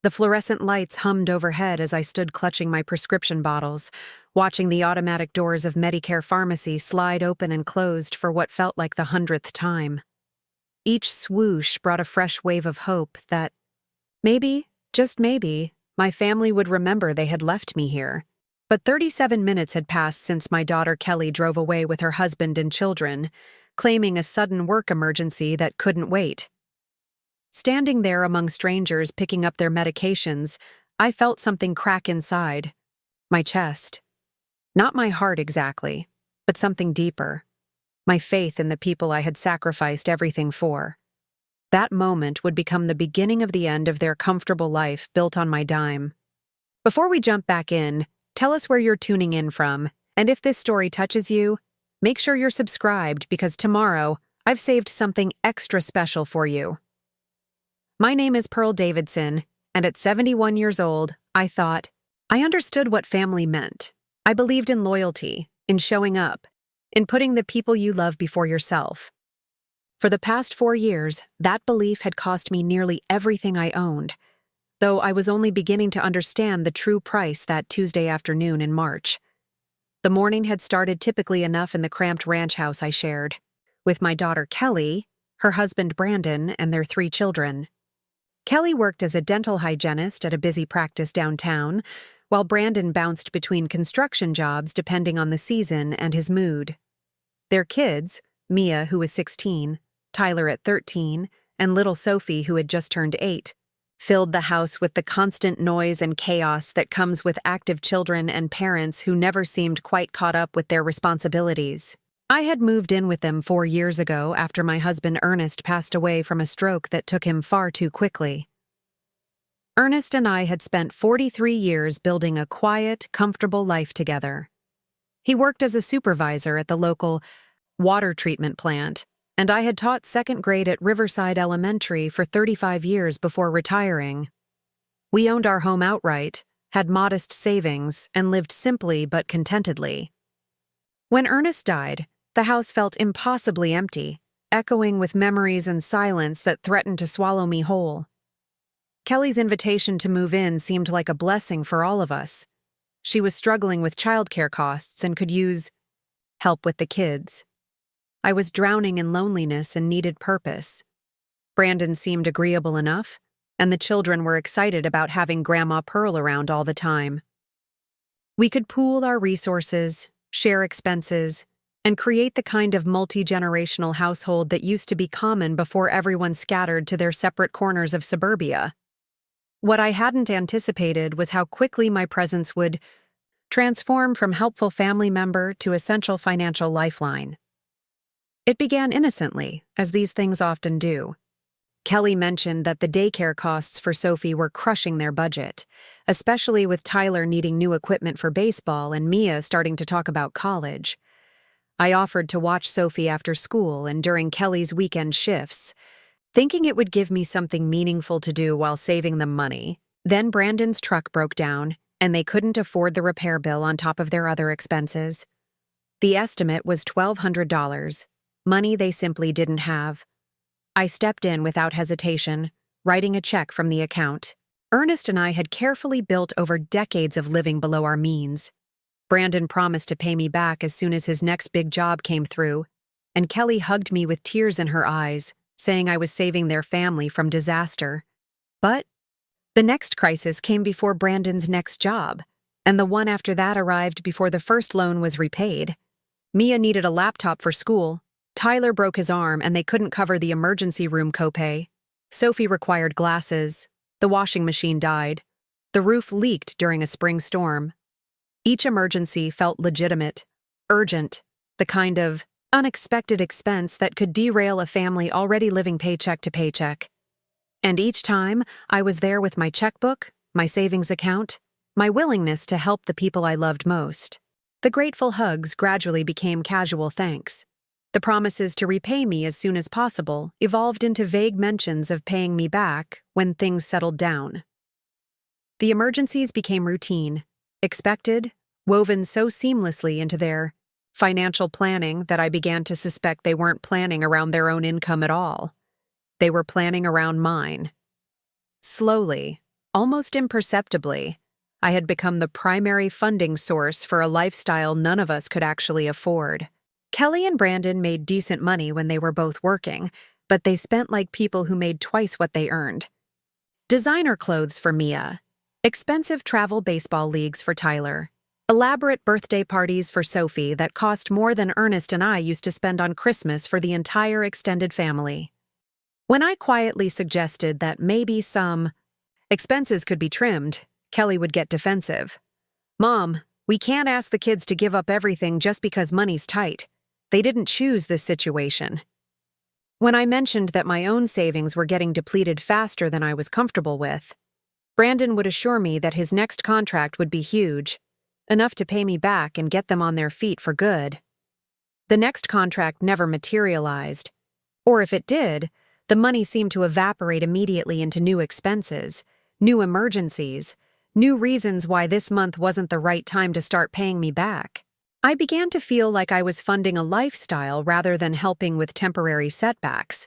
The fluorescent lights hummed overhead as I stood clutching my prescription bottles, watching the automatic doors of MediCare Pharmacy slide open and closed for what felt like the 100th time. Each swoosh brought a fresh wave of hope that maybe, just maybe, my family would remember they had left me here. But 37 minutes had passed since my daughter Kelly drove away with her husband and children, claiming a sudden work emergency that couldn't wait. Standing there among strangers picking up their medications, I felt something crack inside. My chest. Not my heart exactly, but something deeper. My faith in the people I had sacrificed everything for. That moment would become the beginning of the end of their comfortable life built on my dime. Before we jump back in, tell us where you're tuning in from, and if this story touches you, make sure you're subscribed because tomorrow I've saved something extra special for you. My name is Pearl Davidson, and at 71 years old, I thought, I understood what family meant. I believed in loyalty, in showing up, in putting the people you love before yourself. For the past 4 years, that belief had cost me nearly everything I owned, though I was only beginning to understand the true price that Tuesday afternoon in March. The morning had started typically enough in the cramped ranch house I shared, with my daughter Kelly, her husband Brandon, and their 3 children. Kelly worked as a dental hygienist at a busy practice downtown, while Brandon bounced between construction jobs depending on the season and his mood. Their kids, Mia, who was 16, Tyler at 13, and little Sophie, who had just turned 8, filled the house with the constant noise and chaos that comes with active children and parents who never seemed quite caught up with their responsibilities. I had moved in with them 4 years ago after my husband Ernest passed away from a stroke that took him far too quickly. Ernest and I had spent 43 years building a quiet, comfortable life together. He worked as a supervisor at the local water treatment plant, and I had taught 2nd grade at Riverside Elementary for 35 years before retiring. We owned our home outright, had modest savings, and lived simply but contentedly. When Ernest died, the house felt impossibly empty, echoing with memories and silence that threatened to swallow me whole. Kelly's invitation to move in seemed like a blessing for all of us. She was struggling with childcare costs and could use help with the kids. I was drowning in loneliness and needed purpose. Brandon seemed agreeable enough, and the children were excited about having Grandma Pearl around all the time. We could pool our resources, share expenses, and create the kind of multi-generational household that used to be common before everyone scattered to their separate corners of suburbia. What I hadn't anticipated was how quickly my presence would transform from helpful family member to essential financial lifeline. It began innocently, as these things often do. Kelly mentioned that the daycare costs for Sophie were crushing their budget, especially with Tyler needing new equipment for baseball and Mia starting to talk about college. I offered to watch Sophie after school and during Kelly's weekend shifts, thinking it would give me something meaningful to do while saving them money. Then Brandon's truck broke down, and they couldn't afford the repair bill on top of their other expenses. The estimate was $1,200, money they simply didn't have. I stepped in without hesitation, writing a check from the account. Ernest and I had carefully built over decades of living below our means. Brandon promised to pay me back as soon as his next big job came through, and Kelly hugged me with tears in her eyes, saying I was saving their family from disaster. But the next crisis came before Brandon's next job, and the one after that arrived before the first loan was repaid. Mia needed a laptop for school. Tyler broke his arm and they couldn't cover the emergency room copay. Sophie required glasses. The washing machine died. The roof leaked during a spring storm. Each emergency felt legitimate, urgent, the kind of unexpected expense that could derail a family already living paycheck to paycheck. And each time, I was there with my checkbook, my savings account, my willingness to help the people I loved most. The grateful hugs gradually became casual thanks. The promises to repay me as soon as possible evolved into vague mentions of paying me back when things settled down. The emergencies became routine, expected, woven so seamlessly into their financial planning that I began to suspect they weren't planning around their own income at all. They were planning around mine. Slowly, Almost imperceptibly, I had become the primary funding source for a lifestyle none of us could actually afford. Kelly and Brandon made decent money when they were both working, but they spent like people who made twice what they earned. Designer clothes for Mia, expensive travel baseball leagues for Tyler, elaborate birthday parties for Sophie that cost more than Ernest and I used to spend on Christmas for the entire extended family. When I quietly suggested that maybe some expenses could be trimmed, Kelly would get defensive. "Mom, we can't ask the kids to give up everything just because money's tight. They didn't choose this situation." When I mentioned that my own savings were getting depleted faster than I was comfortable with, Brandon would assure me that his next contract would be huge, enough to pay me back and get them on their feet for good. The next contract never materialized, or if it did, the money seemed to evaporate immediately into new expenses, new emergencies, new reasons why this month wasn't the right time to start paying me back. I began to feel like I was funding a lifestyle rather than helping with temporary setbacks.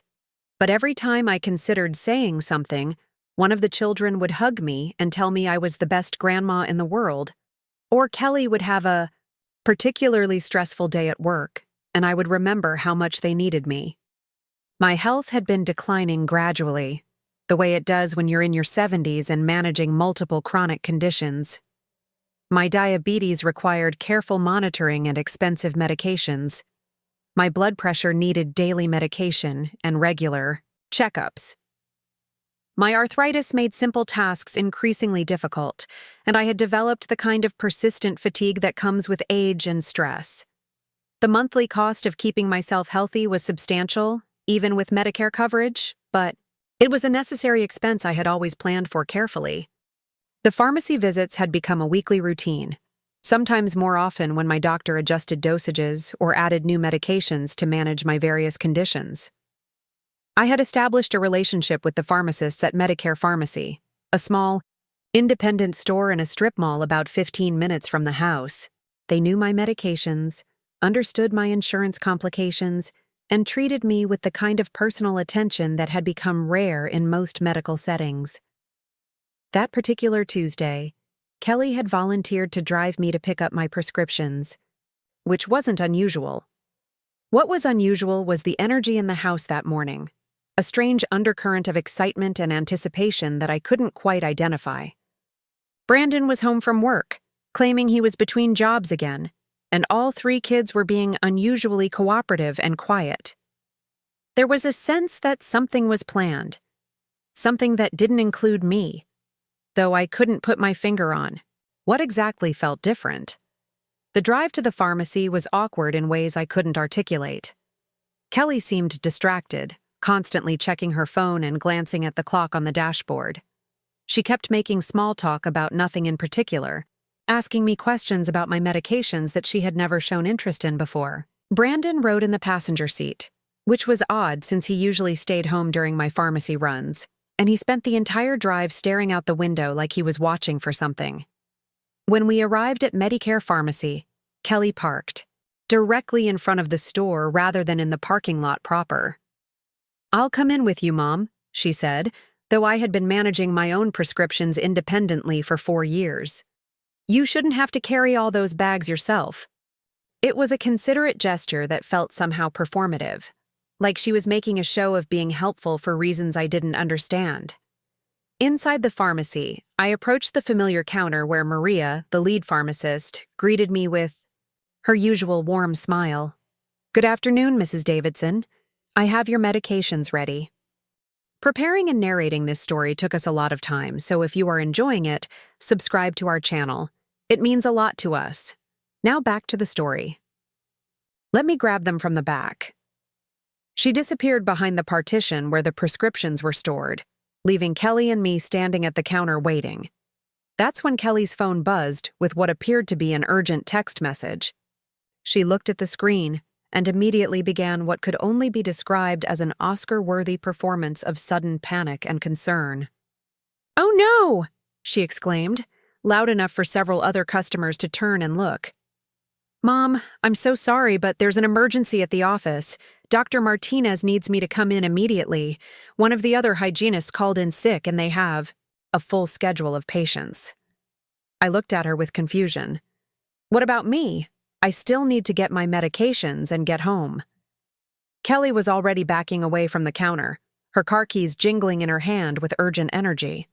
But every time I considered saying something, one of the children would hug me and tell me I was the best grandma in the world, or Kelly would have a particularly stressful day at work, and I would remember how much they needed me. My health had been declining gradually, the way it does when you're in your 70s and managing multiple chronic conditions. My diabetes required careful monitoring and expensive medications. My blood pressure needed daily medication and regular checkups. My arthritis made simple tasks increasingly difficult, and I had developed the kind of persistent fatigue that comes with age and stress. The monthly cost of keeping myself healthy was substantial, even with Medicare coverage, but it was a necessary expense I had always planned for carefully. The pharmacy visits had become a weekly routine, sometimes more often when my doctor adjusted dosages or added new medications to manage my various conditions. I had established a relationship with the pharmacists at MediCare Pharmacy, a small, independent store in a strip mall about 15 minutes from the house. They knew my medications, understood my insurance complications, and treated me with the kind of personal attention that had become rare in most medical settings. That particular Tuesday, Kelly had volunteered to drive me to pick up my prescriptions, which wasn't unusual. What was unusual was the energy in the house that morning, a strange undercurrent of excitement and anticipation that I couldn't quite identify. Brandon was home from work, claiming he was between jobs again, and all 3 kids were being unusually cooperative and quiet. There was a sense that something was planned, something that didn't include me, though I couldn't put my finger on what exactly felt different. The drive to the pharmacy was awkward in ways I couldn't articulate. Kelly seemed distracted, constantly checking her phone and glancing at the clock on the dashboard. She kept making small talk about nothing in particular, asking me questions about my medications that she had never shown interest in before. Brandon rode in the passenger seat, which was odd since he usually stayed home during my pharmacy runs, and he spent the entire drive staring out the window like he was watching for something. When we arrived at MediCare Pharmacy, Kelly parked, directly in front of the store rather than in the parking lot proper. "I'll come in with you, Mom," she said, though I had been managing my own prescriptions independently for 4 years. "You shouldn't have to carry all those bags yourself." It was a considerate gesture that felt somehow performative, like she was making a show of being helpful for reasons I didn't understand. Inside the pharmacy, I approached the familiar counter where Maria, the lead pharmacist, greeted me with her usual warm smile. "Good afternoon, Mrs. Davidson. I have your medications ready." Preparing and narrating this story took us a lot of time, so if you are enjoying it, subscribe to our channel. It means a lot to us. Now back to the story. "Let me grab them from the back." She disappeared behind the partition where the prescriptions were stored, leaving Kelly and me standing at the counter waiting. That's when Kelly's phone buzzed with what appeared to be an urgent text message. She looked at the screen and immediately began what could only be described as an Oscar-worthy performance of sudden panic and concern. "Oh no!" she exclaimed, loud enough for several other customers to turn and look. "Mom, I'm so sorry, but there's an emergency at the office. Dr. Martinez needs me to come in immediately. One of the other hygienists called in sick and they have..." a full schedule of patients. I looked at her with confusion. What about me? I still need to get my medications and get home. Kelly was already backing away from the counter, her car keys jingling in her hand with urgent energy.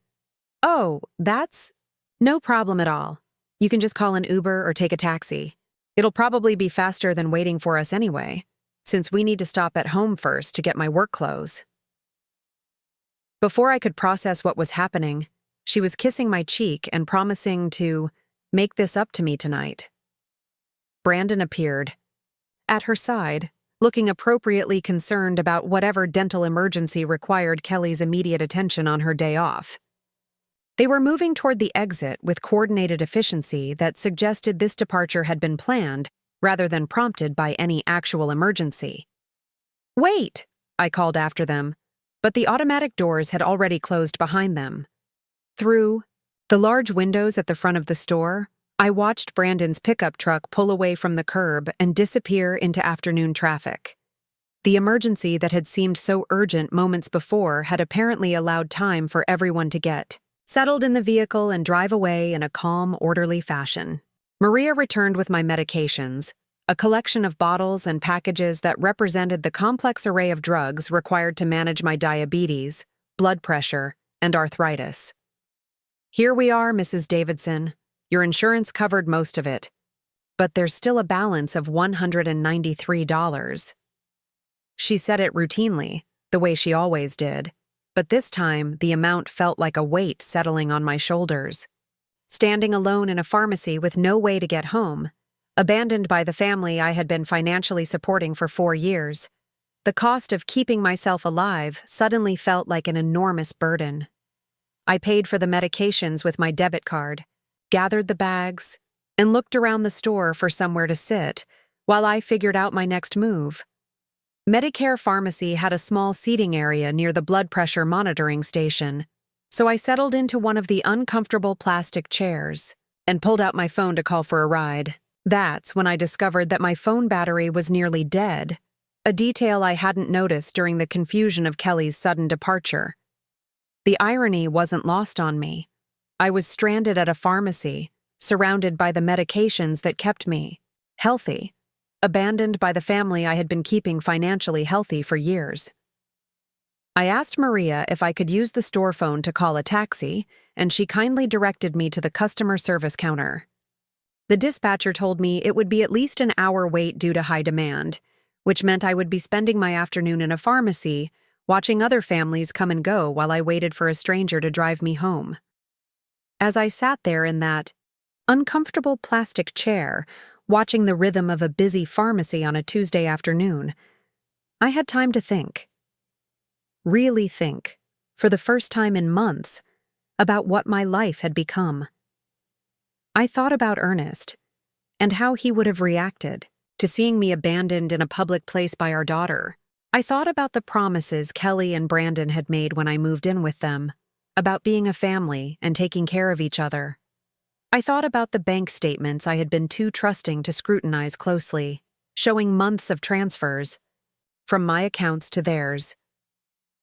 Oh, that's no problem at all. You can just call an Uber or take a taxi. It'll probably be faster than waiting for us anyway, since we need to stop at home first to get my work clothes. Before I could process what was happening, she was kissing my cheek and promising to make this up to me tonight. Brandon appeared. At her side, looking appropriately concerned about whatever dental emergency required Kelly's immediate attention on her day off. They were moving toward the exit with coordinated efficiency that suggested this departure had been planned rather than prompted by any actual emergency. Wait, I called after them, but the automatic doors had already closed behind them. Through the large windows at the front of the store, I watched Brandon's pickup truck pull away from the curb and disappear into afternoon traffic. The emergency that had seemed so urgent moments before had apparently allowed time for everyone to get settled in the vehicle and drive away in a calm, orderly fashion. Maria returned with my medications, a collection of bottles and packages that represented the complex array of drugs required to manage my diabetes, blood pressure, and arthritis. Here we are, Mrs. Davidson. Your insurance covered most of it, but there's still a balance of $193. She said it routinely, the way she always did, but this time the amount felt like a weight settling on my shoulders. Standing alone in a pharmacy with no way to get home, abandoned by the family I had been financially supporting for 4 years, the cost of keeping myself alive suddenly felt like an enormous burden. I paid for the medications with my debit card, gathered the bags, and looked around the store for somewhere to sit while I figured out my next move. MediCare Pharmacy had a small seating area near the blood pressure monitoring station, so I settled into one of the uncomfortable plastic chairs and pulled out my phone to call for a ride. That's when I discovered that my phone battery was nearly dead, a detail I hadn't noticed during the confusion of Kelly's sudden departure. The irony wasn't lost on me. I was stranded at a pharmacy, surrounded by the medications that kept me healthy, abandoned by the family I had been keeping financially healthy for years. I asked Maria if I could use the store phone to call a taxi, and she kindly directed me to the customer service counter. The dispatcher told me it would be at least an hour wait due to high demand, which meant I would be spending my afternoon in a pharmacy, watching other families come and go while I waited for a stranger to drive me home. As I sat there in that uncomfortable plastic chair, watching the rhythm of a busy pharmacy on a Tuesday afternoon, I had time to think. Really think, for the first time in months, about what my life had become. I thought about Ernest, and how he would have reacted to seeing me abandoned in a public place by our daughter. I thought about the promises Kelly and Brandon had made when I moved in with them, about being a family and taking care of each other. I thought about the bank statements I had been too trusting to scrutinize closely, showing months of transfers, from my accounts to theirs.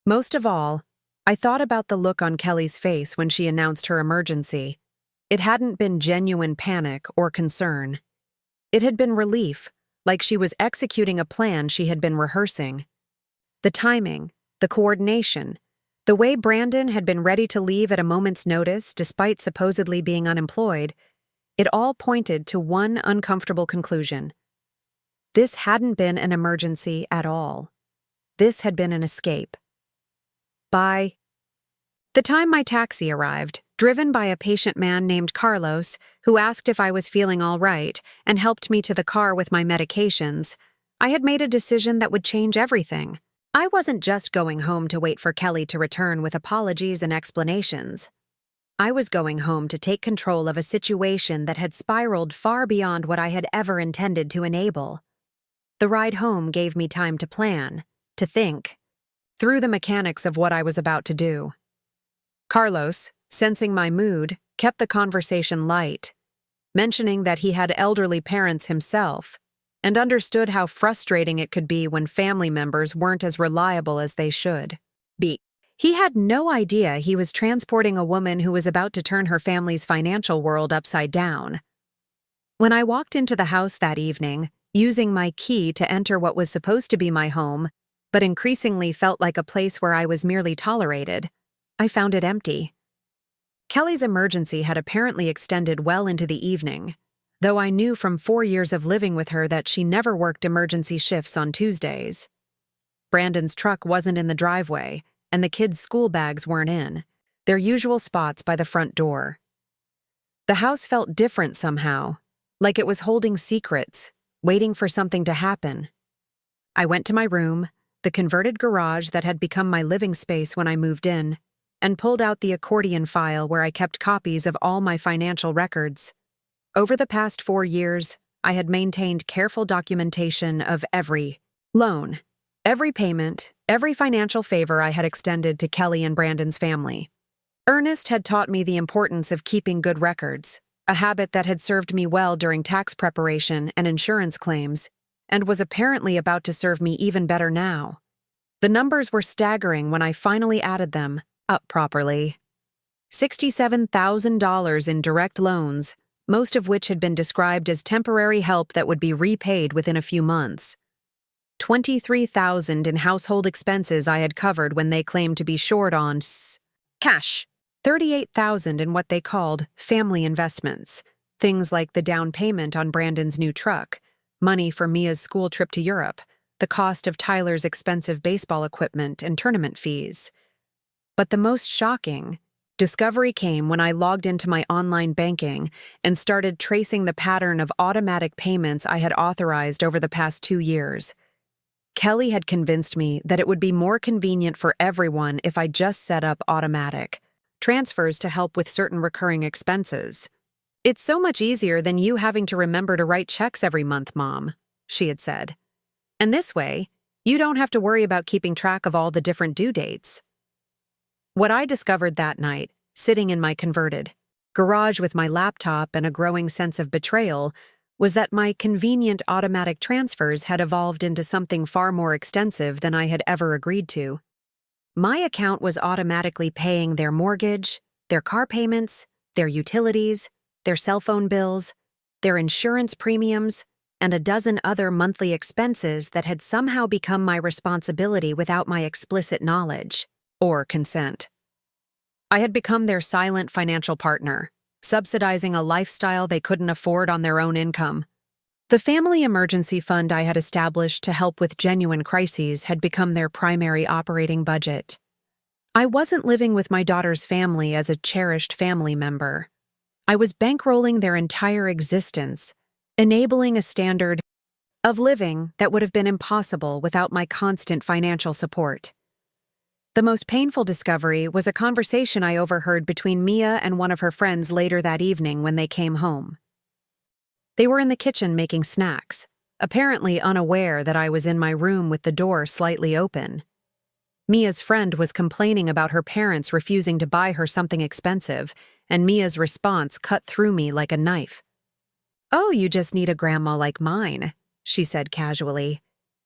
Most of all, I thought about the look on Kelly's face when she announced her emergency. It hadn't been genuine panic or concern. It had been relief, like she was executing a plan she had been rehearsing. The timing, the coordination, the way Brandon had been ready to leave at a moment's notice despite supposedly being unemployed, it all pointed to one uncomfortable conclusion. This hadn't been an emergency at all. This had been an escape. By the time my taxi arrived, driven by a patient man named Carlos, who asked if I was feeling all right and helped me to the car with my medications, I had made a decision that would change everything. I wasn't just going home to wait for Kelly to return with apologies and explanations. I was going home to take control of a situation that had spiraled far beyond what I had ever intended to enable. The ride home gave me time to plan, to think, through the mechanics of what I was about to do. Carlos, sensing my mood, kept the conversation light, mentioning that he had elderly parents himself, and understood how frustrating it could be when family members weren't as reliable as they should be. He had no idea he was transporting a woman who was about to turn her family's financial world upside down. When I walked into the house that evening, using my key to enter what was supposed to be my home, but increasingly felt like a place where I was merely tolerated, I found it empty. Kelly's emergency had apparently extended well into the evening, though I knew from 4 years of living with her that she never worked emergency shifts on Tuesdays. Brandon's truck wasn't in the driveway, and the kids' school bags weren't in, their usual spots by the front door. The house felt different somehow, like it was holding secrets, waiting for something to happen. I went to my room, the converted garage that had become my living space when I moved in, and pulled out the accordion file where I kept copies of all my financial records. Over the past 4 years, I had maintained careful documentation of every loan, every payment, every financial favor I had extended to Kelly and Brandon's family. Ernest had taught me the importance of keeping good records, a habit that had served me well during tax preparation and insurance claims, and was apparently about to serve me even better now. The numbers were staggering when I finally added them up properly. $67,000 in direct loans, most of which had been described as temporary help that would be repaid within a few months. $23,000 in household expenses I had covered when they claimed to be short on cash. $38,000 in what they called family investments, things like the down payment on Brandon's new truck, money for Mia's school trip to Europe, the cost of Tyler's expensive baseball equipment and tournament fees. But the most shocking discovery came when I logged into my online banking and started tracing the pattern of automatic payments I had authorized over the past 2 years. Kelly had convinced me that it would be more convenient for everyone if I just set up automatic transfers to help with certain recurring expenses. "It's so much easier than you having to remember to write checks every month, Mom," she had said. "And this way, you don't have to worry about keeping track of all the different due dates." What I discovered that night, sitting in my converted garage with my laptop and a growing sense of betrayal, was that my convenient automatic transfers had evolved into something far more extensive than I had ever agreed to. My account was automatically paying their mortgage, their car payments, their utilities, their cell phone bills, their insurance premiums, and a dozen other monthly expenses that had somehow become my responsibility without my explicit knowledge or consent. I had become their silent financial partner, subsidizing a lifestyle they couldn't afford on their own income. The family emergency fund I had established to help with genuine crises had become their primary operating budget. I wasn't living with my daughter's family as a cherished family member. I was bankrolling their entire existence, enabling a standard of living that would have been impossible without my constant financial support. The most painful discovery was a conversation I overheard between Mia and one of her friends later that evening when they came home. They were in the kitchen making snacks, apparently unaware that I was in my room with the door slightly open. Mia's friend was complaining about her parents refusing to buy her something expensive, and Mia's response cut through me like a knife. "Oh, you just need a grandma like mine," she said casually.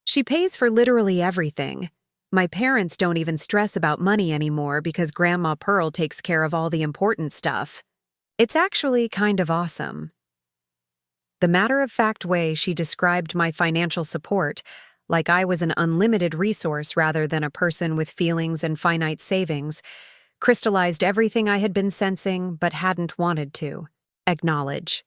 "She pays for literally everything. My parents don't even stress about money anymore because Grandma Pearl takes care of all the important stuff. It's actually kind of awesome." The matter-of-fact way she described my financial support, like I was an unlimited resource rather than a person with feelings and finite savings, crystallized everything I had been sensing but hadn't wanted to acknowledge.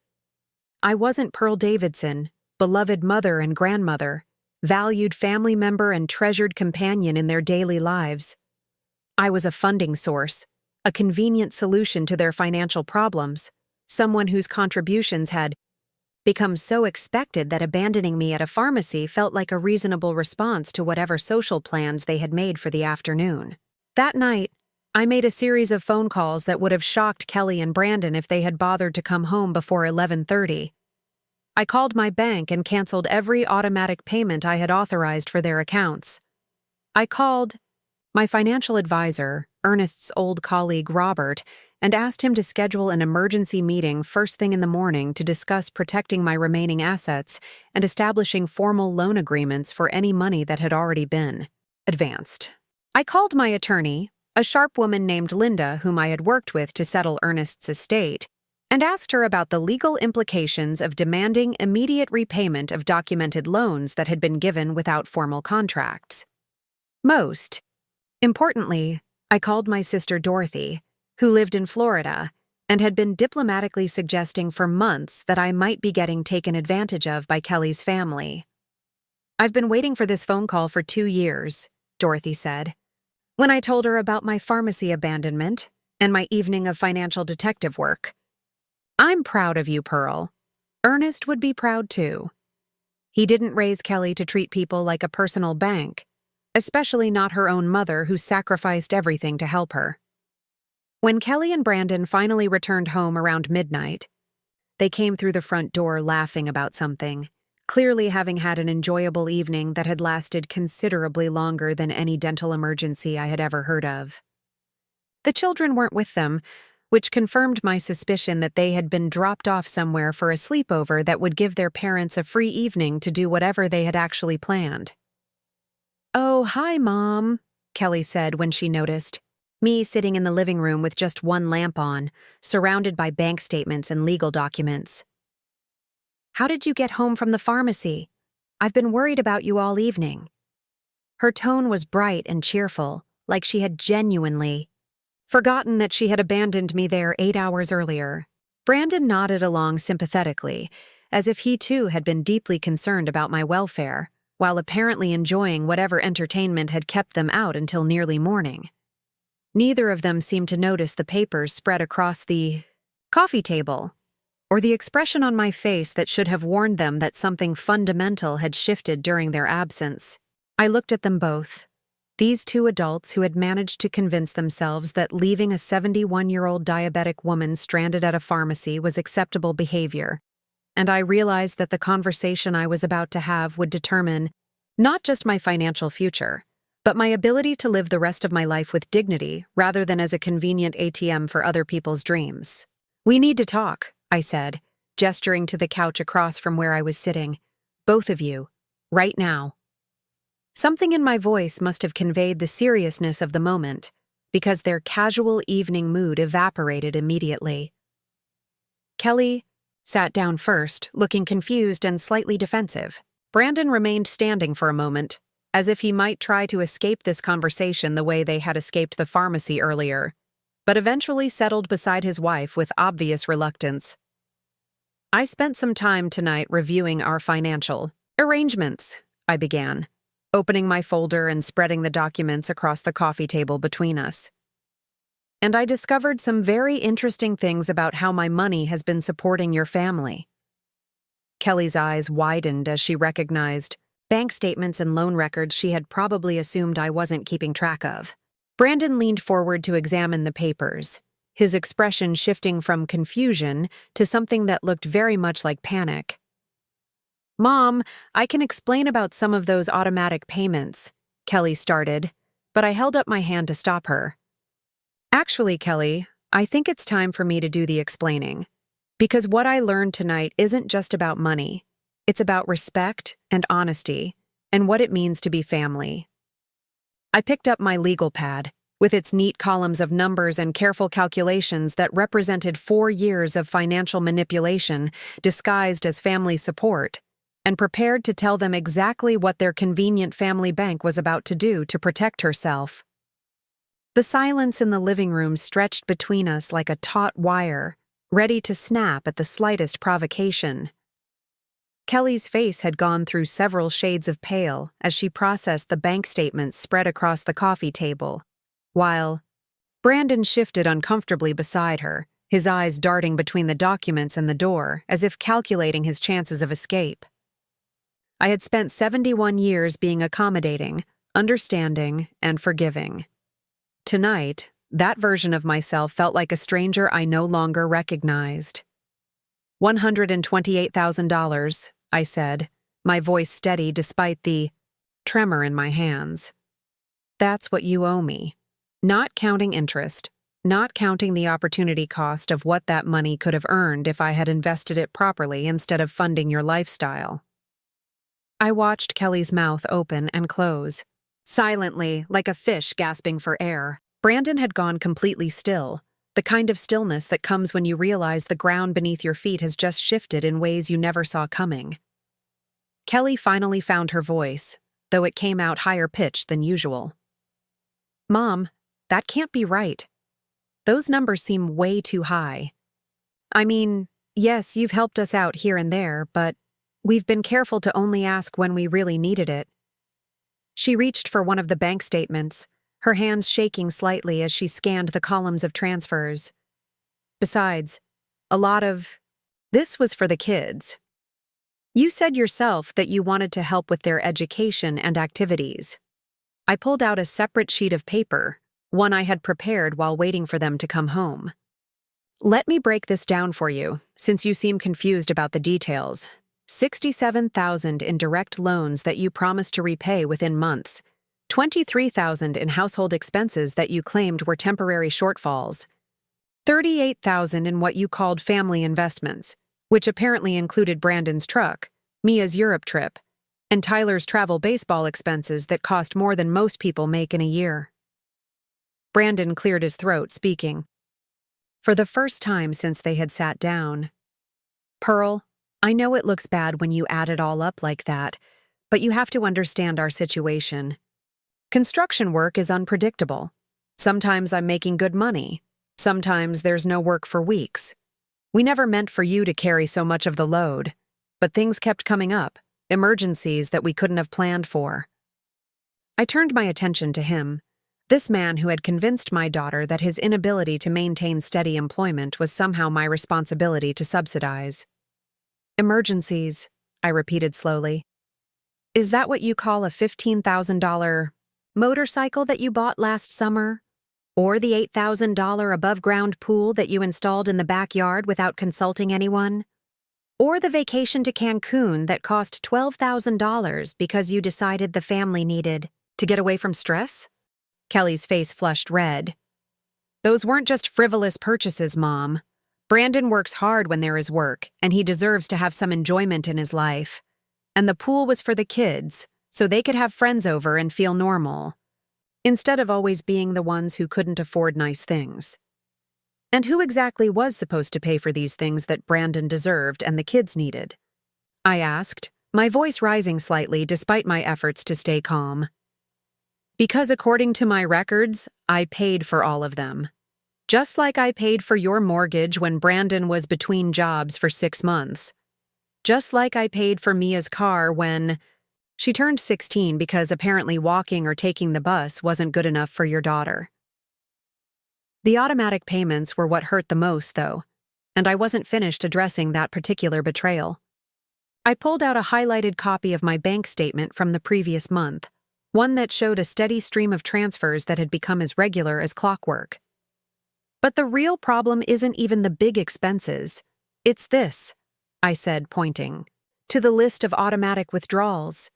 I wasn't Pearl Davidson, beloved mother and grandmother, valued family member and treasured companion in their daily lives. I was a funding source, a convenient solution to their financial problems, someone whose contributions had become so expected that abandoning me at a pharmacy felt like a reasonable response to whatever social plans they had made for the afternoon. That night, I made a series of phone calls that would have shocked Kelly and Brandon if they had bothered to come home before 11:30. I called my bank and canceled every automatic payment I had authorized for their accounts. I called my financial advisor, Ernest's old colleague Robert, and asked him to schedule an emergency meeting first thing in the morning to discuss protecting my remaining assets and establishing formal loan agreements for any money that had already been advanced. I called my attorney, a sharp woman named Linda whom I had worked with to settle Ernest's estate, and asked her about the legal implications of demanding immediate repayment of documented loans that had been given without formal contracts. Most importantly, I called my sister Dorothy, who lived in Florida, and had been diplomatically suggesting for months that I might be getting taken advantage of by Kelly's family. "I've been waiting for this phone call for 2 years," Dorothy said. When I told her about my pharmacy abandonment and my evening of financial detective work. "I'm proud of you, Pearl. Ernest would be proud too. He didn't raise Kelly to treat people like a personal bank, especially not her own mother who sacrificed everything to help her." When Kelly and Brandon finally returned home around midnight, they came through the front door laughing about something, clearly having had an enjoyable evening that had lasted considerably longer than any dental emergency I had ever heard of. The children weren't with them, which confirmed my suspicion that they had been dropped off somewhere for a sleepover that would give their parents a free evening to do whatever they had actually planned. "Oh, hi, Mom," Kelly said when she noticed me sitting in the living room with just one lamp on, surrounded by bank statements and legal documents. "How did you get home from the pharmacy? I've been worried about you all evening." Her tone was bright and cheerful, like she had genuinely forgotten that she had abandoned me there 8 hours earlier. Brandon nodded along sympathetically, as if he too had been deeply concerned about my welfare, while apparently enjoying whatever entertainment had kept them out until nearly morning. Neither of them seemed to notice the papers spread across the coffee table, or the expression on my face that should have warned them that something fundamental had shifted during their absence. I looked at them both, these two adults who had managed to convince themselves that leaving a 71-year-old diabetic woman stranded at a pharmacy was acceptable behavior, and I realized that the conversation I was about to have would determine not just my financial future, but my ability to live the rest of my life with dignity rather than as a convenient ATM for other people's dreams. "We need to talk," I said, gesturing to the couch across from where I was sitting. "Both of you, right now." Something in my voice must have conveyed the seriousness of the moment, because their casual evening mood evaporated immediately. Kelly sat down first, looking confused and slightly defensive. Brandon remained standing for a moment, as if he might try to escape this conversation the way they had escaped the pharmacy earlier, but eventually settled beside his wife with obvious reluctance. "I spent some time tonight reviewing our financial arrangements," I began, opening my folder and spreading the documents across the coffee table between us. "And I discovered some very interesting things about how my money has been supporting your family." Kelly's eyes widened as she recognized bank statements and loan records she had probably assumed I wasn't keeping track of. Brandon leaned forward to examine the papers, his expression shifting from confusion to something that looked very much like panic. "Mom, I can explain about some of those automatic payments," Kelly started, but I held up my hand to stop her. "Actually, Kelly, I think it's time for me to do the explaining, because what I learned tonight isn't just about money. It's about respect and honesty, and what it means to be family." I picked up my legal pad, with its neat columns of numbers and careful calculations that represented 4 years of financial manipulation disguised as family support, and prepared to tell them exactly what their convenient family bank was about to do to protect herself. The silence in the living room stretched between us like a taut wire, ready to snap at the slightest provocation. Kelly's face had gone through several shades of pale as she processed the bank statements spread across the coffee table, while Brandon shifted uncomfortably beside her, his eyes darting between the documents and the door as if calculating his chances of escape. I had spent 71 years being accommodating, understanding, and forgiving. Tonight, that version of myself felt like a stranger I no longer recognized. $128,000, I said, my voice steady despite the tremor in my hands. "That's what you owe me. Not counting interest, not counting the opportunity cost of what that money could have earned if I had invested it properly instead of funding your lifestyle." I watched Kelly's mouth open and close, silently like a fish gasping for air. Brandon had gone completely still, the kind of stillness that comes when you realize the ground beneath your feet has just shifted in ways you never saw coming. Kelly finally found her voice, though it came out higher pitched than usual. "Mom, that can't be right. Those numbers seem way too high. I mean, yes, you've helped us out here and there, but we've been careful to only ask when we really needed it." She reached for one of the bank statements, her hands shaking slightly as she scanned the columns of transfers. Besides, this was for the kids. You said yourself that you wanted to help with their education and activities. I pulled out a separate sheet of paper, one I had prepared while waiting for them to come home. Let me break this down for you, since you seem confused about the details. $67,000 in direct loans that you promised to repay within months, $23,000 in household expenses that you claimed were temporary shortfalls, $38,000 in what you called family investments, which apparently included Brandon's truck, Mia's Europe trip, and Tyler's travel baseball expenses that cost more than most people make in a year. Brandon cleared his throat, speaking. For the first time since they had sat down. "Pearl, I know it looks bad when you add it all up like that, but you have to understand our situation. Construction work is unpredictable. Sometimes I'm making good money. Sometimes there's no work for weeks. We never meant for you to carry so much of the load, but things kept coming up, emergencies that we couldn't have planned for." I turned my attention to him, this man who had convinced my daughter that his inability to maintain steady employment was somehow my responsibility to subsidize. "Emergencies," I repeated slowly. "Is that what you call a $15,000 motorcycle that you bought last summer? Or the $8,000 above-ground pool that you installed in the backyard without consulting anyone? Or the vacation to Cancun that cost $12,000 because you decided the family needed to get away from stress?" Kelly's face flushed red. "Those weren't just frivolous purchases, Mom. Brandon works hard when there is work, and he deserves to have some enjoyment in his life. And the pool was for the kids, so they could have friends over and feel normal, instead of always being the ones who couldn't afford nice things. And who exactly was supposed to pay for these things that Brandon deserved and the kids needed?" I asked, my voice rising slightly despite my efforts to stay calm. "Because according to my records, I paid for all of them. Just like I paid for your mortgage when Brandon was between jobs for 6 months. Just like I paid for Mia's car when she turned 16 because apparently walking or taking the bus wasn't good enough for your daughter." The automatic payments were what hurt the most, though, and I wasn't finished addressing that particular betrayal. I pulled out a highlighted copy of my bank statement from the previous month, one that showed a steady stream of transfers that had become as regular as clockwork. "But the real problem isn't even the big expenses. It's this," I said, pointing to the list of automatic withdrawals.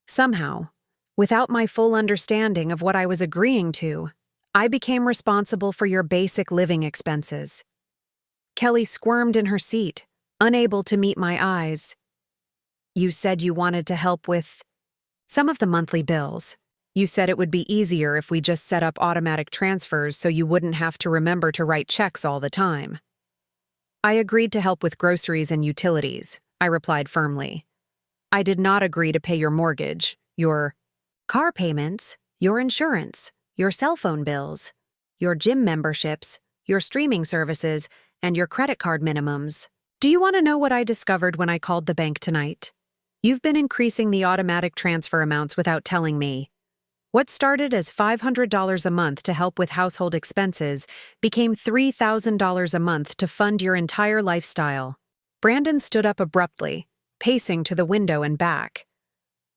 Somehow, without my full understanding of what I was agreeing to, I became responsible for your basic living expenses. Kelly squirmed in her seat, unable to meet my eyes. "You said you wanted to help with some of the monthly bills. You said it would be easier if we just set up automatic transfers so you wouldn't have to remember to write checks all the time." "I agreed to help with groceries and utilities," I replied firmly. "I did not agree to pay your mortgage, your car payments, your insurance, your cell phone bills, your gym memberships, your streaming services, and your credit card minimums. Do you want to know what I discovered when I called the bank tonight? You've been increasing the automatic transfer amounts without telling me. What started as $500 a month to help with household expenses became $3,000 a month to fund your entire lifestyle." Brandon stood up abruptly, pacing to the window and back.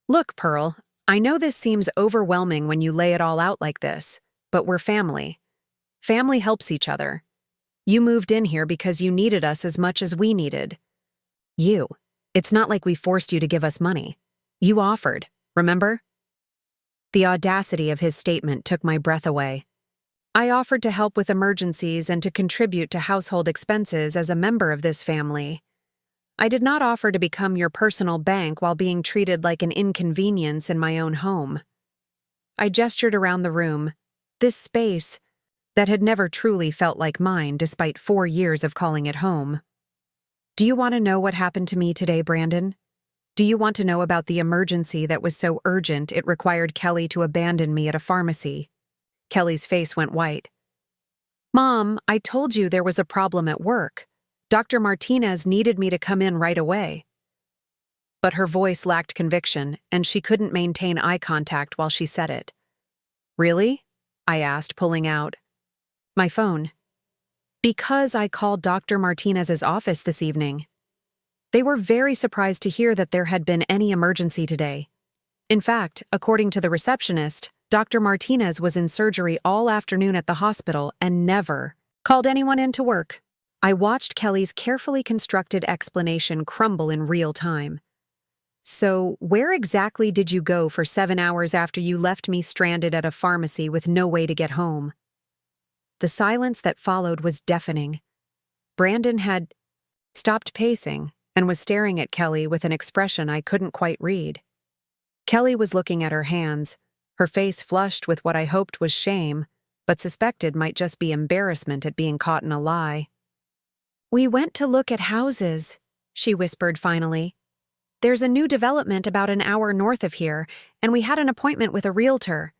"Look, Pearl, I know this seems overwhelming when you lay it all out like this, but we're family. Family helps each other. You moved in here because you needed us as much as we needed you. It's not like we forced you to give us money. You offered, remember?" The audacity of his statement took my breath away. "I offered to help with emergencies and to contribute to household expenses as a member of this family. I did not offer to become your personal bank while being treated like an inconvenience in my own home." I gestured around the room, This space that had never truly felt like mine despite 4 years of calling it home. Do you want to know what happened to me today, Brandon? Do you want to know about the emergency that was so urgent it required Kelly to abandon me at a pharmacy? Kelly's face went white. Mom, I told you there was a problem at work. Dr. Martinez needed me to come in right away. But her voice lacked conviction, and she couldn't maintain eye contact while she said it. Really? I asked, pulling out my phone. Because I called Dr. Martinez's office this evening. They were very surprised to hear that there had been any emergency today. In fact, according to the receptionist, Dr. Martinez was in surgery all afternoon at the hospital and never called anyone in to work. I watched Kelly's carefully constructed explanation crumble in real time. So, where exactly did you go for 7 hours after you left me stranded at a pharmacy with no way to get home? The silence that followed was deafening. Brandon had stopped pacing and was staring at Kelly with an expression I couldn't quite read. Kelly was looking at her hands, her face flushed with what I hoped was shame, but suspected might just be embarrassment at being caught in a lie. We went to look at houses, she whispered finally. There's a new development about an hour north of here, and we had an appointment with a realtor.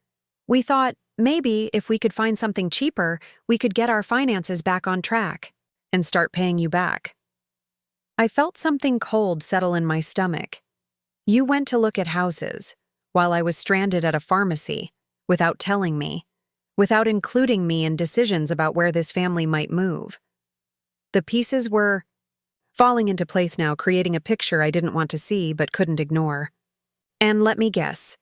We thought maybe if we could find something cheaper, we could get our finances back on track and start paying you back. I felt something cold settle in my stomach. You went to look at houses, while I was stranded at a pharmacy, without telling me, without including me in decisions about where this family might move. The pieces were falling into place now, creating a picture I didn't want to see but couldn't ignore. And let me guess,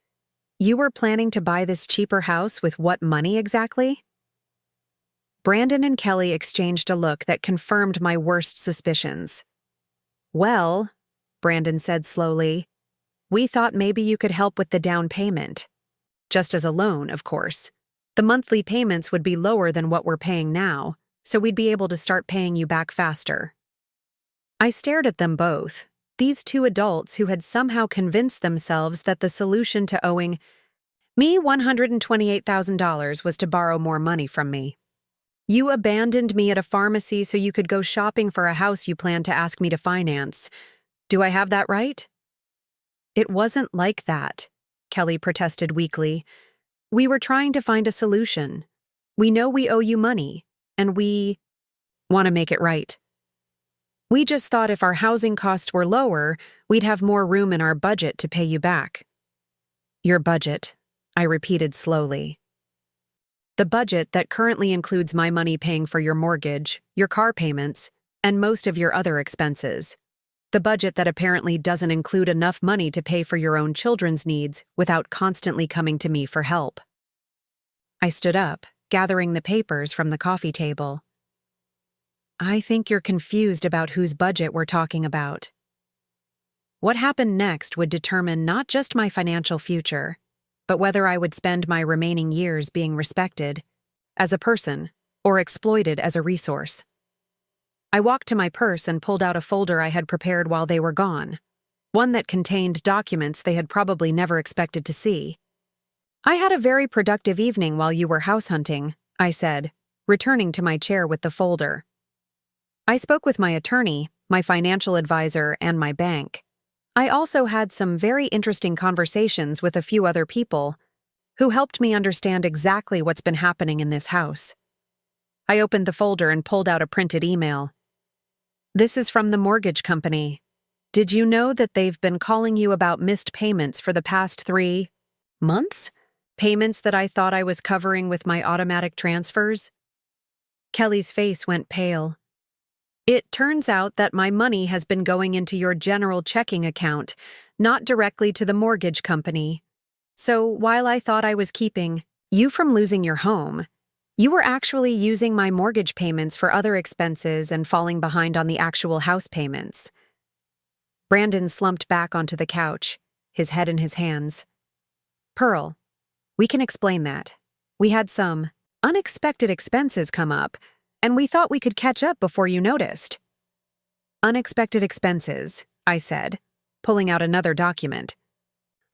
you were planning to buy this cheaper house with what money exactly? Brandon and Kelly exchanged a look that confirmed my worst suspicions. Well, Brandon said slowly, we thought maybe you could help with the down payment. Just as a loan, of course. The monthly payments would be lower than what we're paying now, so we'd be able to start paying you back faster. I stared at them both, these two adults who had somehow convinced themselves that the solution to owing me $128,000 was to borrow more money from me. You abandoned me at a pharmacy so you could go shopping for a house you planned to ask me to finance. Do I have that right? It wasn't like that, Kelly protested weakly. We were trying to find a solution. We know we owe you money, and we want to make it right. We just thought if our housing costs were lower, we'd have more room in our budget to pay you back. Your budget, I repeated slowly. The budget that currently includes my money paying for your mortgage, your car payments, and most of your other expenses. The budget that apparently doesn't include enough money to pay for your own children's needs without constantly coming to me for help. I stood up, gathering the papers from the coffee table. I think you're confused about whose budget we're talking about. What happened next would determine not just my financial future, but whether I would spend my remaining years being respected as a person or exploited as a resource. I walked to my purse and pulled out a folder I had prepared while they were gone, one that contained documents they had probably never expected to see. I had a very productive evening while you were house hunting, I said, returning to my chair with the folder. I spoke with my attorney, my financial advisor, and my bank. I also had some very interesting conversations with a few other people who helped me understand exactly what's been happening in this house. I opened the folder and pulled out a printed email. This is from the mortgage company. Did you know that they've been calling you about missed payments for the past 3 months? Payments that I thought I was covering with my automatic transfers? Kelly's face went pale. It turns out that my money has been going into your general checking account, not directly to the mortgage company. So while I thought I was keeping you from losing your home, you were actually using my mortgage payments for other expenses and falling behind on the actual house payments. Brandon slumped back onto the couch, his head in his hands. Pearl, we can explain that. We had some unexpected expenses come up, and we thought we could catch up before you noticed. Unexpected expenses, I said, pulling out another document.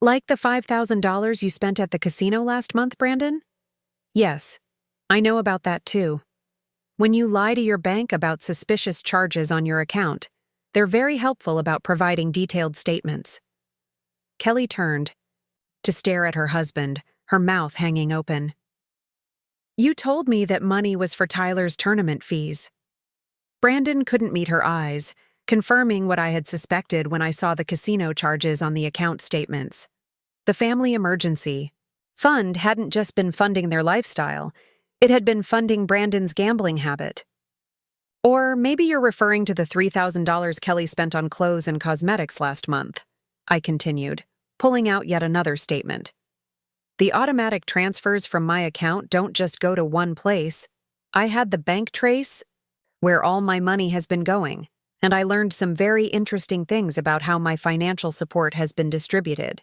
Like the $5,000 you spent at the casino last month, Brandon? Yes, I know about that too. When you lie to your bank about suspicious charges on your account, they're very helpful about providing detailed statements. Kelly turned to stare at her husband, her mouth hanging open. You told me that money was for Tyler's tournament fees. Brandon couldn't meet her eyes, confirming what I had suspected when I saw the casino charges on the account statements. The family emergency fund hadn't just been funding their lifestyle, it had been funding Brandon's gambling habit. Or maybe you're referring to the $3,000 Kelly spent on clothes and cosmetics last month, I continued, pulling out yet another statement. The automatic transfers from my account don't just go to one place. I had the bank trace where all my money has been going, and I learned some very interesting things about how my financial support has been distributed.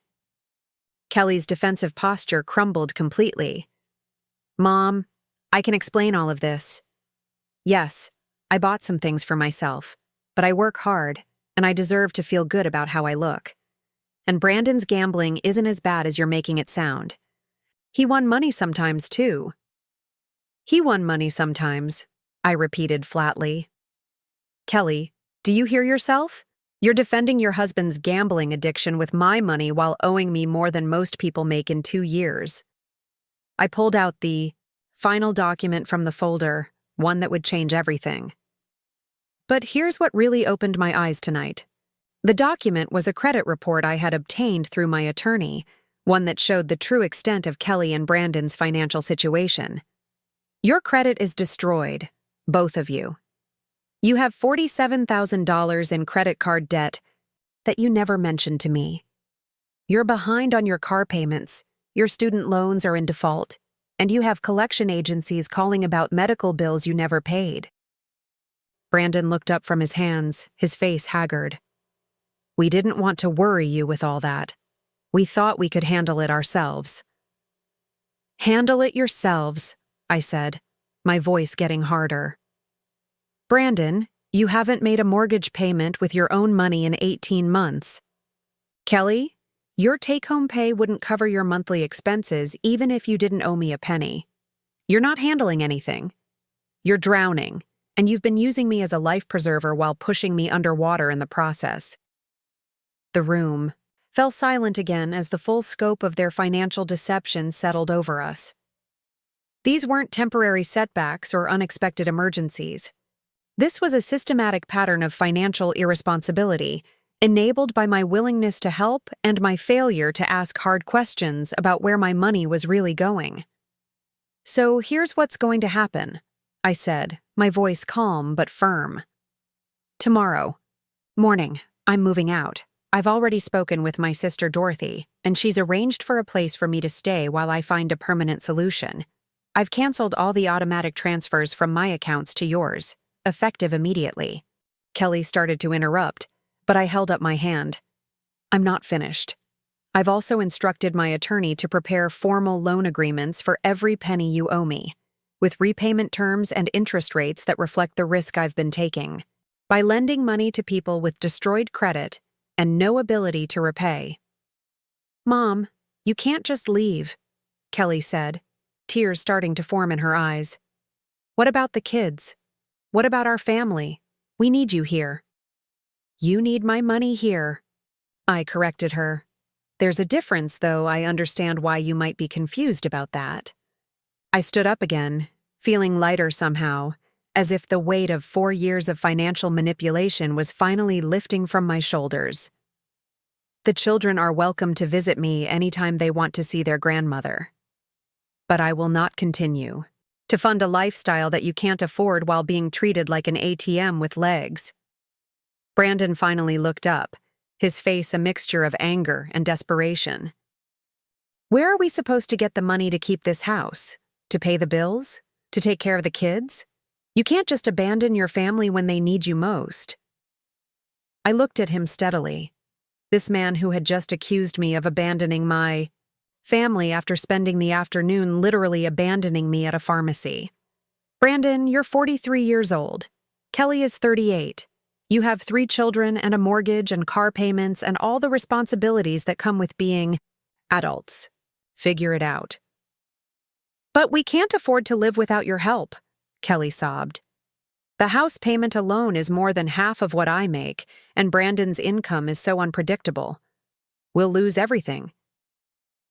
Kelly's defensive posture crumbled completely. Mom, I can explain all of this. Yes, I bought some things for myself, but I work hard, and I deserve to feel good about how I look. And Brandon's gambling isn't as bad as you're making it sound. He won money sometimes, too. He won money sometimes, I repeated flatly. Kelly, do you hear yourself? You're defending your husband's gambling addiction with my money while owing me more than most people make in 2 years. I pulled out the final document from the folder, one that would change everything. But here's what really opened my eyes tonight. The document was a credit report I had obtained through my attorney, one that showed the true extent of Kelly and Brandon's financial situation. Your credit is destroyed, both of you. You have $47,000 in credit card debt that you never mentioned to me. You're behind on your car payments, your student loans are in default, and you have collection agencies calling about medical bills you never paid. Brandon looked up from his hands, his face haggard. We didn't want to worry you with all that. We thought we could handle it ourselves. Handle it yourselves, I said, my voice getting harder. Brandon, you haven't made a mortgage payment with your own money in 18 months. Kelly, your take-home pay wouldn't cover your monthly expenses even if you didn't owe me a penny. You're not handling anything. You're drowning, and you've been using me as a life preserver while pushing me underwater in the process. The room fell silent again as the full scope of their financial deception settled over us. These weren't temporary setbacks or unexpected emergencies. This was a systematic pattern of financial irresponsibility, enabled by my willingness to help and my failure to ask hard questions about where my money was really going. So here's what's going to happen, I said, my voice calm but firm. Tomorrow morning, I'm moving out. I've already spoken with my sister Dorothy, and she's arranged for a place for me to stay while I find a permanent solution. I've canceled all the automatic transfers from my accounts to yours, effective immediately. Kelly started to interrupt, but I held up my hand. I'm not finished. I've also instructed my attorney to prepare formal loan agreements for every penny you owe me, with repayment terms and interest rates that reflect the risk I've been taking. By lending money to people with destroyed credit and no ability to repay. Mom, you can't just leave, Kelly said, tears starting to form in her eyes. What about the kids? What about our family? We need you here. You need my money here, I corrected her. There's a difference, though I understand why you might be confused about that. I stood up again, feeling lighter somehow, as if the weight of 4 years of financial manipulation was finally lifting from my shoulders. The children are welcome to visit me anytime they want to see their grandmother. But I will not continue to fund a lifestyle that you can't afford while being treated like an ATM with legs. Brandon finally looked up, his face a mixture of anger and desperation. Where are we supposed to get the money to keep this house? To pay the bills? To take care of the kids? You can't just abandon your family when they need you most. I looked at him steadily. This man who had just accused me of abandoning my family after spending the afternoon literally abandoning me at a pharmacy. Brandon, you're 43 years old. Kelly is 38. You have 3 children and a mortgage and car payments and all the responsibilities that come with being adults. Figure it out. But we can't afford to live without your help, Kelly sobbed. The house payment alone is more than half of what I make, and Brandon's income is so unpredictable. We'll lose everything.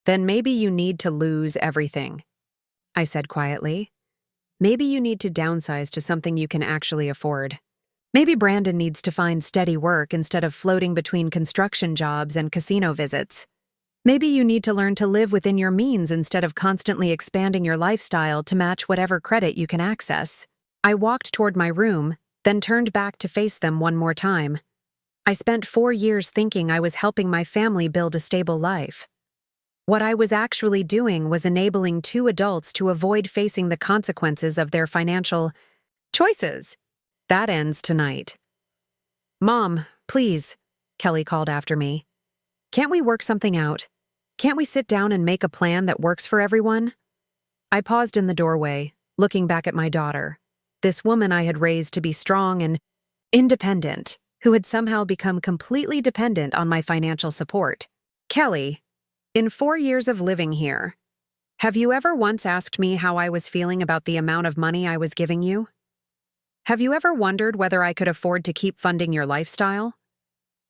Then maybe you need to lose everything, I said quietly. Maybe you need to downsize to something you can actually afford. Maybe Brandon needs to find steady work instead of floating between construction jobs and casino visits. Maybe you need to learn to live within your means instead of constantly expanding your lifestyle to match whatever credit you can access. I walked toward my room, then turned back to face them one more time. I spent 4 years thinking I was helping my family build a stable life. What I was actually doing was enabling 2 adults to avoid facing the consequences of their financial choices. That ends tonight. Mom, please, Kelly called after me. Can't we work something out? Can't we sit down and make a plan that works for everyone? I paused in the doorway, looking back at my daughter, this woman I had raised to be strong and independent, who had somehow become completely dependent on my financial support. Kelly, in 4 years of living here, have you ever once asked me how I was feeling about the amount of money I was giving you? Have you ever wondered whether I could afford to keep funding your lifestyle?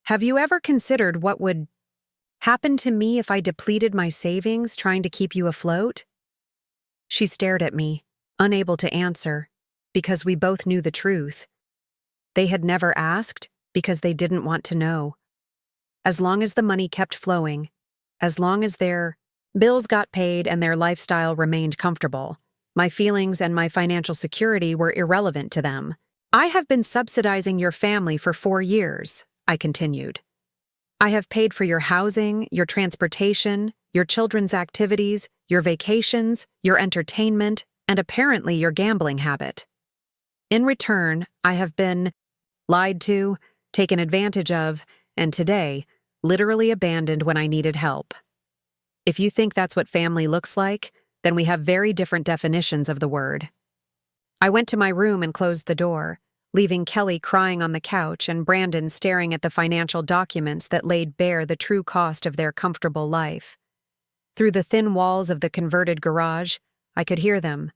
Have you ever considered what would happen to me if I depleted my savings trying to keep you afloat? She stared at me, unable to answer, because we both knew the truth. They had never asked because they didn't want to know. As long as the money kept flowing, as long as their bills got paid and their lifestyle remained comfortable, my feelings and my financial security were irrelevant to them. I have been subsidizing your family for 4 years, I continued. I have paid for your housing, your transportation, your children's activities, your vacations, your entertainment, and apparently your gambling habit. In return, I have been lied to, taken advantage of, and today, literally abandoned when I needed help. If you think that's what family looks like, then we have very different definitions of the word. I went to my room and closed the door, leaving Kelly crying on the couch and Brandon staring at the financial documents that laid bare the true cost of their comfortable life. Through the thin walls of the converted garage, I could hear them,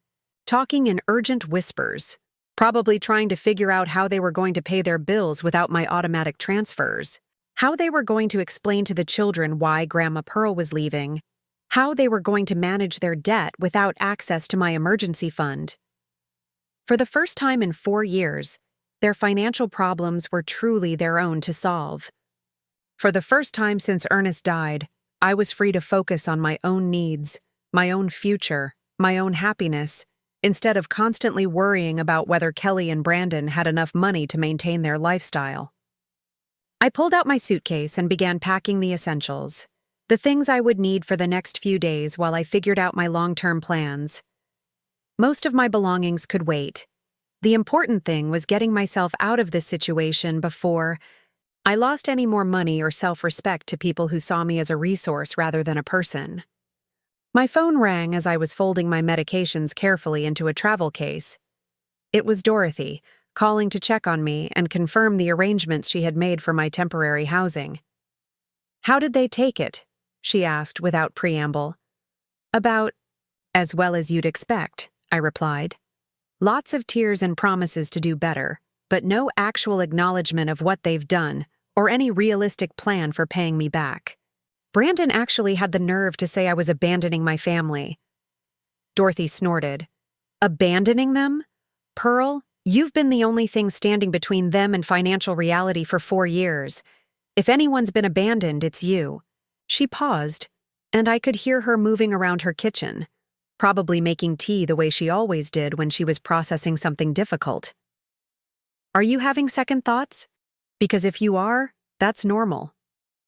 talking in urgent whispers, probably trying to figure out how they were going to pay their bills without my automatic transfers, how they were going to explain to the children why Grandma Pearl was leaving, how they were going to manage their debt without access to my emergency fund. For the first time in 4 years, their financial problems were truly their own to solve. For the first time since Ernest died, I was free to focus on my own needs, my own future, my own happiness, instead of constantly worrying about whether Kelly and Brandon had enough money to maintain their lifestyle. I pulled out my suitcase and began packing the essentials, the things I would need for the next few days while I figured out my long-term plans. Most of my belongings could wait. The important thing was getting myself out of this situation before I lost any more money or self-respect to people who saw me as a resource rather than a person. My phone rang as I was folding my medications carefully into a travel case. It was Dorothy, calling to check on me and confirm the arrangements she had made for my temporary housing. "How did they take it?" she asked without preamble. "About as well as you'd expect," I replied. "Lots of tears and promises to do better, but no actual acknowledgement of what they've done or any realistic plan for paying me back. Brandon actually had the nerve to say I was abandoning my family." Dorothy snorted. "Abandoning them? Pearl, you've been the only thing standing between them and financial reality for 4 years. If anyone's been abandoned, it's you." She paused, and I could hear her moving around her kitchen, probably making tea the way she always did when she was processing something difficult. "Are you having second thoughts? Because if you are, that's normal.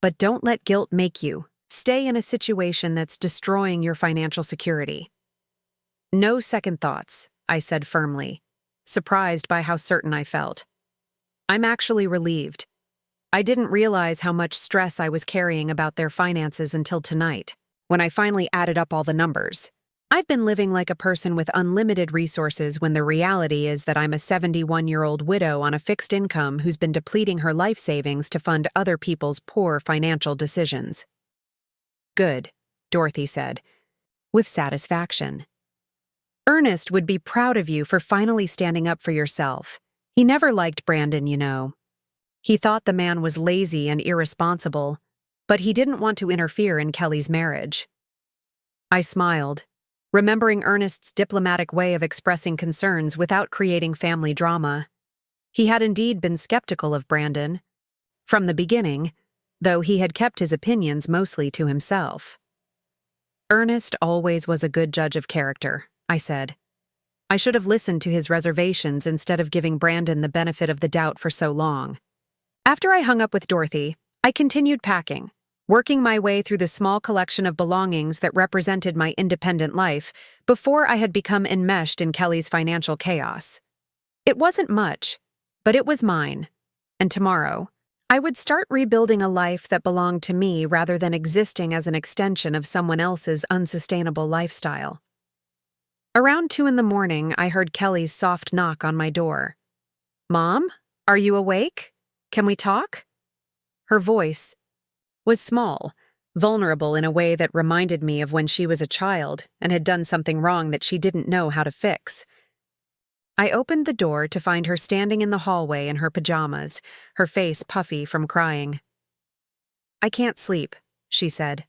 But don't let guilt make you stay in a situation that's destroying your financial security." "No second thoughts," I said firmly, surprised by how certain I felt. "I'm actually relieved. I didn't realize how much stress I was carrying about their finances until tonight, when I finally added up all the numbers. I've been living like a person with unlimited resources when the reality is that I'm a 71-year-old widow on a fixed income who's been depleting her life savings to fund other people's poor financial decisions." "Good," Dorothy said, with satisfaction. Ernest would be proud of you for finally standing up for yourself. He never liked Brandon, you know. He thought the man was lazy and irresponsible, but he didn't want to interfere in Kelly's marriage. I smiled, remembering Ernest's diplomatic way of expressing concerns without creating family drama. He had indeed been skeptical of Brandon from the beginning, though he had kept his opinions mostly to himself. Ernest always was a good judge of character, I said. I should have listened to his reservations instead of giving Brandon the benefit of the doubt for so long. After I hung up with Dorothy, I continued packing, working my way through the small collection of belongings that represented my independent life before I had become enmeshed in Kelly's financial chaos. It wasn't much, but it was mine, and tomorrow, I would start rebuilding a life that belonged to me rather than existing as an extension of someone else's unsustainable lifestyle. Around 2 a.m, I heard Kelly's soft knock on my door. "Mom, are you awake? Can we talk?" Her voice was small, vulnerable in a way that reminded me of when she was a child and had done something wrong that she didn't know how to fix. I opened the door to find her standing in the hallway in her pajamas, her face puffy from crying. "I can't sleep," she said.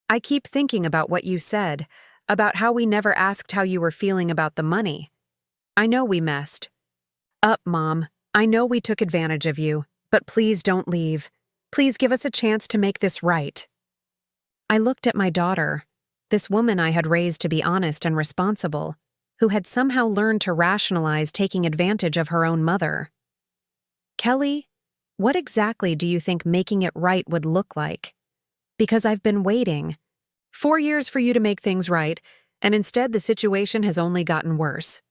"I keep thinking about what you said, about how we never asked how you were feeling about the money. I know we messed up, Mom. I know we took advantage of you, but please don't leave. Please give us a chance to make this right." I looked at my daughter, this woman I had raised to be honest and responsible, who had somehow learned to rationalize taking advantage of her own mother. "Kelly, what exactly do you think making it right would look like? Because I've been waiting 4 years for you to make things right, and instead the situation has only gotten worse."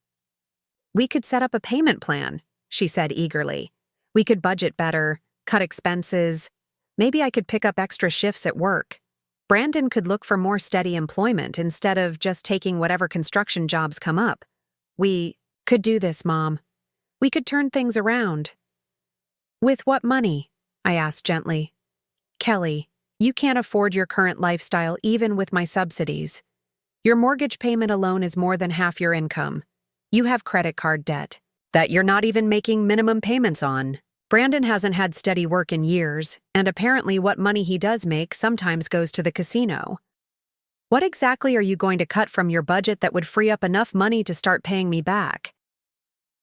"We could set up a payment plan," she said eagerly. "We could budget better, cut expenses. Maybe I could pick up extra shifts at work. Brandon could look for more steady employment instead of just taking whatever construction jobs come up. We could do this, Mom. We could turn things around." "With what money?" I asked gently. "Kelly, you can't afford your current lifestyle even with my subsidies. Your mortgage payment alone is more than half your income. You have credit card debt that you're not even making minimum payments on. Brandon hasn't had steady work in years, and apparently what money he does make sometimes goes to the casino. What exactly are you going to cut from your budget that would free up enough money to start paying me back?"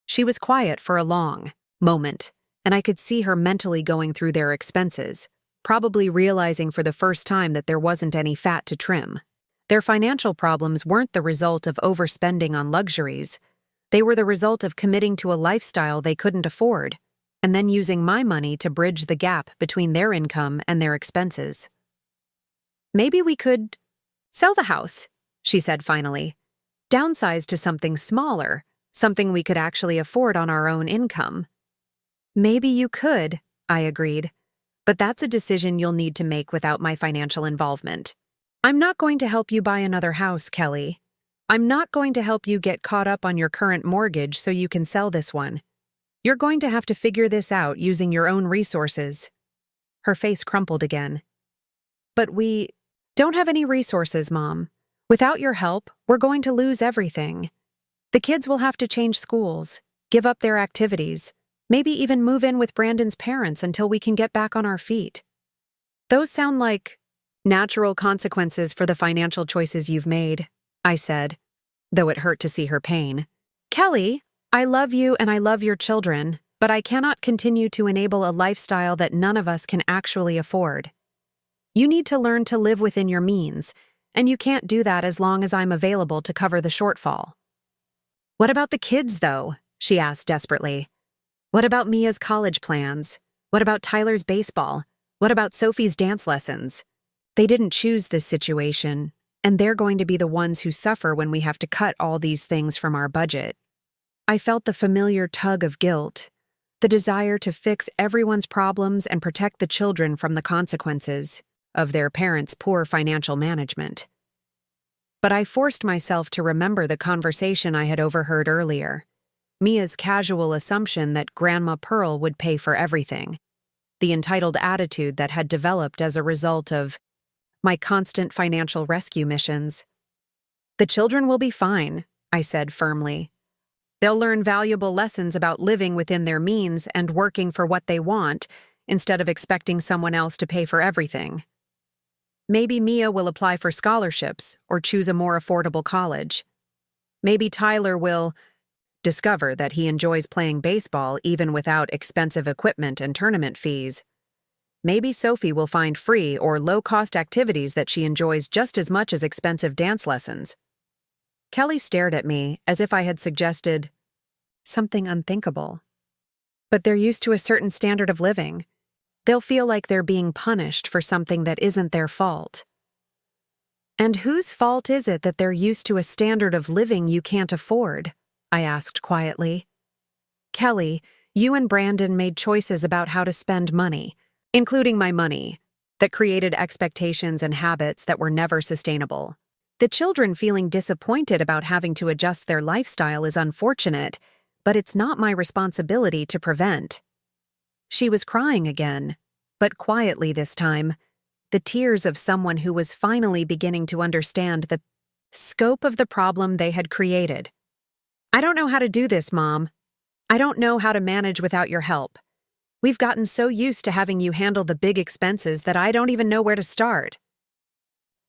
She was quiet for a long moment, and I could see her mentally going through their expenses, probably realizing for the first time that there wasn't any fat to trim. Their financial problems weren't the result of overspending on luxuries. They were the result of committing to a lifestyle they couldn't afford, and then using my money to bridge the gap between their income and their expenses. "Maybe we could sell the house," she said finally. "Downsize to something smaller, something we could actually afford on our own income." "Maybe you could," I agreed, "but that's a decision you'll need to make without my financial involvement. I'm not going to help you buy another house, Kelly. I'm not going to help you get caught up on your current mortgage so you can sell this one. You're going to have to figure this out using your own resources." Her face crumpled again. "But we don't have any resources, Mom. Without your help, we're going to lose everything. The kids will have to change schools, give up their activities, maybe even move in with Brandon's parents until we can get back on our feet. Those sound like natural consequences for the financial choices you've made," I said, though it hurt to see her pain. "Kelly, I love you and I love your children, but I cannot continue to enable a lifestyle that none of us can actually afford. You need to learn to live within your means, and you can't do that as long as I'm available to cover the shortfall." "What about the kids, though?" she asked desperately. "What about Mia's college plans? What about Tyler's baseball? What about Sophie's dance lessons? They didn't choose this situation, and they're going to be the ones who suffer when we have to cut all these things from our budget." I felt the familiar tug of guilt, the desire to fix everyone's problems and protect the children from the consequences of their parents' poor financial management. But I forced myself to remember the conversation I had overheard earlier, Mia's casual assumption that Grandma Pearl would pay for everything, the entitled attitude that had developed as a result of my constant financial rescue missions. "The children will be fine. I said firmly. They'll learn valuable lessons about living within their means and working for what they want, instead of expecting someone else to pay for everything. Maybe Mia will apply for scholarships or choose a more affordable college. Maybe Tyler will discover that he enjoys playing baseball even without expensive equipment and tournament fees. Maybe Sophie will find free or low-cost activities that she enjoys just as much as expensive dance lessons. Kelly stared at me as if I had suggested something unthinkable. But they're used to a certain standard of living. They'll feel like they're being punished for something that isn't their fault. And whose fault is it that they're used to a standard of living you can't afford? I asked quietly. Kelly, you and Brandon made choices about how to spend money, including my money, that created expectations and habits that were never sustainable. The children feeling disappointed about having to adjust their lifestyle is unfortunate, but it's not my responsibility to prevent. She was crying again, but quietly this time, the tears of someone who was finally beginning to understand the scope of the problem they had created. I don't know how to do this, Mom. I don't know how to manage without your help. We've gotten so used to having you handle the big expenses that I don't even know where to start.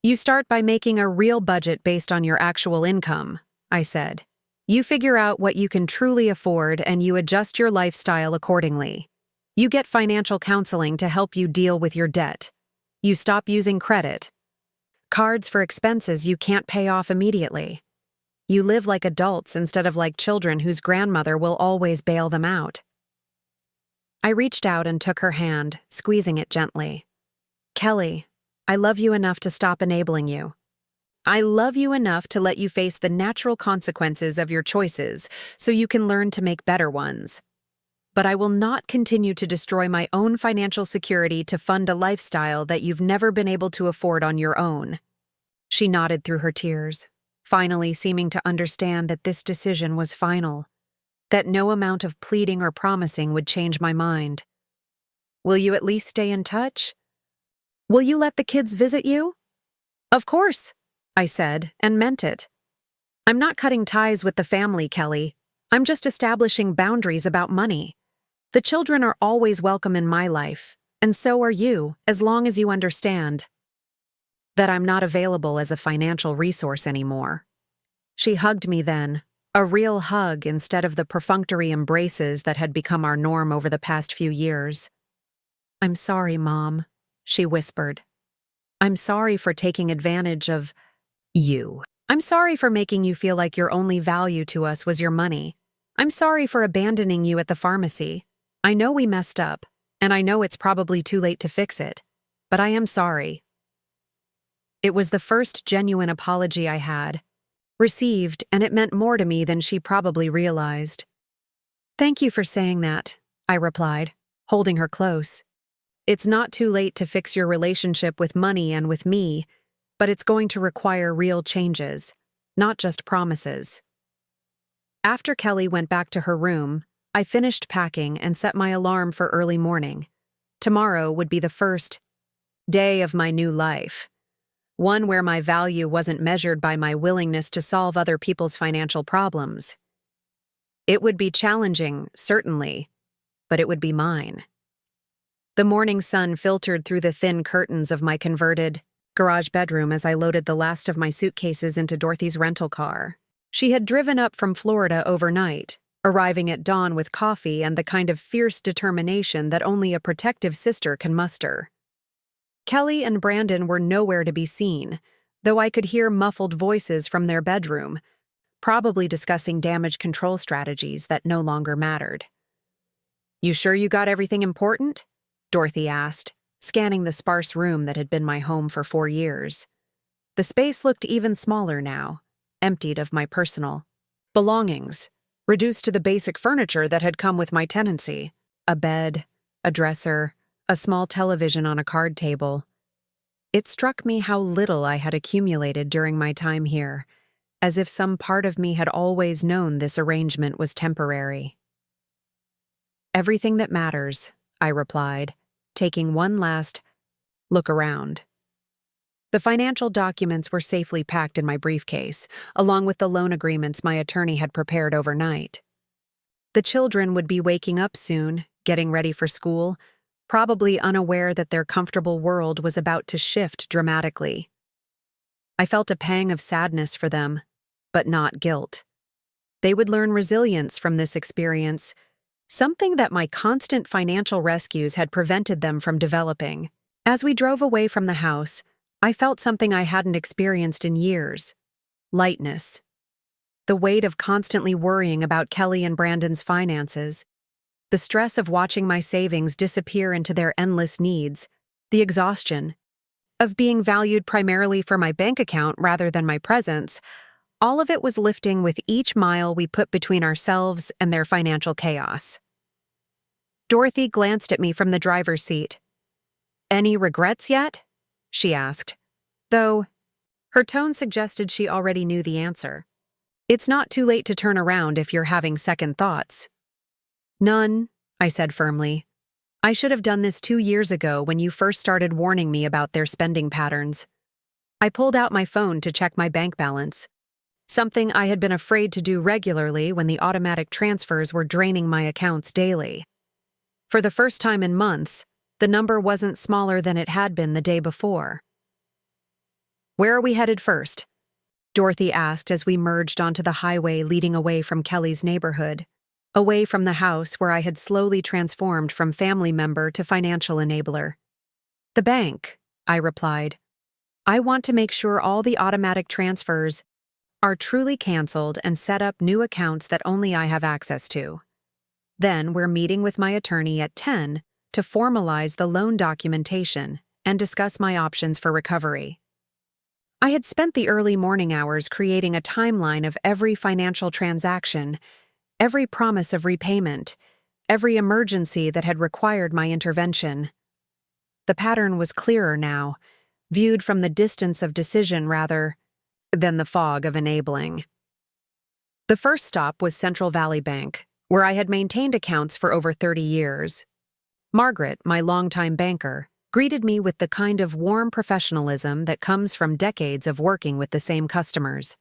You start by making a real budget based on your actual income, I said. You figure out what you can truly afford and you adjust your lifestyle accordingly. You get financial counseling to help you deal with your debt. You stop using credit cards for expenses you can't pay off immediately. You live like adults instead of like children whose grandmother will always bail them out. I reached out and took her hand, squeezing it gently. Kelly, I love you enough to stop enabling you. I love you enough to let you face the natural consequences of your choices so you can learn to make better ones. But I will not continue to destroy my own financial security to fund a lifestyle that you've never been able to afford on your own. She nodded through her tears, finally seeming to understand that this decision was final, that no amount of pleading or promising would change my mind. Will you at least stay in touch? Will you let the kids visit you? Of course, I said, and meant it. I'm not cutting ties with the family, Kelly. I'm just establishing boundaries about money. The children are always welcome in my life, and so are you, as long as you understand that I'm not available as a financial resource anymore. She hugged me then, a real hug instead of the perfunctory embraces that had become our norm over the past few years. I'm sorry, Mom, she whispered. I'm sorry for taking advantage of you. I'm sorry for making you feel like your only value to us was your money. I'm sorry for abandoning you at the pharmacy. I know we messed up, and I know it's probably too late to fix it, but I am sorry. It was the first genuine apology I had received, and it meant more to me than she probably realized. Thank you for saying that, I replied, holding her close. It's not too late to fix your relationship with money and with me, but it's going to require real changes, not just promises. After Kelly went back to her room, I finished packing and set my alarm for early morning. Tomorrow would be the first day of my new life, one where my value wasn't measured by my willingness to solve other people's financial problems. It would be challenging, certainly, but it would be mine. The morning sun filtered through the thin curtains of my converted garage bedroom as I loaded the last of my suitcases into Dorothy's rental car. She had driven up from Florida overnight, arriving at dawn with coffee and the kind of fierce determination that only a protective sister can muster. Kelly and Brandon were nowhere to be seen, though I could hear muffled voices from their bedroom, probably discussing damage control strategies that no longer mattered. You sure you got everything important? Dorothy asked, scanning the sparse room that had been my home for 4 years. The space looked even smaller now, emptied of my personal belongings, reduced to the basic furniture that had come with my tenancy: a bed, a dresser, a small television on a card table. It struck me how little I had accumulated during my time here, as if some part of me had always known this arrangement was temporary. Everything that matters, I replied, taking one last look around. The financial documents were safely packed in my briefcase, along with the loan agreements my attorney had prepared overnight. The children would be waking up soon, getting ready for school, probably unaware that their comfortable world was about to shift dramatically. I felt a pang of sadness for them, but not guilt. They would learn resilience from this experience, something that my constant financial rescues had prevented them from developing. As we drove away from the house, I felt something I hadn't experienced in years: lightness. The weight of constantly worrying about Kelly and Brandon's finances, the stress of watching my savings disappear into their endless needs, the exhaustion of being valued primarily for my bank account rather than my presence, all of it was lifting with each mile we put between ourselves and their financial chaos. Dorothy glanced at me from the driver's seat. "Any regrets yet?" she asked, though her tone suggested she already knew the answer. "It's not too late to turn around if you're having second thoughts." "None," I said firmly. "I should have done this 2 years ago when you first started warning me about their spending patterns." I pulled out my phone to check my bank balance, something I had been afraid to do regularly when the automatic transfers were draining my accounts daily. For the first time in months, the number wasn't smaller than it had been the day before. "Where are we headed first?" Dorothy asked as we merged onto the highway leading away from Kelly's neighborhood, away from the house where I had slowly transformed from family member to financial enabler. "The bank," I replied. "I want to make sure all the automatic transfers are truly canceled and set up new accounts that only I have access to. Then we're meeting with my attorney at 10 to formalize the loan documentation and discuss my options for recovery." I had spent the early morning hours creating a timeline of every financial transaction, every promise of repayment, every emergency that had required my intervention. The pattern was clearer now, viewed from the distance of decision rather than the fog of enabling. The first stop was Central Valley Bank, where I had maintained accounts for over 30 years. Margaret, my longtime banker, greeted me with the kind of warm professionalism that comes from decades of working with the same customers.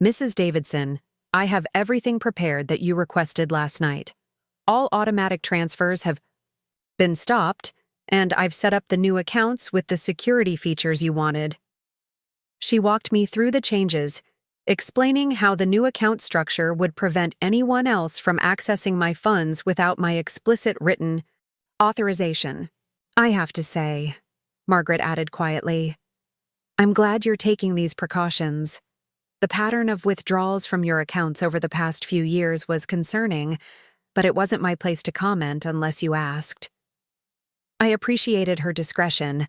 "Mrs. Davidson, I have everything prepared that you requested last night. All automatic transfers have been stopped, and I've set up the new accounts with the security features you wanted." She walked me through the changes, explaining how the new account structure would prevent anyone else from accessing my funds without my explicit written authorization. "I have to say," Margaret added quietly, "I'm glad you're taking these precautions. The pattern of withdrawals from your accounts over the past few years was concerning, but it wasn't my place to comment unless you asked." I appreciated her discretion,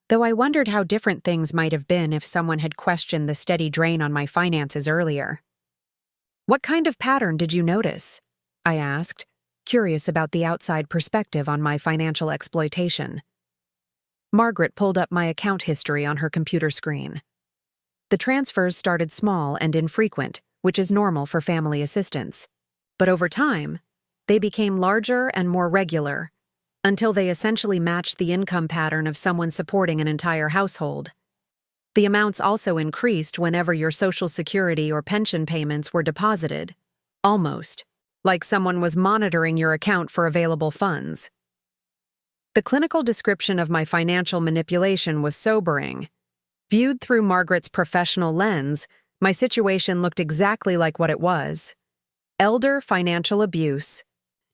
though I wondered how different things might have been if someone had questioned the steady drain on my finances earlier. "What kind of pattern did you notice?" I asked, curious about the outside perspective on my financial exploitation. Margaret pulled up my account history on her computer screen. The transfers started small and infrequent, which is normal for family assistance. But over time, they became larger and more regular, until they essentially matched the income pattern of someone supporting an entire household. The amounts also increased whenever your Social Security or pension payments were deposited, almost like someone was monitoring your account for available funds. The clinical description of my financial manipulation was sobering. Viewed through Margaret's professional lens, my situation looked exactly like what it was: elder financial abuse,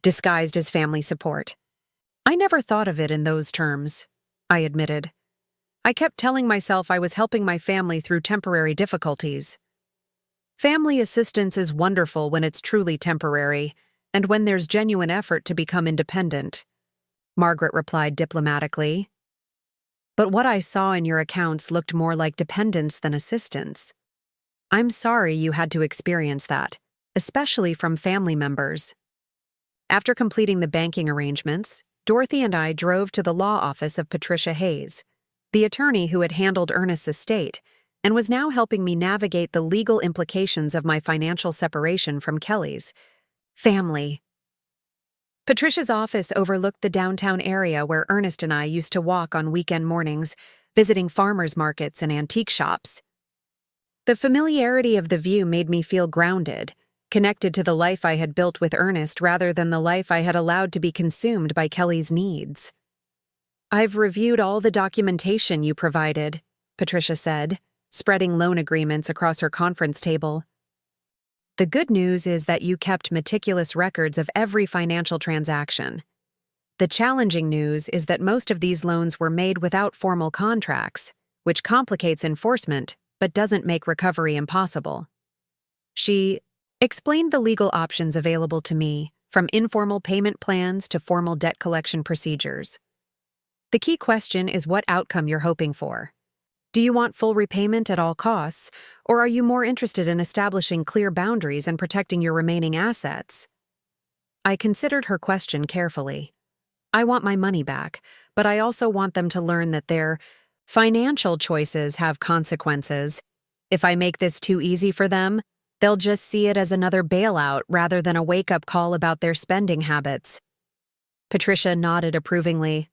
disguised as family support. I never thought of it in those terms, I admitted. I kept telling myself I was helping my family through temporary difficulties. Family assistance is wonderful when it's truly temporary, and when there's genuine effort to become independent, Margaret replied diplomatically. But what I saw in your accounts looked more like dependence than assistance. I'm sorry you had to experience that, especially from family members. After completing the banking arrangements, Dorothy and I drove to the law office of Patricia Hayes, the attorney who had handled Ernest's estate and was now helping me navigate the legal implications of my financial separation from Kelly's family. Patricia's office overlooked the downtown area where Ernest and I used to walk on weekend mornings, visiting farmers markets and antique shops. The familiarity of the view made me feel grounded, connected to the life I had built with Ernest rather than the life I had allowed to be consumed by Kelly's needs. "I've reviewed all the documentation you provided," Patricia said, spreading loan agreements across her conference table. "The good news is that you kept meticulous records of every financial transaction. The challenging news is that most of these loans were made without formal contracts, which complicates enforcement but doesn't make recovery impossible." She explained the legal options available to me, from informal payment plans to formal debt collection procedures. "The key question is what outcome you're hoping for. Do you want full repayment at all costs, or are you more interested in establishing clear boundaries and protecting your remaining assets?" I considered her question carefully. I want my money back, but I also want them to learn that their financial choices have consequences. If I make this too easy for them, they'll just see it as another bailout rather than a wake-up call about their spending habits. Patricia nodded approvingly.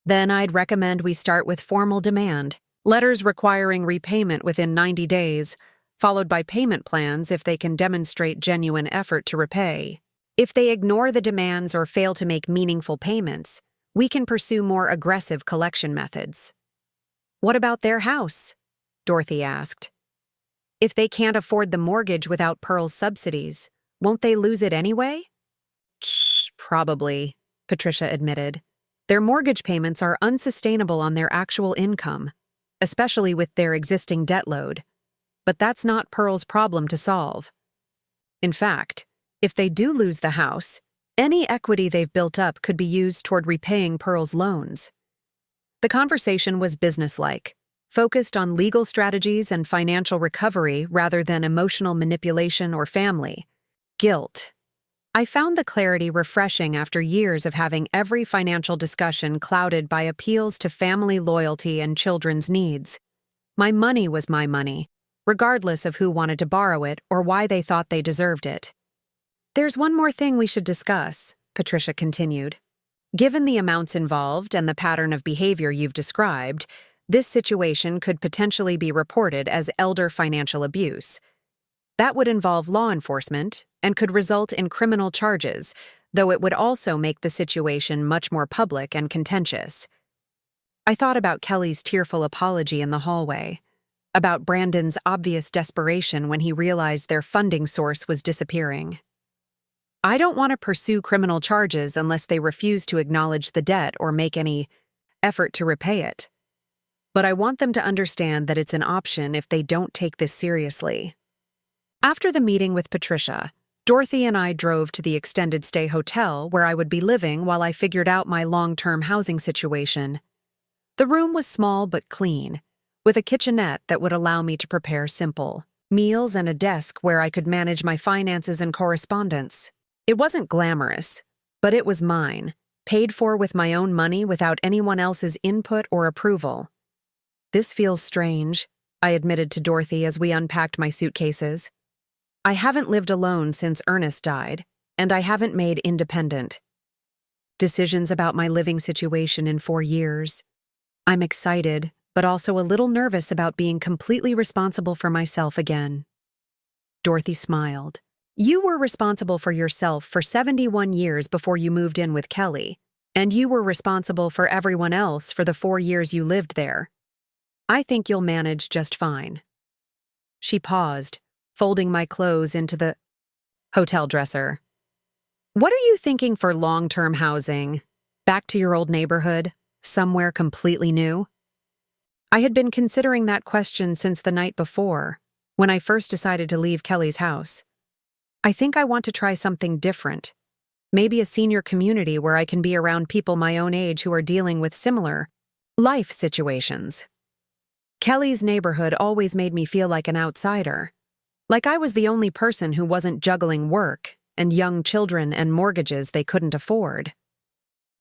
"Then I'd recommend we start with formal demand, letters requiring repayment within 90 days, followed by payment plans if they can demonstrate genuine effort to repay. If they ignore the demands or fail to make meaningful payments, we can pursue more aggressive collection methods." "What about their house?" Dorothy asked. "If they can't afford the mortgage without Pearl's subsidies, won't they lose it anyway?" "Probably," Patricia admitted. "Their mortgage payments are unsustainable on their actual income, especially with their existing debt load. But that's not Pearl's problem to solve. In fact, if they do lose the house, any equity they've built up could be used toward repaying Pearl's loans." The conversation was businesslike, focused on legal strategies and financial recovery rather than emotional manipulation or family guilt. I found the clarity refreshing after years of having every financial discussion clouded by appeals to family loyalty and children's needs. My money was my money, regardless of who wanted to borrow it or why they thought they deserved it. "There's one more thing we should discuss," Patricia continued. "Given the amounts involved and the pattern of behavior you've described, this situation could potentially be reported as elder financial abuse. That would involve law enforcement and could result in criminal charges, though it would also make the situation much more public and contentious." I thought about Kelly's tearful apology in the hallway, about Brandon's obvious desperation when he realized their funding source was disappearing. I don't want to pursue criminal charges unless they refuse to acknowledge the debt or make any effort to repay it. But I want them to understand that it's an option if they don't take this seriously. After the meeting with Patricia, Dorothy and I drove to the extended stay hotel where I would be living while I figured out my long-term housing situation. The room was small but clean, with a kitchenette that would allow me to prepare simple meals and a desk where I could manage my finances and correspondence. It wasn't glamorous, but it was mine, paid for with my own money without anyone else's input or approval. "This feels strange," I admitted to Dorothy as we unpacked my suitcases. "I haven't lived alone since Ernest died, and I haven't made independent decisions about my living situation in 4 years. I'm excited, but also a little nervous about being completely responsible for myself again." Dorothy smiled. "You were responsible for yourself for 71 years before you moved in with Kelly, and you were responsible for everyone else for the 4 years you lived there. I think you'll manage just fine." She paused, folding my clothes into the hotel dresser. "What are you thinking for long-term housing? Back to your old neighborhood? Somewhere completely new?" I had been considering that question since the night before, when I first decided to leave Kelly's house. I think I want to try something different. Maybe a senior community where I can be around people my own age who are dealing with similar life situations. Kelly's neighborhood always made me feel like an outsider, like I was the only person who wasn't juggling work and young children and mortgages they couldn't afford.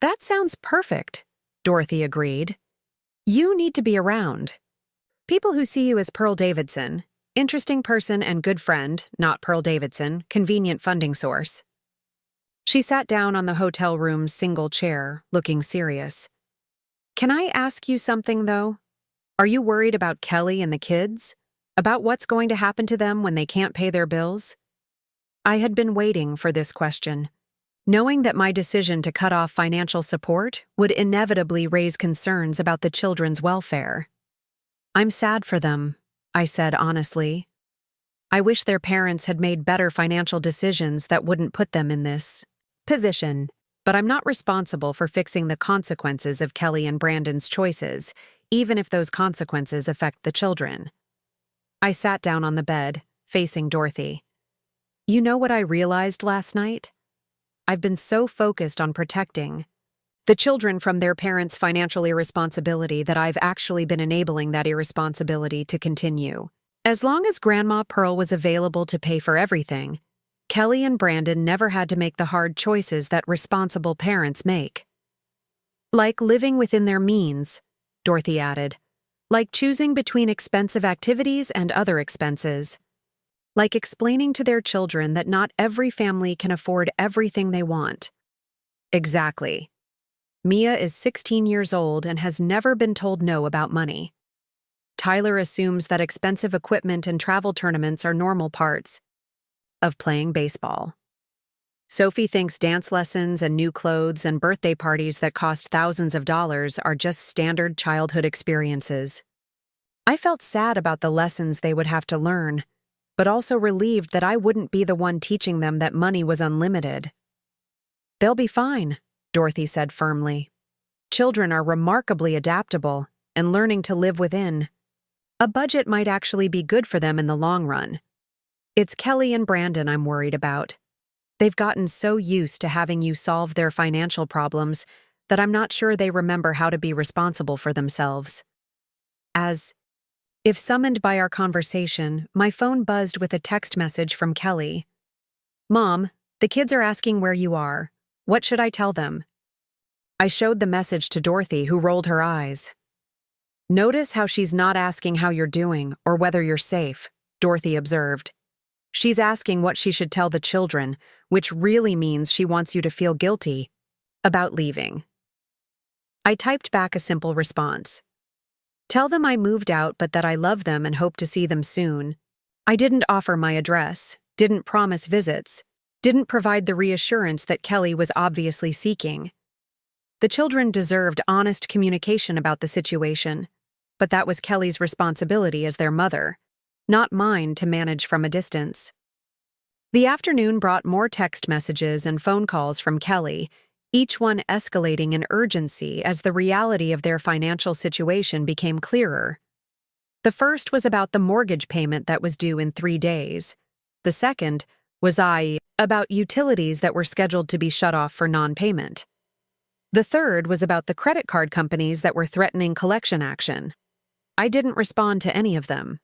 "That sounds perfect," Dorothy agreed. "You need to be around people who see you as Pearl Davidson, interesting person and good friend, not Pearl Davidson, convenient funding source." She sat down on the hotel room's single chair, looking serious. "Can I ask you something, though?" Are you worried about Kelly and the kids? About what's going to happen to them when they can't pay their bills? I had been waiting for this question, knowing that my decision to cut off financial support would inevitably raise concerns about the children's welfare. I'm sad for them, I said honestly. I wish their parents had made better financial decisions that wouldn't put them in this position, but I'm not responsible for fixing the consequences of Kelly and Brandon's choices, even if those consequences affect the children. I sat down on the bed, facing Dorothy. You know what I realized last night? I've been so focused on protecting the children from their parents' financial irresponsibility that I've actually been enabling that irresponsibility to continue. As long as Grandma Pearl was available to pay for everything, Kelly and Brandon never had to make the hard choices that responsible parents make. Like living within their means, Dorothy added. Like choosing between expensive activities and other expenses. Like explaining to their children that not every family can afford everything they want. Exactly. Mia is 16 years old and has never been told no about money. Tyler assumes that expensive equipment and travel tournaments are normal parts of playing baseball. Sophie thinks dance lessons and new clothes and birthday parties that cost thousands of dollars are just standard childhood experiences. I felt sad about the lessons they would have to learn, but also relieved that I wouldn't be the one teaching them that money was unlimited. They'll be fine, Dorothy said firmly. Children are remarkably adaptable and learning to live within. A budget might actually be good for them in the long run. It's Kelly and Brandon I'm worried about. They've gotten so used to having you solve their financial problems that I'm not sure they remember how to be responsible for themselves. As if summoned by our conversation, my phone buzzed with a text message from Kelly. Mom, the kids are asking where you are. What should I tell them? I showed the message to Dorothy, who rolled her eyes. Notice how she's not asking how you're doing or whether you're safe, Dorothy observed. She's asking what she should tell the children, which really means she wants you to feel guilty about leaving. I typed back a simple response. Tell them I moved out but that I love them and hope to see them soon. I didn't offer my address, didn't promise visits, didn't provide the reassurance that Kelly was obviously seeking. The children deserved honest communication about the situation, but that was Kelly's responsibility as their mother, not mine to manage from a distance. The afternoon brought more text messages and phone calls from Kelly, each one escalating in urgency as the reality of their financial situation became clearer. The first was about the mortgage payment that was due in 3 days. The second was about utilities that were scheduled to be shut off for non-payment. The third was about the credit card companies that were threatening collection action. I didn't respond to any of them.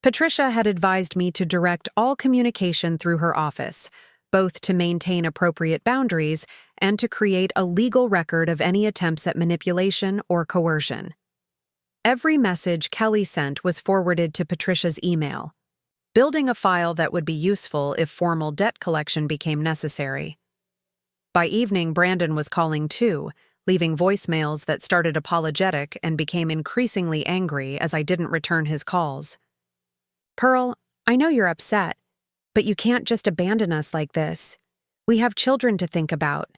Patricia had advised me to direct all communication through her office, both to maintain appropriate boundaries and to create a legal record of any attempts at manipulation or coercion. Every message Kelly sent was forwarded to Patricia's email, building a file that would be useful if formal debt collection became necessary. By evening, Brandon was calling too, leaving voicemails that started apologetic and became increasingly angry as I didn't return his calls. Pearl, I know you're upset, but you can't just abandon us like this. We have children to think about.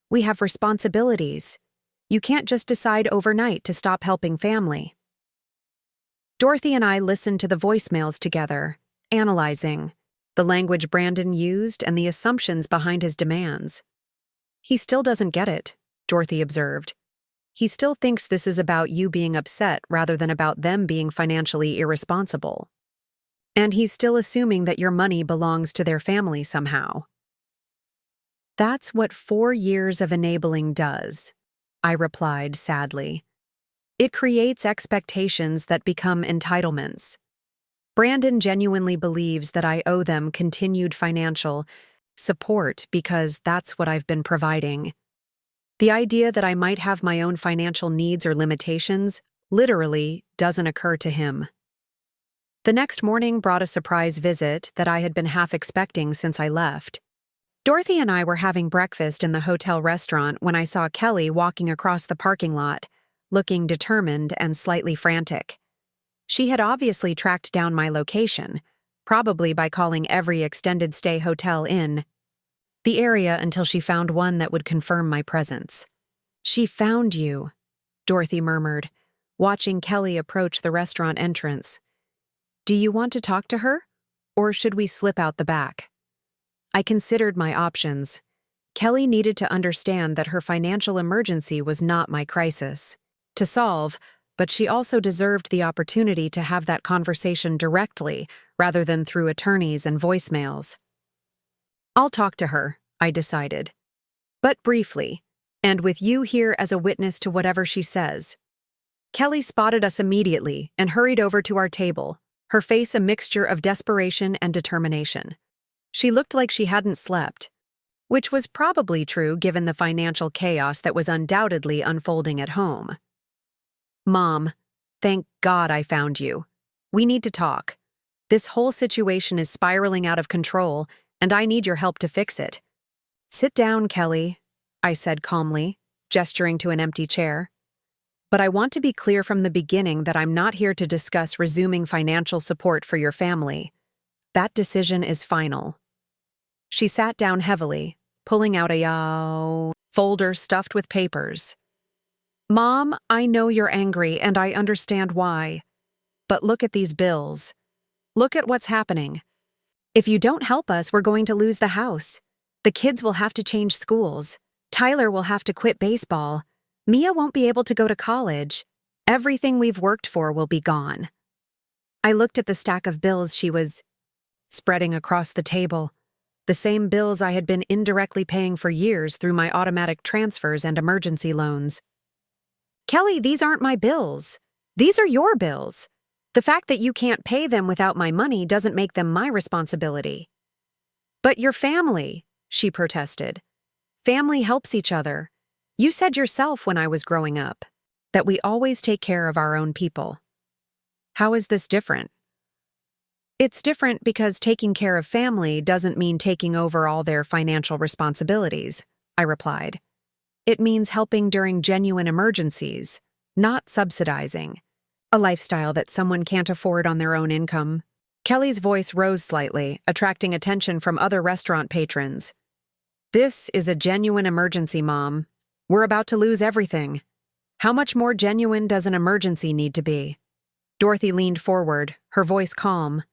We have responsibilities. You can't just decide overnight to stop helping family. Dorothy and I listened to the voicemails together, analyzing the language Brandon used and the assumptions behind his demands. He still doesn't get it, Dorothy observed. He still thinks this is about you being upset rather than about them being financially irresponsible. And he's still assuming that your money belongs to their family somehow. That's what 4 years of enabling does, I replied sadly. It creates expectations that become entitlements. Brandon genuinely believes that I owe them continued financial support because that's what I've been providing. The idea that I might have my own financial needs or limitations literally doesn't occur to him. The next morning brought a surprise visit that I had been half expecting since I left. Dorothy and I were having breakfast in the hotel restaurant when I saw Kelly walking across the parking lot, looking determined and slightly frantic. She had obviously tracked down my location, probably by calling every extended stay hotel in the area until she found one that would confirm my presence. "She found you," Dorothy murmured, watching Kelly approach the restaurant entrance. "Do you want to talk to her, or should we slip out the back?" I considered my options. Kelly needed to understand that her financial emergency was not my crisis to solve, but she also deserved the opportunity to have that conversation directly rather than through attorneys and voicemails. "I'll talk to her," I decided. "But briefly, and with you here as a witness to whatever she says." Kelly spotted us immediately and hurried over to our table, her face a mixture of desperation and determination. She looked like she hadn't slept, which was probably true given the financial chaos that was undoubtedly unfolding at home. "Mom, thank God I found you. We need to talk. This whole situation is spiraling out of control, and I need your help to fix it." "Sit down, Kelly," I said calmly, gesturing to an empty chair. "But I want to be clear from the beginning that I'm not here to discuss resuming financial support for your family. That decision is final." She sat down heavily, pulling out a folder stuffed with papers. "Mom, I know you're angry and I understand why. But look at these bills. Look at what's happening. If you don't help us, we're going to lose the house. The kids will have to change schools. Tyler will have to quit baseball. Mia won't be able to go to college. Everything we've worked for will be gone." I looked at the stack of bills she was spreading across the table, the same bills I had been indirectly paying for years through my automatic transfers and emergency loans. "Kelly, these aren't my bills. These are your bills. The fact that you can't pay them without my money doesn't make them my responsibility." "But your family," she protested. "Family helps each other. You said yourself when I was growing up that we always take care of our own people. How is this different?" "It's different because taking care of family doesn't mean taking over all their financial responsibilities," I replied. "It means helping during genuine emergencies, not subsidizing a lifestyle that someone can't afford on their own income." Kelly's voice rose slightly, attracting attention from other restaurant patrons. "This is a genuine emergency, Mom. We're about to lose everything. How much more genuine does an emergency need to be?" Dorothy leaned forward, her voice calm,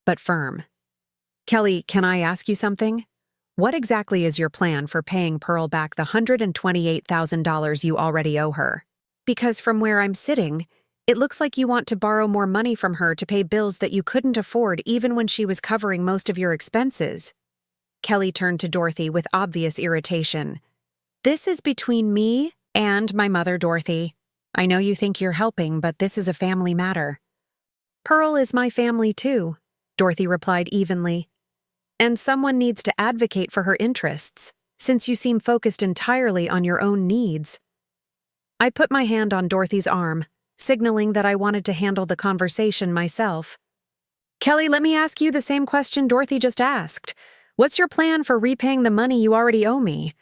but firm. "Kelly, can I ask you something? What exactly is your plan for paying Pearl back the $128,000 you already owe her? Because from where I'm sitting, it looks like you want to borrow more money from her to pay bills that you couldn't afford even when she was covering most of your expenses." Kelly turned to Dorothy with obvious irritation. "This is between me and my mother, Dorothy. I know you think you're helping, but this is a family matter." "Pearl is my family too," Dorothy replied evenly. "And someone needs to advocate for her interests, since you seem focused entirely on your own needs." I put my hand on Dorothy's arm, signaling that I wanted to handle the conversation myself. "Kelly, let me ask you the same question Dorothy just asked. What's your plan for repaying the money you already owe me?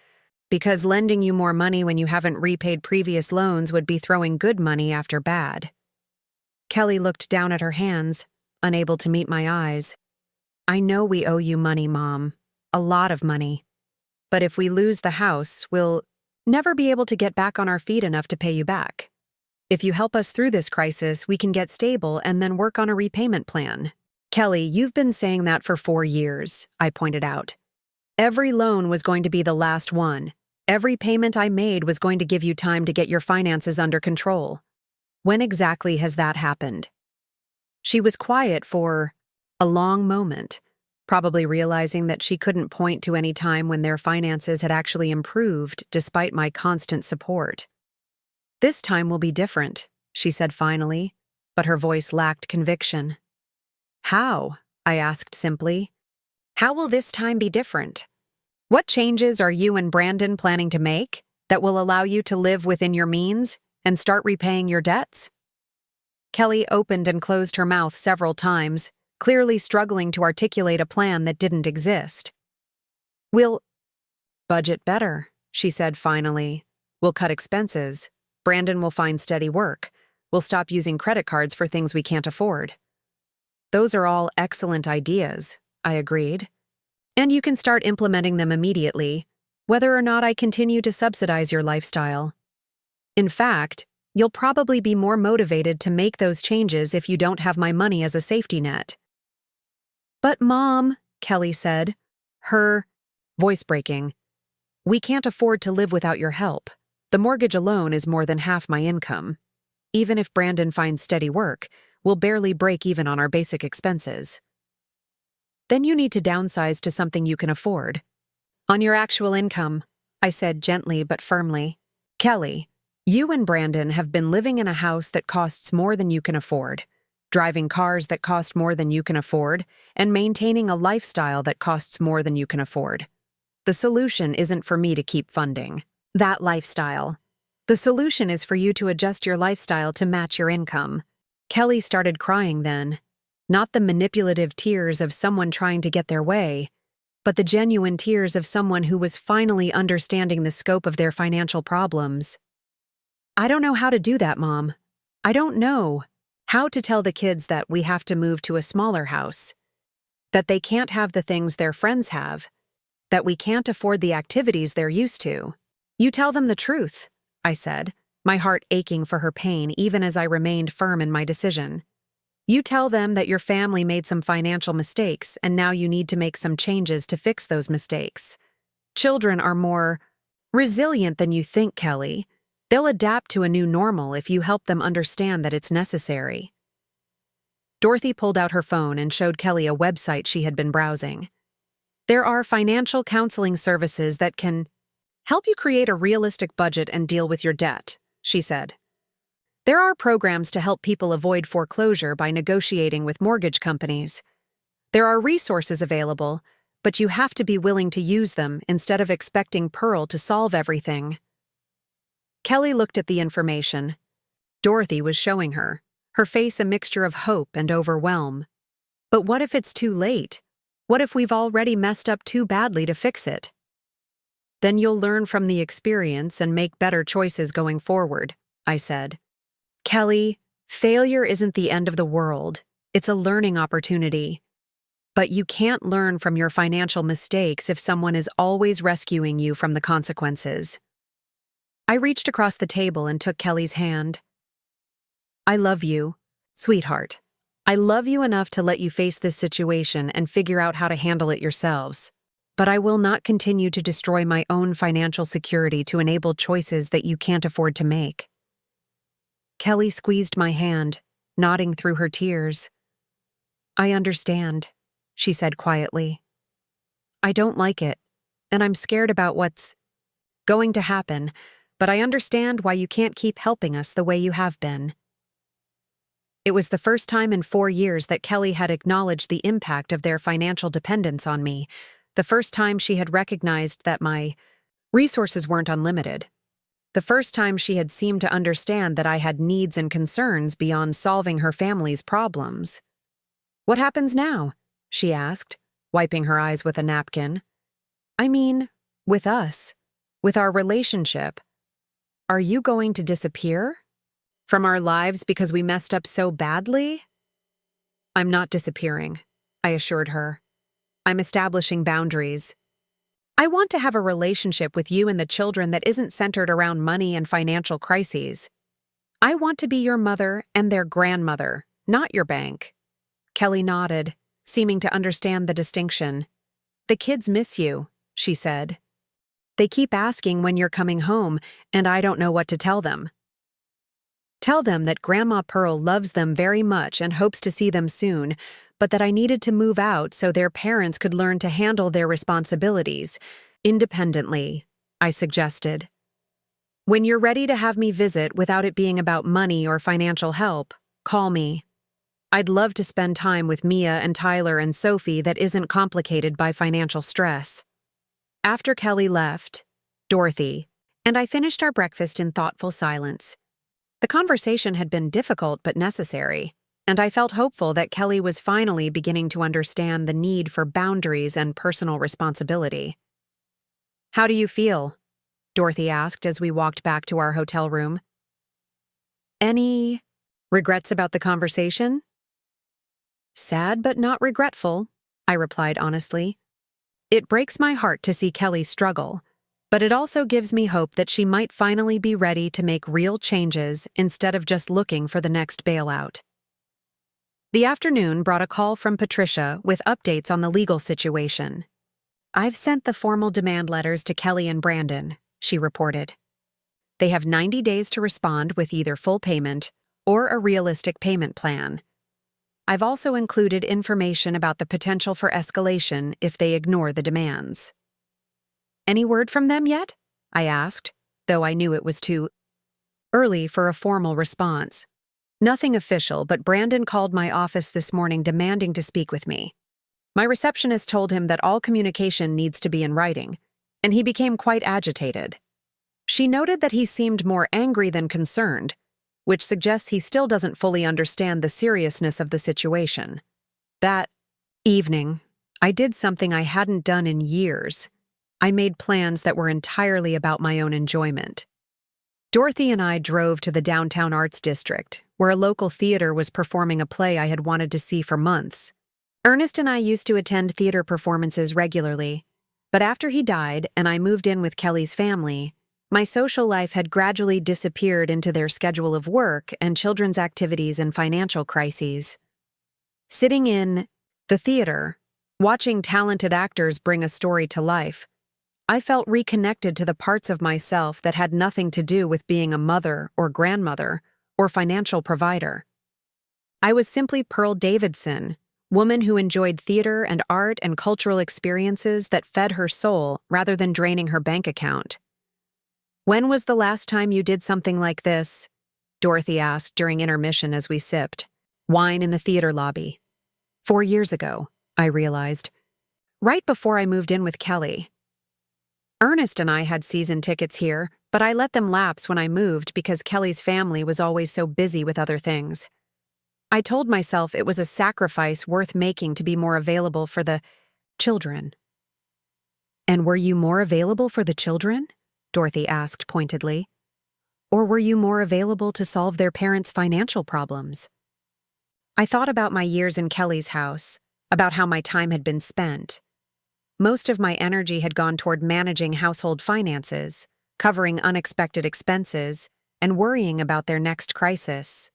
Because lending you more money when you haven't repaid previous loans would be throwing good money after bad." Kelly looked down at her hands, unable to meet my eyes. "I know we owe you money, Mom. A lot of money. But if we lose the house, we'll never be able to get back on our feet enough to pay you back. If you help us through this crisis, we can get stable and then work on a repayment plan." "Kelly, you've been saying that for 4 years," I pointed out. "Every loan was going to be the last one. Every payment I made was going to give you time to get your finances under control. When exactly has that happened?" She was quiet for a long moment, probably realizing that she couldn't point to any time when their finances had actually improved despite my constant support. "This time will be different," she said finally, but her voice lacked conviction. "How?" I asked simply. "How will this time be different? What changes are you and Brandon planning to make that will allow you to live within your means and start repaying your debts?" Kelly opened and closed her mouth several times, clearly struggling to articulate a plan that didn't exist. "We'll budget better," she said finally. "We'll cut expenses. Brandon will find steady work. We'll stop using credit cards for things we can't afford. Those are all excellent ideas, I agreed. And you can start implementing them immediately, whether or not I continue to subsidize your lifestyle. In fact, you'll probably be more motivated to make those changes if you don't have my money as a safety net. But Mom, Kelly said, her voice breaking, we can't afford to live without your help. The mortgage alone is more than half my income. Even if Brandon finds steady work, we'll barely break even on our basic expenses. Then you need to downsize to something you can afford. On your actual income, I said gently but firmly. Kelly, you and Brandon have been living in a house that costs more than you can afford, driving cars that cost more than you can afford, and maintaining a lifestyle that costs more than you can afford. The solution isn't for me to keep funding that lifestyle. The solution is for you to adjust your lifestyle to match your income. Kelly started crying then, not the manipulative tears of someone trying to get their way, but the genuine tears of someone who was finally understanding the scope of their financial problems. I don't know how to do that, Mom. I don't know how to tell the kids that we have to move to a smaller house, that they can't have the things their friends have, that we can't afford the activities they're used to. You tell them the truth, I said, my heart aching for her pain even as I remained firm in my decision. You tell them that your family made some financial mistakes and now you need to make some changes to fix those mistakes. Children are more resilient than you think, Kelly. They'll adapt to a new normal if you help them understand that it's necessary. Dorothy pulled out her phone and showed Kelly a website she had been browsing. There are financial counseling services that can help you create a realistic budget and deal with your debt, she said. There are programs to help people avoid foreclosure by negotiating with mortgage companies. There are resources available, but you have to be willing to use them instead of expecting Pearl to solve everything. Kelly looked at the information. Dorothy was showing her face a mixture of hope and overwhelm. But what if it's too late? What if we've already messed up too badly to fix it? Then you'll learn from the experience and make better choices going forward, I said. Kelly, failure isn't the end of the world. It's a learning opportunity. But you can't learn from your financial mistakes if someone is always rescuing you from the consequences. I reached across the table and took Kelly's hand. I love you, sweetheart. I love you enough to let you face this situation and figure out how to handle it yourselves. But I will not continue to destroy my own financial security to enable choices that you can't afford to make. Kelly squeezed my hand, nodding through her tears. I understand, she said quietly. I don't like it, and I'm scared about what's going to happen, but I understand why you can't keep helping us the way you have been. It was the first time in 4 years that Kelly had acknowledged the impact of their financial dependence on me, the first time she had recognized that my resources weren't unlimited, the first time she had seemed to understand that I had needs and concerns beyond solving her family's problems. What happens now? She asked, wiping her eyes with a napkin. I mean, with us, with our relationship. Are you going to disappear from our lives because we messed up so badly? I'm not disappearing, I assured her. I'm establishing boundaries. I want to have a relationship with you and the children that isn't centered around money and financial crises. I want to be your mother and their grandmother, not your bank. Kelly nodded, seeming to understand the distinction. The kids miss you, she said. They keep asking when you're coming home, and I don't know what to tell them. Tell them that Grandma Pearl loves them very much and hopes to see them soon, but that I needed to move out so their parents could learn to handle their responsibilities independently, I suggested. When you're ready to have me visit without it being about money or financial help, call me. I'd love to spend time with Mia and Tyler and Sophie that isn't complicated by financial stress. After Kelly left, Dorothy and I finished our breakfast in thoughtful silence. The conversation had been difficult but necessary, and I felt hopeful that Kelly was finally beginning to understand the need for boundaries and personal responsibility. How do you feel? Dorothy asked as we walked back to our hotel room. Any regrets about the conversation? Sad but not regretful, I replied honestly. It breaks my heart to see Kelly struggle, but it also gives me hope that she might finally be ready to make real changes instead of just looking for the next bailout. The afternoon brought a call from Patricia with updates on the legal situation. I've sent the formal demand letters to Kelly and Brandon, she reported. They have 90 days to respond with either full payment or a realistic payment plan. I've also included information about the potential for escalation if they ignore the demands. Any word from them yet? I asked, though I knew it was too early for a formal response. Nothing official, but Brandon called my office this morning demanding to speak with me. My receptionist told him that all communication needs to be in writing, and he became quite agitated. She noted that he seemed more angry than concerned, which suggests he still doesn't fully understand the seriousness of the situation. That evening, I did something I hadn't done in years. I made plans that were entirely about my own enjoyment. Dorothy and I drove to the downtown arts district, where a local theater was performing a play I had wanted to see for months. Ernest and I used to attend theater performances regularly, but after he died and I moved in with Kelly's family, my social life had gradually disappeared into their schedule of work and children's activities and financial crises. Sitting in the theater, watching talented actors bring a story to life, I felt reconnected to the parts of myself that had nothing to do with being a mother or grandmother or financial provider. I was simply Pearl Davidson, woman who enjoyed theater and art and cultural experiences that fed her soul rather than draining her bank account. When was the last time you did something like this? Dorothy asked during intermission as we sipped wine in the theater lobby. 4 years ago, I realized. Right before I moved in with Kelly. Ernest and I had season tickets here, but I let them lapse when I moved because Kelly's family was always so busy with other things. I told myself it was a sacrifice worth making to be more available for the children. And were you more available for the children? Dorothy asked pointedly. Or were you more available to solve their parents' financial problems? I thought about my years in Kelly's house, about how my time had been spent. Most of my energy had gone toward managing household finances, covering unexpected expenses, and worrying about their next crisis.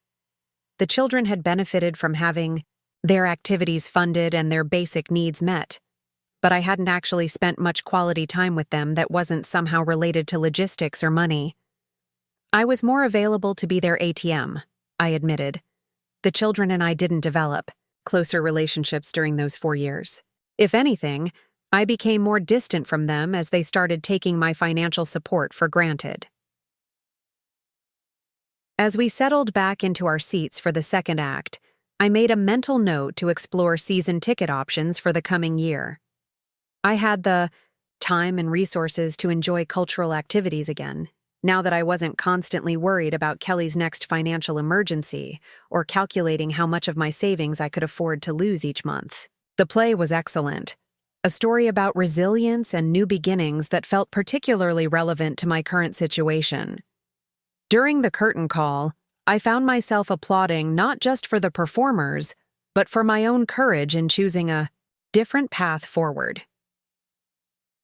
The children had benefited from having their activities funded and their basic needs met, but I hadn't actually spent much quality time with them that wasn't somehow related to logistics or money. I was more available to be their ATM, I admitted. The children and I didn't develop closer relationships during those 4 years. If anything, I became more distant from them as they started taking my financial support for granted. As we settled back into our seats for the second act, I made a mental note to explore season ticket options for the coming year. I had the time and resources to enjoy cultural activities again, now that I wasn't constantly worried about Kelly's next financial emergency or calculating how much of my savings I could afford to lose each month. The play was excellent, a story about resilience and new beginnings that felt particularly relevant to my current situation. During the curtain call, I found myself applauding not just for the performers, but for my own courage in choosing a different path forward.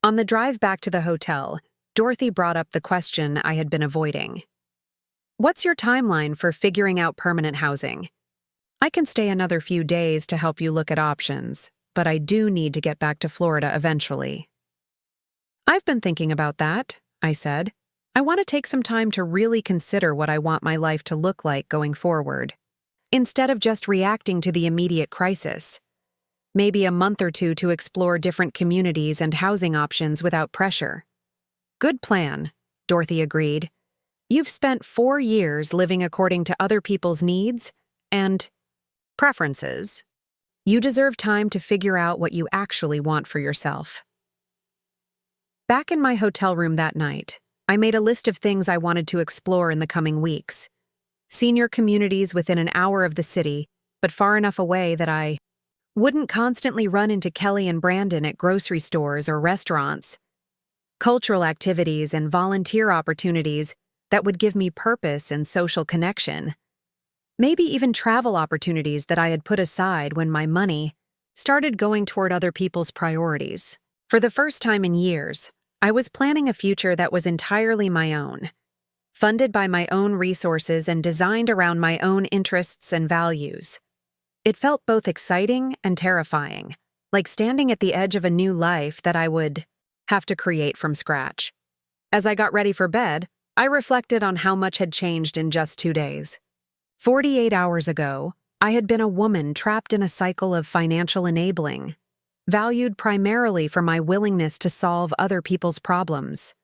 On the drive back to the hotel, Dorothy brought up the question I had been avoiding. What's your timeline for figuring out permanent housing? I can stay another few days to help you look at options, but I do need to get back to Florida eventually. I've been thinking about that, I said. I want to take some time to really consider what I want my life to look like going forward, instead of just reacting to the immediate crisis. Maybe a month or two to explore different communities and housing options without pressure. Good plan, Dorothy agreed. You've spent 4 years living according to other people's needs and preferences. You deserve time to figure out what you actually want for yourself. Back in my hotel room that night, I made a list of things I wanted to explore in the coming weeks. Senior communities within an hour of the city, but far enough away that I wouldn't constantly run into Kelly and Brandon at grocery stores or restaurants. Cultural activities and volunteer opportunities that would give me purpose and social connection. Maybe even travel opportunities that I had put aside when my money started going toward other people's priorities. For the first time in years, I was planning a future that was entirely my own, funded by my own resources and designed around my own interests and values. It felt both exciting and terrifying, like standing at the edge of a new life that I would have to create from scratch. As I got ready for bed, I reflected on how much had changed in just 2 days. 48 hours ago, I had been a woman trapped in a cycle of financial enabling, valued primarily for my willingness to solve other people's problems.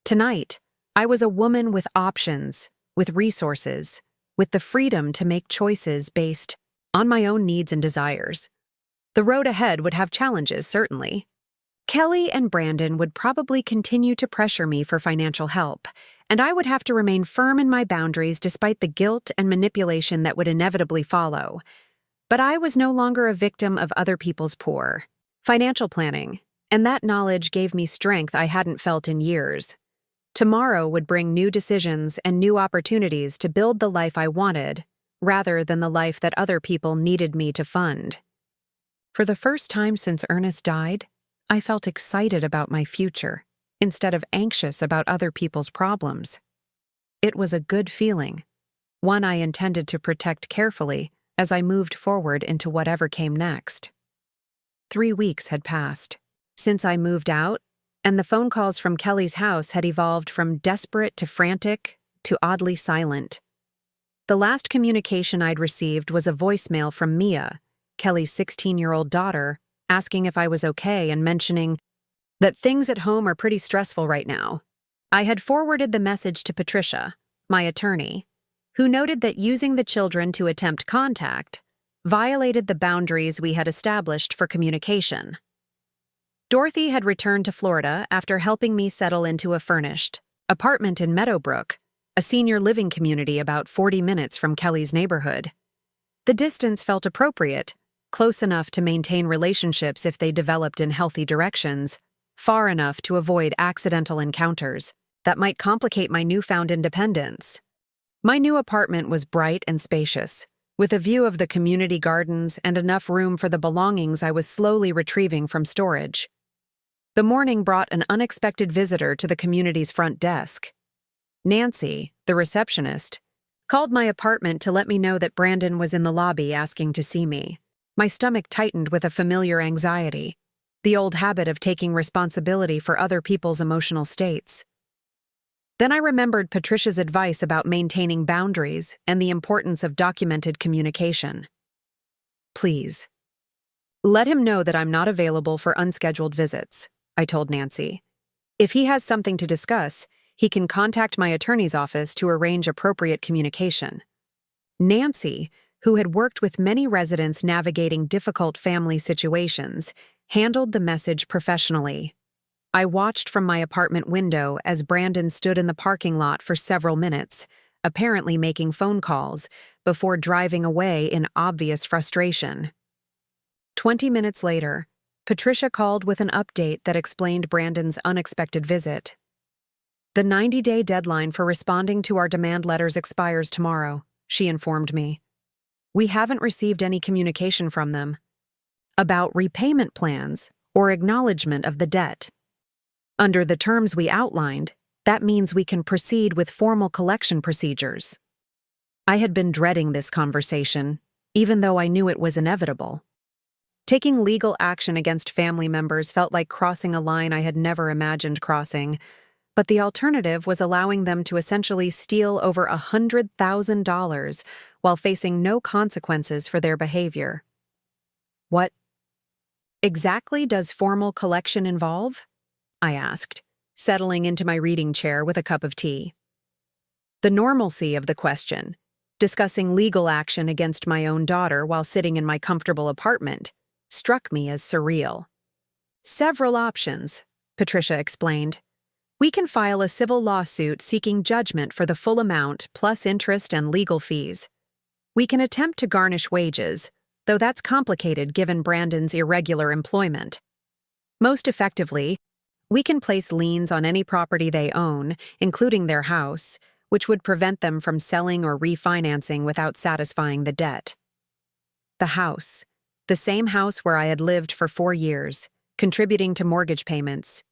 Tonight, I was a woman with options, with resources, with the freedom to make choices based on my own needs and desires. The road ahead would have challenges, certainly. Kelly and Brandon would probably continue to pressure me for financial help, and I would have to remain firm in my boundaries despite the guilt and manipulation that would inevitably follow. But I was no longer a victim of other people's poor financial planning, and that knowledge gave me strength I hadn't felt in years. Tomorrow would bring new decisions and new opportunities to build the life I wanted, rather than the life that other people needed me to fund. For the first time since Ernest died, I felt excited about my future, instead of anxious about other people's problems. It was a good feeling, one I intended to protect carefully as I moved forward into whatever came next. 3 weeks had passed since I moved out, and the phone calls from Kelly's house had evolved from desperate to frantic to oddly silent. The last communication I'd received was a voicemail from Mia, Kelly's 16-year-old daughter, asking if I was okay and mentioning that things at home are pretty stressful right now. I had forwarded the message to Patricia, my attorney, who noted that using the children to attempt contact violated the boundaries we had established for communication. Dorothy had returned to Florida after helping me settle into a furnished apartment in Meadowbrook, a senior living community about 40 minutes from Kelly's neighborhood. The distance felt appropriate, close enough to maintain relationships if they developed in healthy directions, far enough to avoid accidental encounters that might complicate my newfound independence. My new apartment was bright and spacious, with a view of the community gardens and enough room for the belongings I was slowly retrieving from storage. The morning brought an unexpected visitor to the community's front desk. Nancy, the receptionist, called my apartment to let me know that Brandon was in the lobby asking to see me. My stomach tightened with a familiar anxiety, the old habit of taking responsibility for other people's emotional states. Then I remembered Patricia's advice about maintaining boundaries and the importance of documented communication. Please, let him know that I'm not available for unscheduled visits, I told Nancy. If he has something to discuss, he can contact my attorney's office to arrange appropriate communication. Nancy, who had worked with many residents navigating difficult family situations, handled the message professionally. I watched from my apartment window as Brandon stood in the parking lot for several minutes, apparently making phone calls, before driving away in obvious frustration. 20 minutes later, Patricia called with an update that explained Brandon's unexpected visit. The 90-day deadline for responding to our demand letters expires tomorrow, she informed me. We haven't received any communication from them about repayment plans or acknowledgement of the debt. Under the terms we outlined, that means we can proceed with formal collection procedures. I had been dreading this conversation, even though I knew it was inevitable. Taking legal action against family members felt like crossing a line I had never imagined crossing, but the alternative was allowing them to essentially steal over $100,000 while facing no consequences for their behavior. What exactly does formal collection involve? I asked, settling into my reading chair with a cup of tea. The normalcy of the question, discussing legal action against my own daughter while sitting in my comfortable apartment, struck me as surreal. Several options, Patricia explained. We can file a civil lawsuit seeking judgment for the full amount plus interest and legal fees. We can attempt to garnish wages, though that's complicated given Brandon's irregular employment. Most effectively, we can place liens on any property they own, including their house, which would prevent them from selling or refinancing without satisfying the debt. The house, the same house where I had lived for 4 years, contributing to mortgage payments,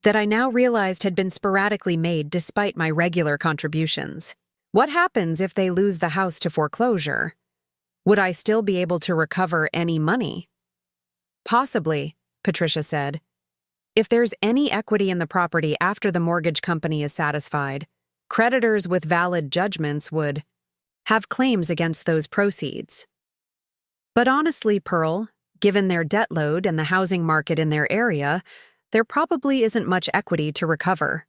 that I now realized had been sporadically made despite my regular contributions. What happens if they lose the house to foreclosure? Would I still be able to recover any money? Possibly, Patricia said. If there's any equity in the property after the mortgage company is satisfied, creditors with valid judgments would have claims against those proceeds. But honestly, Pearl, given their debt load and the housing market in their area, there probably isn't much equity to recover.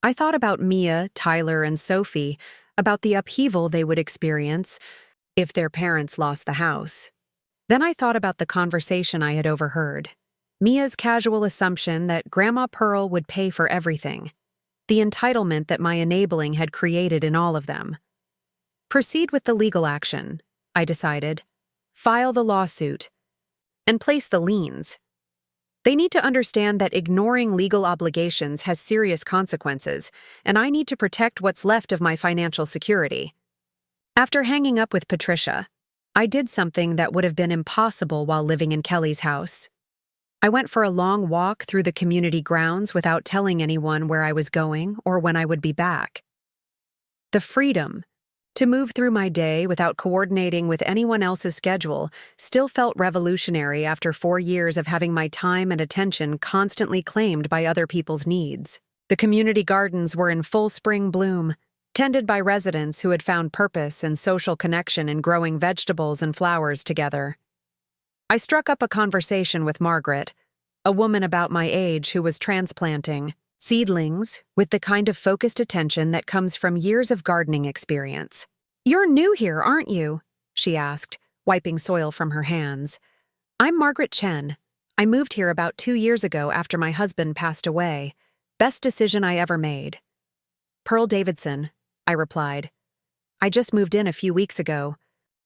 I thought about Mia, Tyler, and Sophie, about the upheaval they would experience if their parents lost the house. Then I thought about the conversation I had overheard. Mia's casual assumption that Grandma Pearl would pay for everything, the entitlement that my enabling had created in all of them. Proceed with the legal action, I decided. File the lawsuit, and place the liens. They need to understand that ignoring legal obligations has serious consequences, and I need to protect what's left of my financial security. After hanging up with Patricia, I did something that would have been impossible while living in Kelly's house. I went for a long walk through the community grounds without telling anyone where I was going or when I would be back. The freedom to move through my day without coordinating with anyone else's schedule still felt revolutionary after 4 years of having my time and attention constantly claimed by other people's needs. The community gardens were in full spring bloom, tended by residents who had found purpose and social connection in growing vegetables and flowers together. I struck up a conversation with Margaret, a woman about my age who was transplanting seedlings with the kind of focused attention that comes from years of gardening experience. "You're new here, aren't you?" she asked, wiping soil from her hands. "I'm Margaret Chen. I moved here about 2 years ago after my husband passed away. Best decision I ever made." "Pearl Davidson," I replied. "I just moved in a few weeks ago.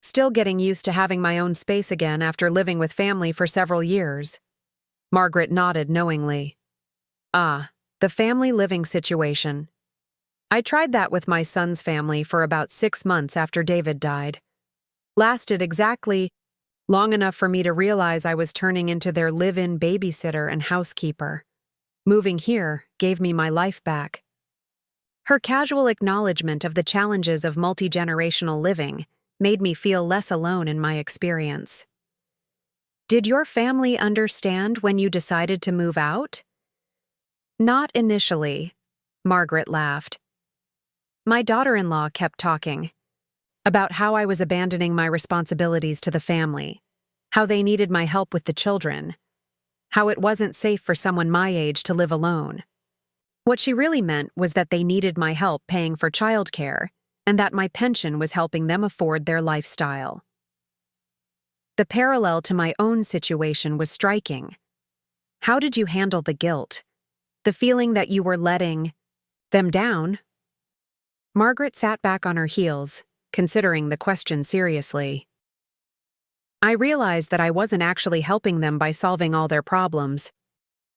Still getting used to having my own space again after living with family for several years." Margaret nodded knowingly. "Ah, the family living situation. I tried that with my son's family for about 6 months after David died. Lasted exactly long enough for me to realize I was turning into their live-in babysitter and housekeeper. Moving here gave me my life back." Her casual acknowledgement of the challenges of multi-generational living made me feel less alone in my experience. "Did your family understand when you decided to move out?" "Not initially," Margaret laughed. "My daughter-in-law kept talking about how I was abandoning my responsibilities to the family, how they needed my help with the children, how it wasn't safe for someone my age to live alone. What she really meant was that they needed my help paying for childcare and that my pension was helping them afford their lifestyle." The parallel to my own situation was striking. How did you handle the guilt? The feeling that you were letting them down? Margaret sat back on her heels, considering the question seriously. "I realized that I wasn't actually helping them by solving all their problems.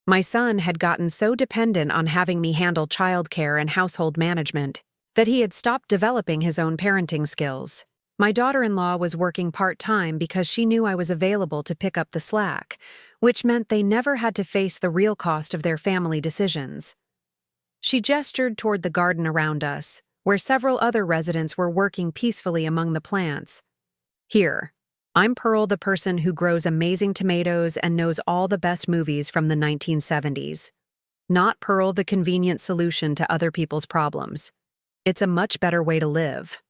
My son had gotten so dependent on having me handle childcare and household management that he had stopped developing his own parenting skills. My daughter-in-law was working part-time because she knew I was available to pick up the slack, which meant they never had to face the real cost of their family decisions." She gestured toward the garden around us, where several other residents were working peacefully among the plants. "Here, I'm Pearl, the person who grows amazing tomatoes and knows all the best movies from the 1970s. Not Pearl, the convenient solution to other people's problems. It's a much better way to live."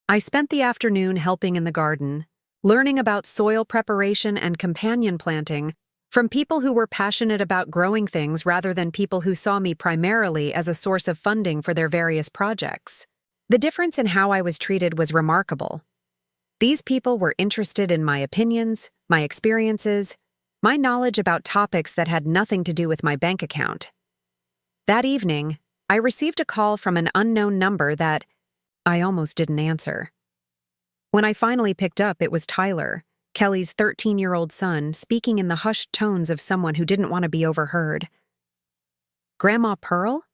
I spent the afternoon helping in the garden, learning about soil preparation and companion planting from people who were passionate about growing things rather than people who saw me primarily as a source of funding for their various projects. The difference in how I was treated was remarkable. These people were interested in my opinions, my experiences, my knowledge about topics that had nothing to do with my bank account. That evening, I received a call from an unknown number that I almost didn't answer. When I finally picked up, it was Tyler, Kelly's 13-year-old son, speaking in the hushed tones of someone who didn't want to be overheard. "Grandma Pearl?"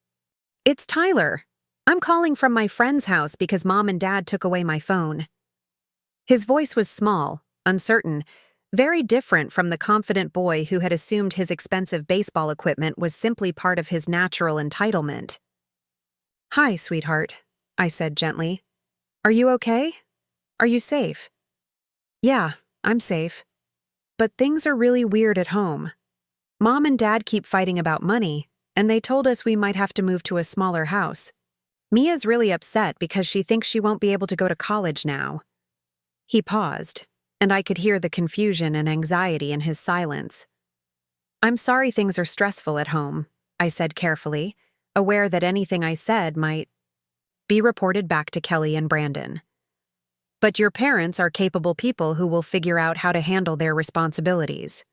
"It's Tyler," I'm calling from my friend's house because Mom and Dad took away my phone. His voice was small, uncertain, very different from the confident boy who had assumed his expensive baseball equipment was simply part of his natural entitlement. "Hi, sweetheart," I said gently. "Are you okay? Are you safe?" "Yeah, I'm safe. But things are really weird at home. Mom and Dad keep fighting about money, and they told us we might have to move to a smaller house. Mia's really upset because she thinks she won't be able to go to college now." He paused, and I could hear the confusion and anxiety in his silence. "I'm sorry things are stressful at home," I said carefully, aware that anything I said might be reported back to Kelly and Brandon. "But your parents are capable people who will figure out how to handle their responsibilities."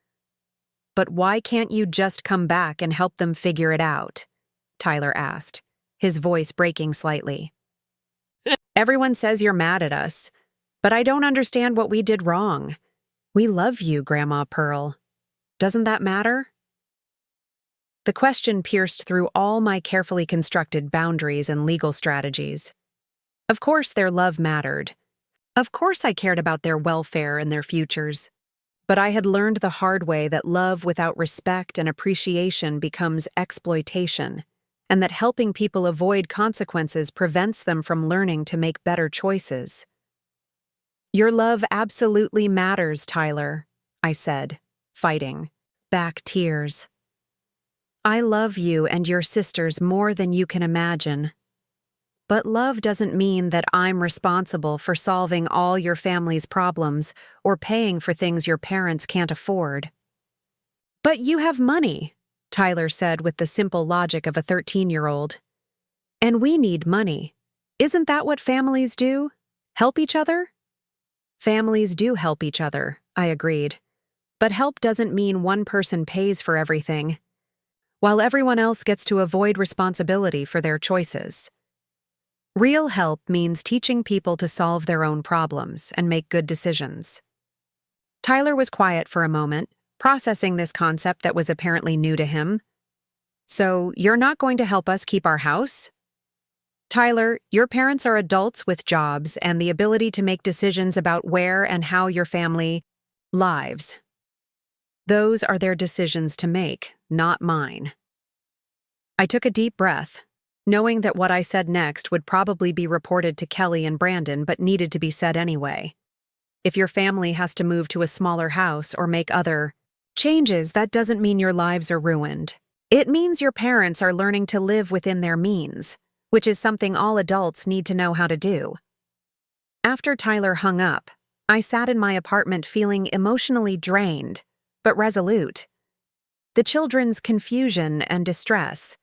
"But why can't you just come back and help them figure it out?" Tyler asked, his voice breaking slightly. "Everyone says you're mad at us, but I don't understand what we did wrong. We love you, Grandma Pearl. Doesn't that matter?" The question pierced through all my carefully constructed boundaries and legal strategies. Of course their love mattered. Of course I cared about their welfare and their futures. But I had learned the hard way that love without respect and appreciation becomes exploitation, and that helping people avoid consequences prevents them from learning to make better choices. "Your love absolutely matters, Tyler," I said, fighting back tears. "I love you and your sisters more than you can imagine. But love doesn't mean that I'm responsible for solving all your family's problems or paying for things your parents can't afford." "But you have money," Tyler said with the simple logic of a 13-year-old. "And we need money. Isn't that what families do? Help each other?" "Families do help each other," I agreed. "But help doesn't mean one person pays for everything, while everyone else gets to avoid responsibility for their choices. Real help means teaching people to solve their own problems and make good decisions." Tyler was quiet for a moment, processing this concept that was apparently new to him. "So, you're not going to help us keep our house?" "Tyler, your parents are adults with jobs and the ability to make decisions about where and how your family lives. Those are their decisions to make, not mine." I took a deep breath, knowing that what I said next would probably be reported to Kelly and Brandon but needed to be said anyway. If your family has to move to a smaller house or make other changes, that doesn't mean your lives are ruined. It means your parents are learning to live within their means, which is something all adults need to know how to do. After Tyler hung up, I sat in my apartment feeling emotionally drained, but resolute. The children's confusion and distress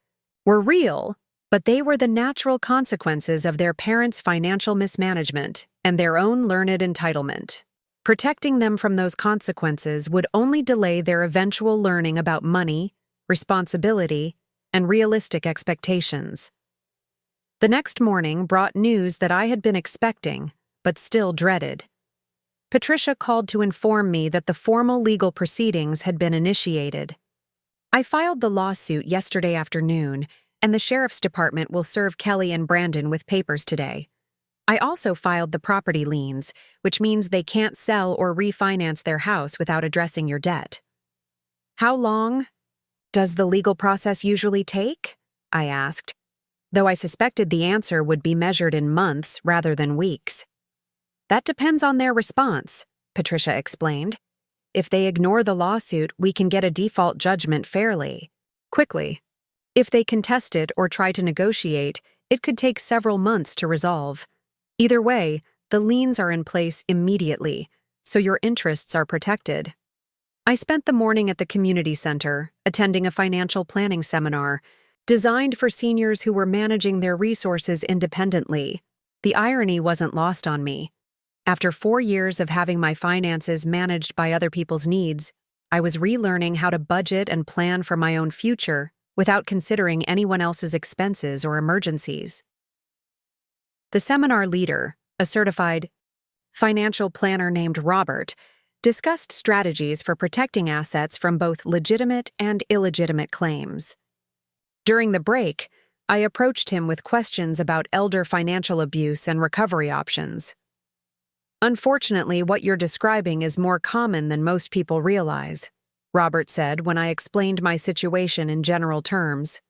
were real, but they were the natural consequences of their parents' financial mismanagement and their own learned entitlement. Protecting them from those consequences would only delay their eventual learning about money, responsibility, and realistic expectations. The next morning brought news that I had been expecting, but still dreaded. Patricia called to inform me that the formal legal proceedings had been initiated. I filed the lawsuit yesterday afternoon, and the sheriff's department will serve Kelly and Brandon with papers today. I also filed the property liens, which means they can't sell or refinance their house without addressing your debt. "How long does the legal process usually take?" I asked, though I suspected the answer would be measured in months rather than weeks. "That depends on their response," Patricia explained. "If they ignore the lawsuit, we can get a default judgment fairly, quickly. If they contest it or try to negotiate, it could take several months to resolve. Either way, the liens are in place immediately, so your interests are protected." I spent the morning at the community center, attending a financial planning seminar, designed for seniors who were managing their resources independently. The irony wasn't lost on me. After 4 years of having my finances managed by other people's needs, I was relearning how to budget and plan for my own future without considering anyone else's expenses or emergencies. The seminar leader, a certified financial planner named Robert, discussed strategies for protecting assets from both legitimate and illegitimate claims. During the break, I approached him with questions about elder financial abuse and recovery options. "Unfortunately, what you're describing is more common than most people realize," Robert said when I explained my situation in general terms.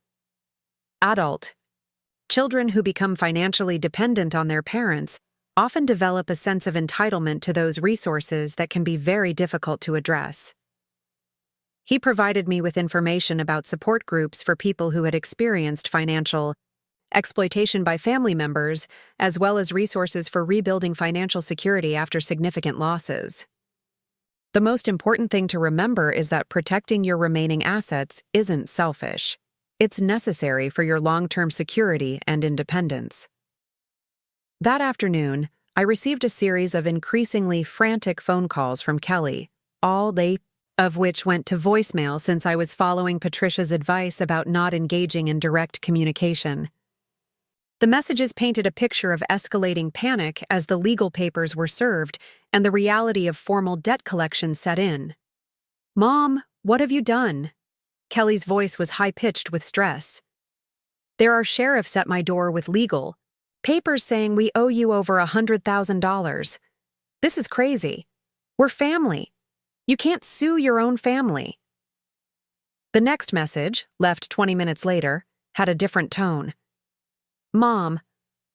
Adult. Children who become financially dependent on their parents often develop a sense of entitlement to those resources that can be very difficult to address. He provided me with information about support groups for people who had experienced financial exploitation by family members, as well as resources for rebuilding financial security after significant losses. The most important thing to remember is that protecting your remaining assets isn't selfish. It's necessary for your long-term security and independence. That afternoon, I received a series of increasingly frantic phone calls from Kelly, all of which went to voicemail since I was following Patricia's advice about not engaging in direct communication. The messages painted a picture of escalating panic as the legal papers were served and the reality of formal debt collection set in. "Mom, what have you done?" Kelly's voice was high-pitched with stress. "There are sheriffs at my door with legal papers saying we owe you over $100,000. This is crazy. We're family. You can't sue your own family." The next message, left 20 minutes later, had a different tone. "Mom,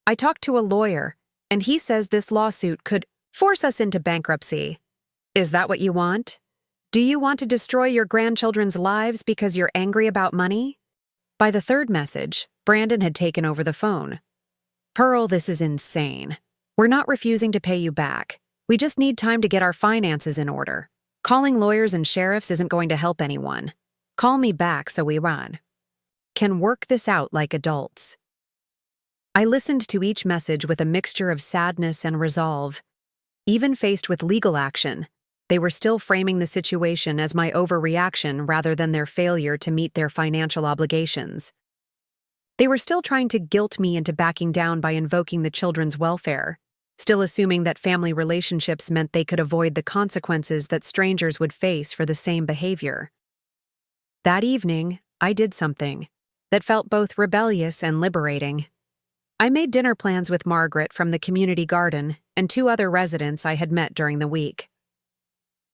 I talked to a lawyer, and he says this lawsuit could force us into bankruptcy. Is that what you want? Do you want to destroy your grandchildren's lives because you're angry about money?" By the third message, Brandon had taken over the phone. "Pearl, this is insane. We're not refusing to pay you back. We just need time to get our finances in order. Calling lawyers and sheriffs isn't going to help anyone. Call me back so we can work this out like adults." I listened to each message with a mixture of sadness and resolve. Even faced with legal action, they were still framing the situation as my overreaction rather than their failure to meet their financial obligations. They were still trying to guilt me into backing down by invoking the children's welfare, still assuming that family relationships meant they could avoid the consequences that strangers would face for the same behavior. That evening, I did something that felt both rebellious and liberating. I made dinner plans with Margaret from the community garden and 2 other residents I had met during the week.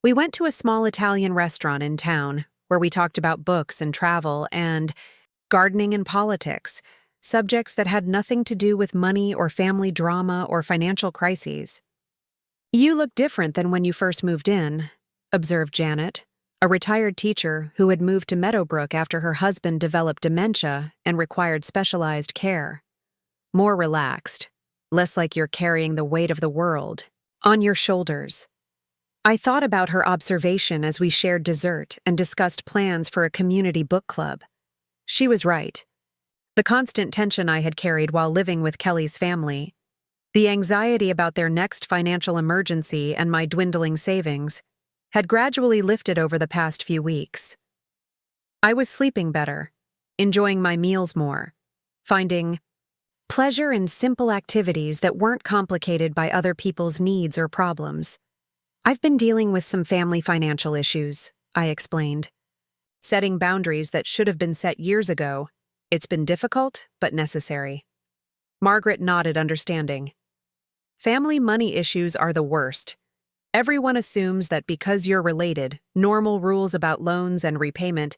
We went to a small Italian restaurant in town where we talked about books and travel and gardening and politics, subjects that had nothing to do with money or family drama or financial crises. "You look different than when you first moved in," observed Janet, a retired teacher who had moved to Meadowbrook after her husband developed dementia and required specialized care. "More relaxed, less like you're carrying the weight of the world on your shoulders." I thought about her observation as we shared dessert and discussed plans for a community book club. She was right. The constant tension I had carried while living with Kelly's family, the anxiety about their next financial emergency and my dwindling savings, had gradually lifted over the past few weeks. I was sleeping better, enjoying my meals more, finding pleasure in simple activities that weren't complicated by other people's needs or problems. "I've been dealing with some family financial issues," I explained. "Setting boundaries that should have been set years ago. It's been difficult, but necessary." Margaret nodded understanding. "Family money issues are the worst. Everyone assumes that because you're related, normal rules about loans and repayment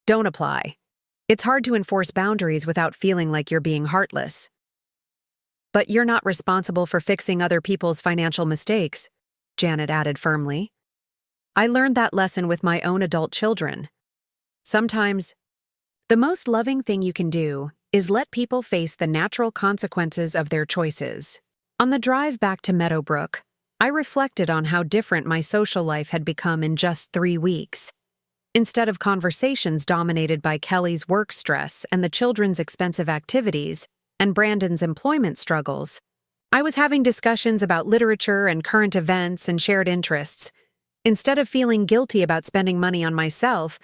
don't apply. It's hard to enforce boundaries without feeling like you're being heartless." "But you're not responsible for fixing other people's financial mistakes," Janet added firmly. "I learned that lesson with my own adult children. Sometimes, the most loving thing you can do is let people face the natural consequences of their choices." On the drive back to Meadowbrook, I reflected on how different my social life had become in just 3 weeks. Instead of conversations dominated by Kelly's work stress and the children's expensive activities and Brandon's employment struggles, I was having discussions about literature and current events and shared interests. Instead of feeling guilty about spending money on myself,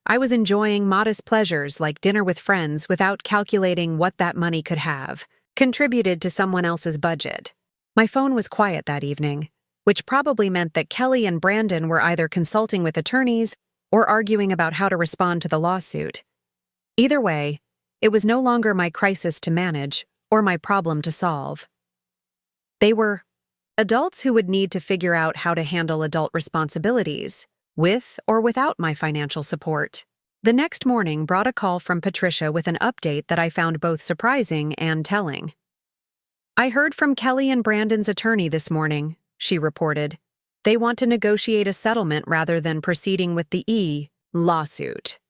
I was enjoying modest pleasures like dinner with friends without calculating what that money could have contributed to someone else's budget. My phone was quiet that evening, which probably meant that Kelly and Brandon were either consulting with attorneys or arguing about how to respond to the lawsuit. Either way, It was no longer my crisis to manage or my problem to solve. They were adults who would need to figure out how to handle adult responsibilities, with or without my financial support. The next morning brought a call from Patricia with an update that I found both surprising and telling. "I heard from Kelly and Brandon's attorney this morning," she reported. "They want to negotiate a settlement rather than proceeding with the lawsuit."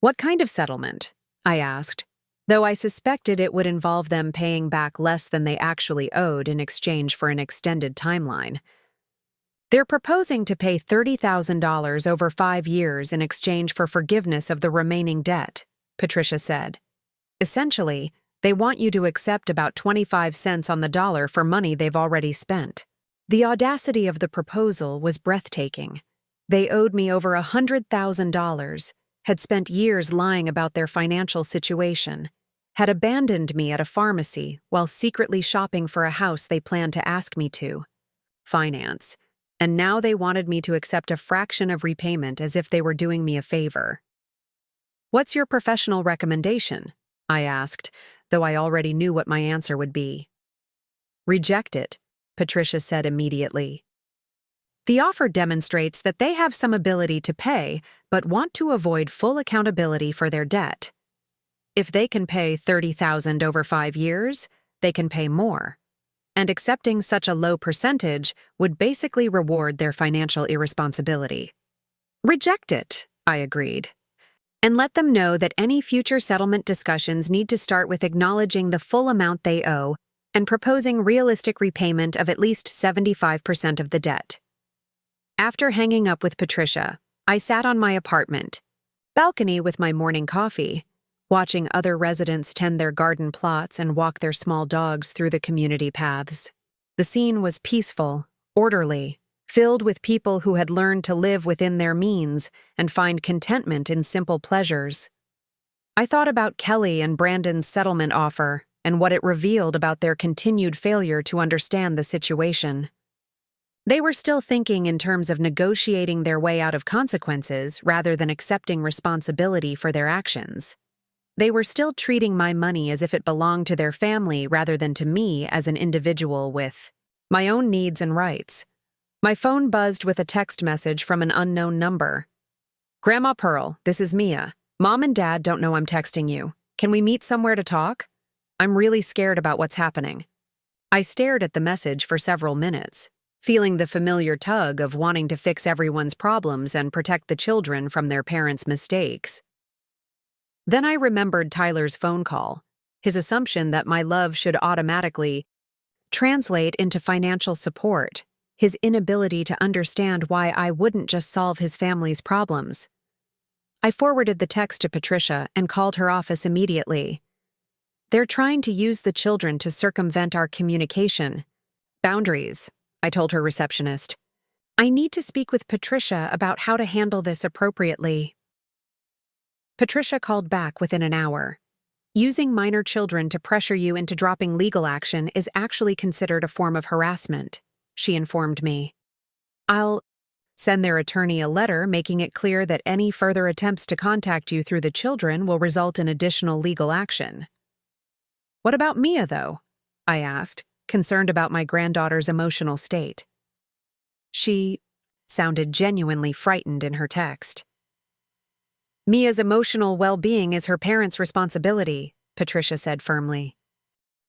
"What kind of settlement?" I asked, though I suspected it would involve them paying back less than they actually owed in exchange for an extended timeline. "They're proposing to pay $30,000 over 5 years in exchange for forgiveness of the remaining debt," Patricia said. "Essentially, they want you to accept about 25 cents on the dollar for money they've already spent." The audacity of the proposal was breathtaking. They owed me over $100,000, had spent years lying about their financial situation, had abandoned me at a pharmacy while secretly shopping for a house they planned to ask me to finance, and now they wanted me to accept a fraction of repayment as if they were doing me a favor. "What's your professional recommendation?" I asked, though I already knew what my answer would be. "Reject it," Patricia said immediately. "The offer demonstrates that they have some ability to pay, but want to avoid full accountability for their debt. If they can pay $30,000 over 5 years, they can pay more. And accepting such a low percentage would basically reward their financial irresponsibility." "Reject it," I agreed. "And let them know that any future settlement discussions need to start with acknowledging the full amount they owe and proposing realistic repayment of at least 75% of the debt." After hanging up with Patricia, I sat on my apartment balcony with my morning coffee, watching other residents tend their garden plots and walk their small dogs through the community paths. The scene was peaceful, orderly, filled with people who had learned to live within their means and find contentment in simple pleasures. I thought about Kelly and Brandon's settlement offer and what it revealed about their continued failure to understand the situation. They were still thinking in terms of negotiating their way out of consequences rather than accepting responsibility for their actions. They were still treating my money as if it belonged to their family rather than to me as an individual with my own needs and rights. My phone buzzed with a text message from an unknown number. "Grandma Pearl, this is Mia. Mom and Dad don't know I'm texting you. Can we meet somewhere to talk? I'm really scared about what's happening." I stared at the message for several minutes, feeling the familiar tug of wanting to fix everyone's problems and protect the children from their parents' mistakes. Then I remembered Tyler's phone call, his assumption that my love should automatically translate into financial support, his inability to understand why I wouldn't just solve his family's problems. I forwarded the text to Patricia and called her office immediately. "They're trying to use the children to circumvent our communication boundaries," I told her receptionist. "I need to speak with Patricia about how to handle this appropriately." Patricia called back within an hour. "Using minor children to pressure you into dropping legal action is actually considered a form of harassment," she informed me. "I'll send their attorney a letter making it clear that any further attempts to contact you through the children will result in additional legal action." "What about Mia, though?" I asked, concerned about my granddaughter's emotional state. She sounded genuinely frightened in her text. "Mia's emotional well-being is her parents' responsibility," Patricia said firmly.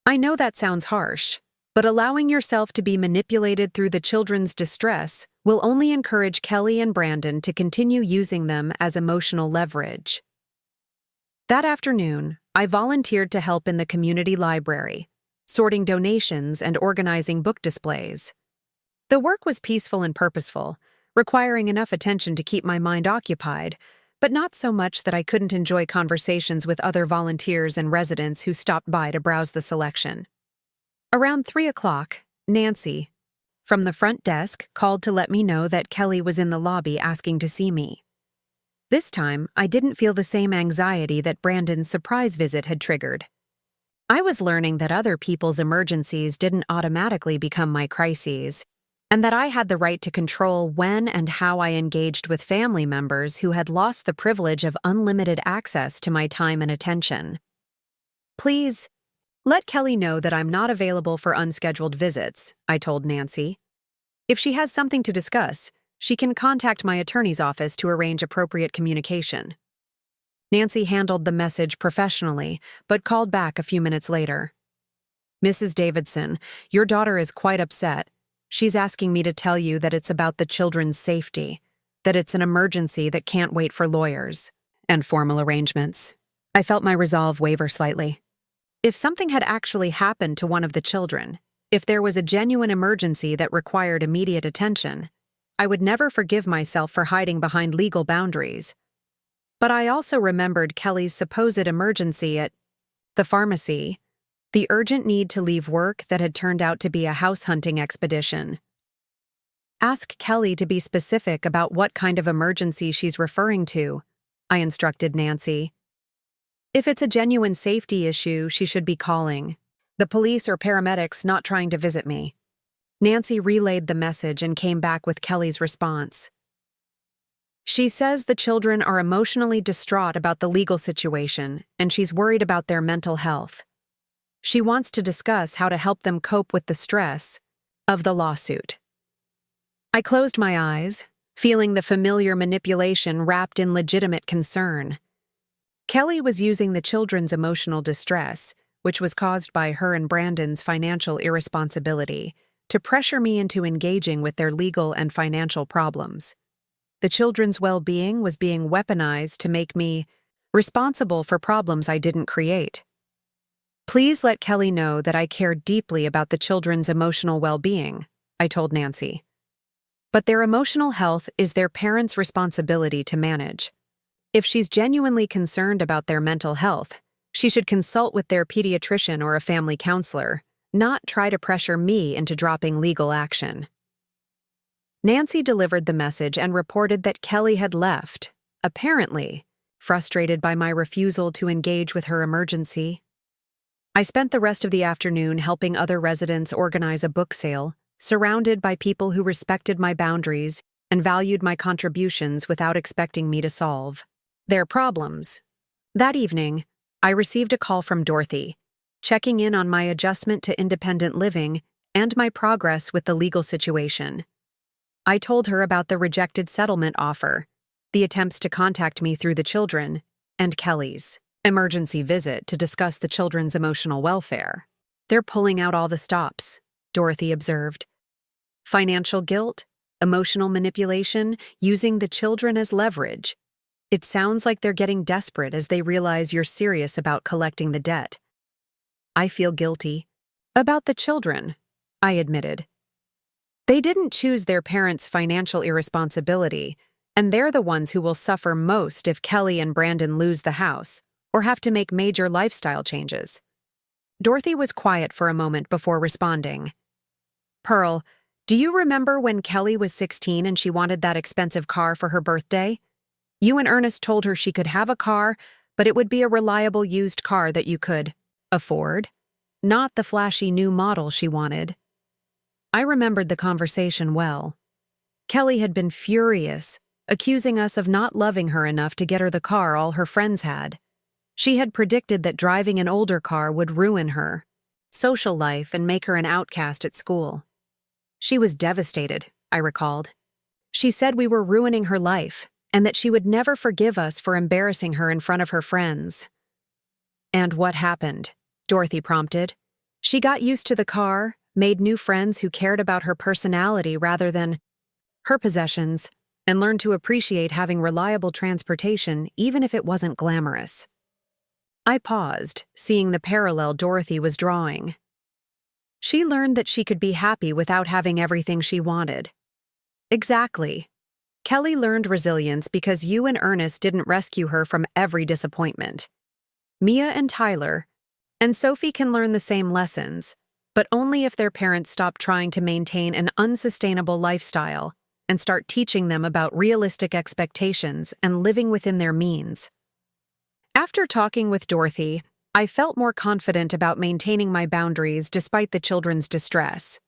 "I know that sounds harsh, but allowing yourself to be manipulated through the children's distress will only encourage Kelly and Brandon to continue using them as emotional leverage." That afternoon, I volunteered to help in the community library, sorting donations and organizing book displays. The work was peaceful and purposeful, requiring enough attention to keep my mind occupied, but not so much that I couldn't enjoy conversations with other volunteers and residents who stopped by to browse the selection. Around 3 o'clock, Nancy, from the front desk, called to let me know that Kelly was in the lobby asking to see me. This time, I didn't feel the same anxiety that Brandon's surprise visit had triggered. I was learning that other people's emergencies didn't automatically become my crises, and that I had the right to control when and how I engaged with family members who had lost the privilege of unlimited access to my time and attention. Please, let Kelly know that I'm not available for unscheduled visits, I told Nancy. If she has something to discuss, she can contact my attorney's office to arrange appropriate communication. Nancy handled the message professionally, but called back a few minutes later. Mrs. Davidson, your daughter is quite upset. She's asking me to tell you that it's about the children's safety, that it's an emergency that can't wait for lawyers and formal arrangements. I felt my resolve waver slightly. If something had actually happened to one of the children, if there was a genuine emergency that required immediate attention, I would never forgive myself for hiding behind legal boundaries. But I also remembered Kelly's supposed emergency at the pharmacy, the urgent need to leave work that had turned out to be a house hunting expedition. Ask Kelly to be specific about what kind of emergency she's referring to, I instructed Nancy. If it's a genuine safety issue, she should be calling. The police or paramedics not trying to visit me. Nancy relayed the message and came back with Kelly's response. She says the children are emotionally distraught about the legal situation, and she's worried about their mental health. She wants to discuss how to help them cope with the stress of the lawsuit. I closed my eyes, feeling the familiar manipulation wrapped in legitimate concern. Kelly was using the children's emotional distress, which was caused by her and Brandon's financial irresponsibility, to pressure me into engaging with their legal and financial problems. The children's well-being was being weaponized to make me responsible for problems I didn't create. Please let Kelly know that I care deeply about the children's emotional well-being, I told Nancy. But their emotional health is their parents' responsibility to manage. If she's genuinely concerned about their mental health, she should consult with their pediatrician or a family counselor, not try to pressure me into dropping legal action. Nancy delivered the message and reported that Kelly had left, apparently, frustrated by my refusal to engage with her emergency. I spent the rest of the afternoon helping other residents organize a book sale, surrounded by people who respected my boundaries and valued my contributions without expecting me to solve their problems. That evening, I received a call from Dorothy, checking in on my adjustment to independent living and my progress with the legal situation. I told her about the rejected settlement offer, the attempts to contact me through the children, and Kelly's emergency visit to discuss the children's emotional welfare. They're pulling out all the stops, Dorothy observed. Financial guilt, emotional manipulation, using the children as leverage. It sounds like they're getting desperate as they realize you're serious about collecting the debt. I feel guilty. About the children, I admitted. They didn't choose their parents' financial irresponsibility, and they're the ones who will suffer most if Kelly and Brandon lose the house or have to make major lifestyle changes. Dorothy was quiet for a moment before responding. Pearl, do you remember when Kelly was 16 and she wanted that expensive car for her birthday? You and Ernest told her she could have a car, but it would be a reliable used car that you could afford, not the flashy new model she wanted. I remembered the conversation well. Kelly had been furious, accusing us of not loving her enough to get her the car all her friends had. She had predicted that driving an older car would ruin her social life and make her an outcast at school. She was devastated, I recalled. She said we were ruining her life and that she would never forgive us for embarrassing her in front of her friends. And what happened? Dorothy prompted. She got used to the car, made new friends who cared about her personality rather than her possessions, and learned to appreciate having reliable transportation even if it wasn't glamorous. I paused, seeing the parallel Dorothy was drawing. She learned that she could be happy without having everything she wanted. Exactly. Kelly learned resilience because you and Ernest didn't rescue her from every disappointment. Mia and Tyler and Sophie can learn the same lessons, but only if their parents stop trying to maintain an unsustainable lifestyle and start teaching them about realistic expectations and living within their means. After talking with Dorothy, I felt more confident about maintaining my boundaries despite the children's distress.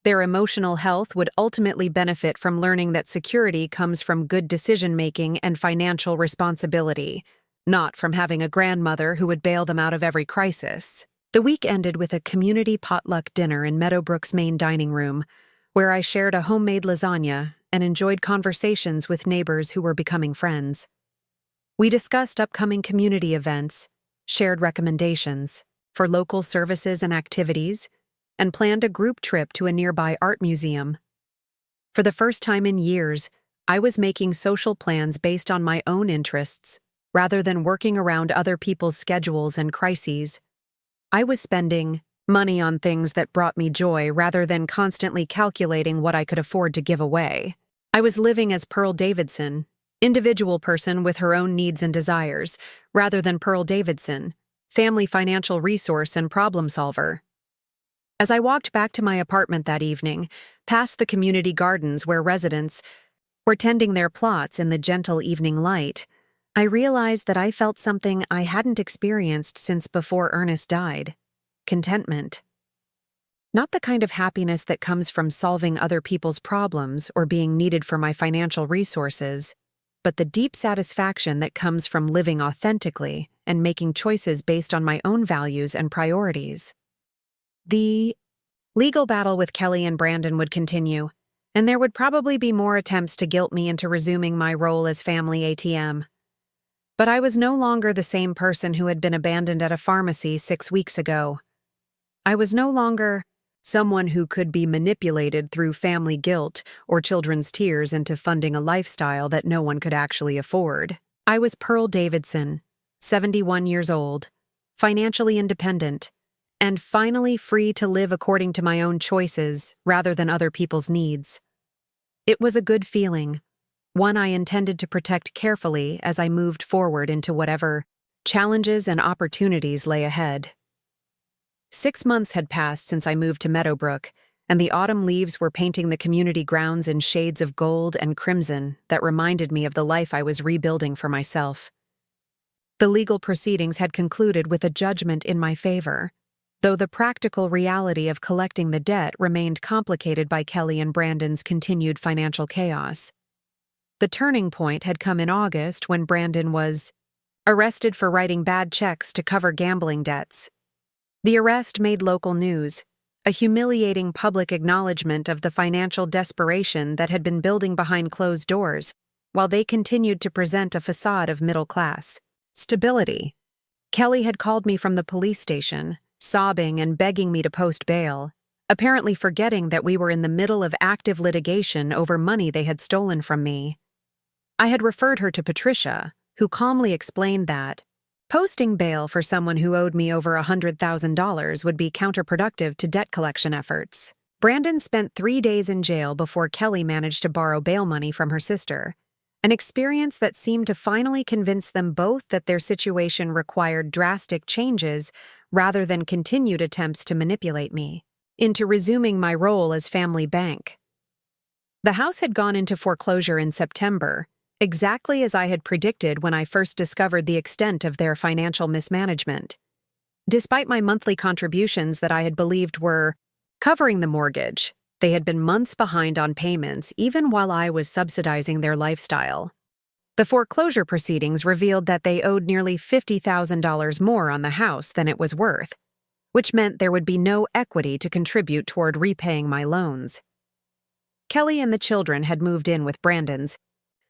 Their emotional health would ultimately benefit from learning that security comes from good decision-making and financial responsibility, not from having a grandmother who would bail them out of every crisis. The week ended with a community potluck dinner in Meadowbrook's main dining room, where I shared a homemade lasagna and enjoyed conversations with neighbors who were becoming friends. We discussed upcoming community events, shared recommendations for local services and activities, and planned a group trip to a nearby art museum. For the first time in years, I was making social plans based on my own interests, rather than working around other people's schedules and crises. I was spending money on things that brought me joy rather than constantly calculating what I could afford to give away. I was living as Pearl Davidson, individual person with her own needs and desires, rather than Pearl Davidson, family financial resource and problem solver. As I walked back to my apartment that evening, past the community gardens where residents were tending their plots in the gentle evening light, I realized that I felt something I hadn't experienced since before Ernest died: contentment. Not the kind of happiness that comes from solving other people's problems or being needed for my financial resources, but the deep satisfaction that comes from living authentically and making choices based on my own values and priorities. The legal battle with Kelly and Brandon would continue, and there would probably be more attempts to guilt me into resuming my role as family ATM. But I was no longer the same person who had been abandoned at a pharmacy 6 weeks ago. I was no longer someone who could be manipulated through family guilt or children's tears into funding a lifestyle that no one could actually afford. I was Pearl Davidson, 71 years old, financially independent, and finally free to live according to my own choices rather than other people's needs. It was a good feeling, one I intended to protect carefully as I moved forward into whatever challenges and opportunities lay ahead. 6 months had passed since I moved to Meadowbrook, and the autumn leaves were painting the community grounds in shades of gold and crimson that reminded me of the life I was rebuilding for myself. The legal proceedings had concluded with a judgment in my favor, though the practical reality of collecting the debt remained complicated by Kelly and Brandon's continued financial chaos. The turning point had come in August when Brandon was arrested for writing bad checks to cover gambling debts. The arrest made local news, a humiliating public acknowledgement of the financial desperation that had been building behind closed doors, while they continued to present a facade of middle-class stability. Kelly had called me from the police station, sobbing and begging me to post bail, apparently forgetting that we were in the middle of active litigation over money they had stolen from me. I had referred her to Patricia, who calmly explained that posting bail for someone who owed me over $100,000 would be counterproductive to debt collection efforts. Brandon spent 3 days in jail before Kelly managed to borrow bail money from her sister, an experience that seemed to finally convince them both that their situation required drastic changes rather than continued attempts to manipulate me into resuming my role as family bank. The house had gone into foreclosure in September, exactly as I had predicted when I first discovered the extent of their financial mismanagement. Despite my monthly contributions that I had believed were covering the mortgage, they had been months behind on payments even while I was subsidizing their lifestyle. The foreclosure proceedings revealed that they owed nearly $50,000 more on the house than it was worth, which meant there would be no equity to contribute toward repaying my loans. Kelly and the children had moved in with Brandon's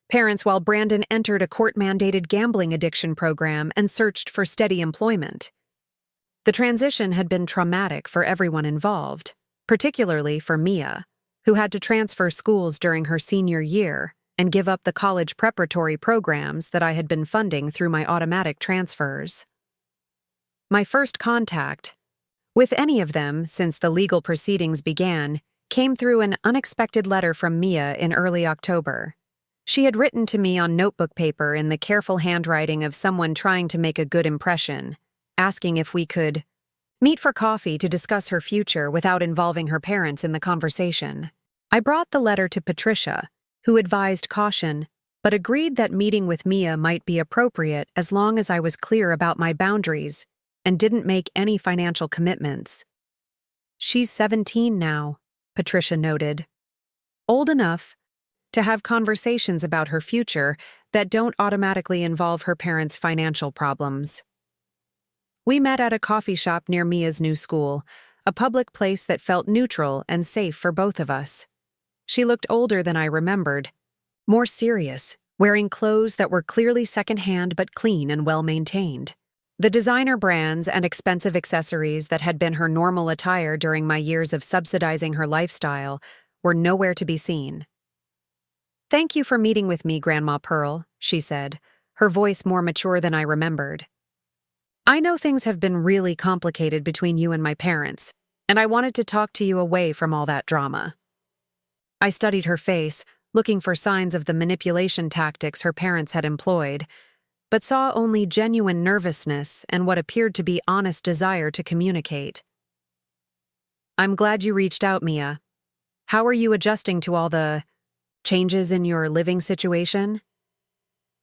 parents while Brandon entered a court-mandated gambling addiction program and searched for steady employment. The transition had been traumatic for everyone involved, particularly for Mia, who had to transfer schools during her senior year and give up the college preparatory programs that I had been funding through my automatic transfers. My first contact with any of them since the legal proceedings began came through an unexpected letter from Mia in early October. She had written to me on notebook paper in the careful handwriting of someone trying to make a good impression, asking if we could meet for coffee to discuss her future without involving her parents in the conversation. I brought the letter to Patricia, who advised caution, but agreed that meeting with Mia might be appropriate as long as I was clear about my boundaries and didn't make any financial commitments. She's 17 now, Patricia noted. Old enough to have conversations about her future that don't automatically involve her parents' financial problems. We met at a coffee shop near Mia's new school, a public place that felt neutral and safe for both of us. She looked older than I remembered, more serious, wearing clothes that were clearly secondhand but clean and well-maintained. The designer brands and expensive accessories that had been her normal attire during my years of subsidizing her lifestyle were nowhere to be seen. "Thank you for meeting with me, Grandma Pearl," she said, her voice more mature than I remembered. "I know things have been really complicated between you and my parents, and I wanted to talk to you away from all that drama." I studied her face, looking for signs of the manipulation tactics her parents had employed, but saw only genuine nervousness and what appeared to be honest desire to communicate. "I'm glad you reached out, Mia. How are you adjusting to all the changes in your living situation?"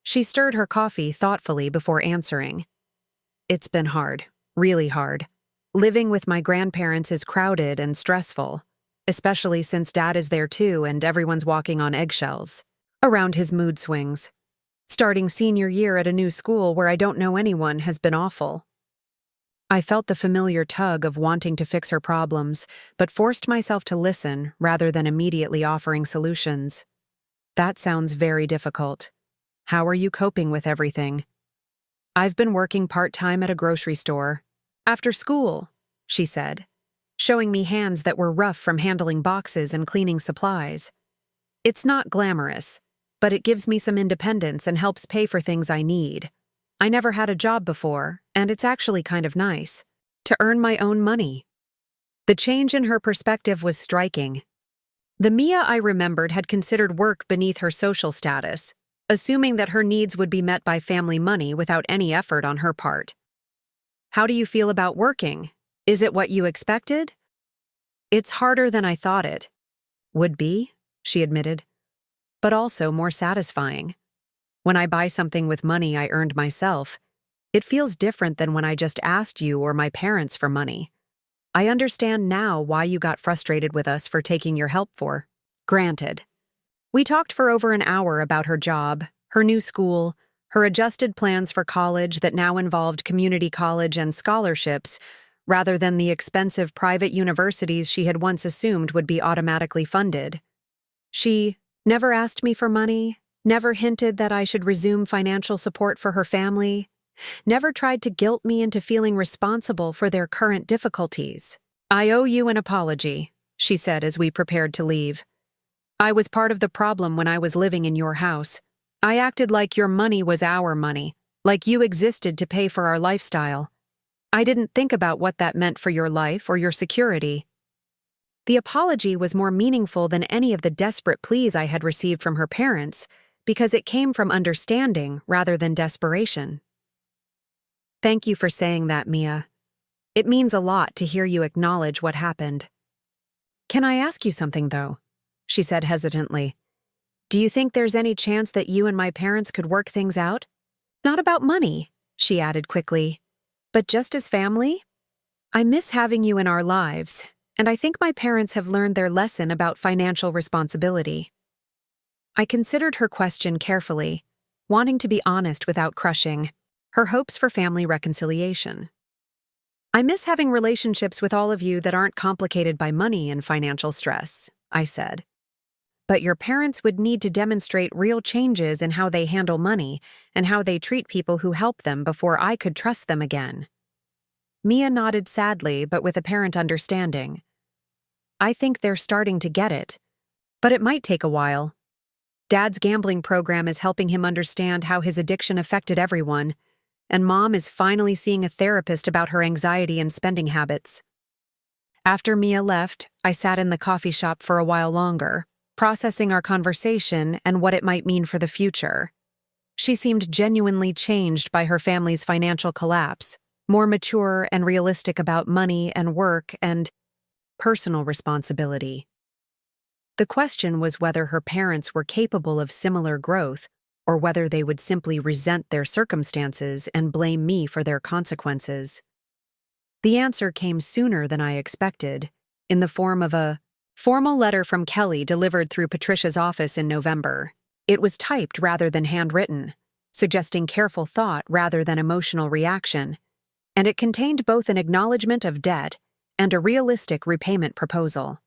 She stirred her coffee thoughtfully before answering. "It's been hard, really hard. Living with my grandparents is crowded and stressful, especially since Dad is there too and everyone's walking on eggshells around his mood swings. Starting senior year at a new school where I don't know anyone has been awful." I felt the familiar tug of wanting to fix her problems, but forced myself to listen rather than immediately offering solutions. "That sounds very difficult. How are you coping with everything?" "I've been working part-time at a grocery store. After school," she said, showing me hands that were rough from handling boxes and cleaning supplies. "It's not glamorous, but it gives me some independence and helps pay for things I need. I never had a job before, and it's actually kind of nice to earn my own money." The change in her perspective was striking. The Mia I remembered had considered work beneath her social status, assuming that her needs would be met by family money without any effort on her part. "How do you feel about working? Is it what you expected?" "It's harder than I thought it would be," she admitted, "but also more satisfying. When I buy something with money I earned myself, it feels different than when I just asked you or my parents for money. I understand now why you got frustrated with us for taking your help for granted." We talked for over an hour about her job, her new school, her adjusted plans for college that now involved community college and scholarships, rather than the expensive private universities she had once assumed would be automatically funded. She never asked me for money, never hinted that I should resume financial support for her family, never tried to guilt me into feeling responsible for their current difficulties. "I owe you an apology," she said as we prepared to leave. "I was part of the problem when I was living in your house. I acted like your money was our money, like you existed to pay for our lifestyle. I didn't think about what that meant for your life or your security." The apology was more meaningful than any of the desperate pleas I had received from her parents, because it came from understanding rather than desperation. "Thank you for saying that, Mia. It means a lot to hear you acknowledge what happened." "Can I ask you something, though?" she said hesitantly. "Do you think there's any chance that you and my parents could work things out? Not about money," she added quickly, "but just as family? I miss having you in our lives, and I think my parents have learned their lesson about financial responsibility." I considered her question carefully, wanting to be honest without crushing her hopes for family reconciliation. "I miss having relationships with all of you that aren't complicated by money and financial stress," I said. "But your parents would need to demonstrate real changes in how they handle money and how they treat people who help them before I could trust them again." Mia nodded sadly but with apparent understanding. "I think they're starting to get it, but it might take a while. Dad's gambling program is helping him understand how his addiction affected everyone, and Mom is finally seeing a therapist about her anxiety and spending habits." After Mia left, I sat in the coffee shop for a while longer, processing our conversation and what it might mean for the future. She seemed genuinely changed by her family's financial collapse, more mature and realistic about money and work and personal responsibility. The question was whether her parents were capable of similar growth or whether they would simply resent their circumstances and blame me for their consequences. The answer came sooner than I expected, in the form of a Formal letter from Kelly delivered through Patricia's office in November. It was typed rather than handwritten, suggesting careful thought rather than emotional reaction, and it contained both an acknowledgement of debt and a realistic repayment proposal.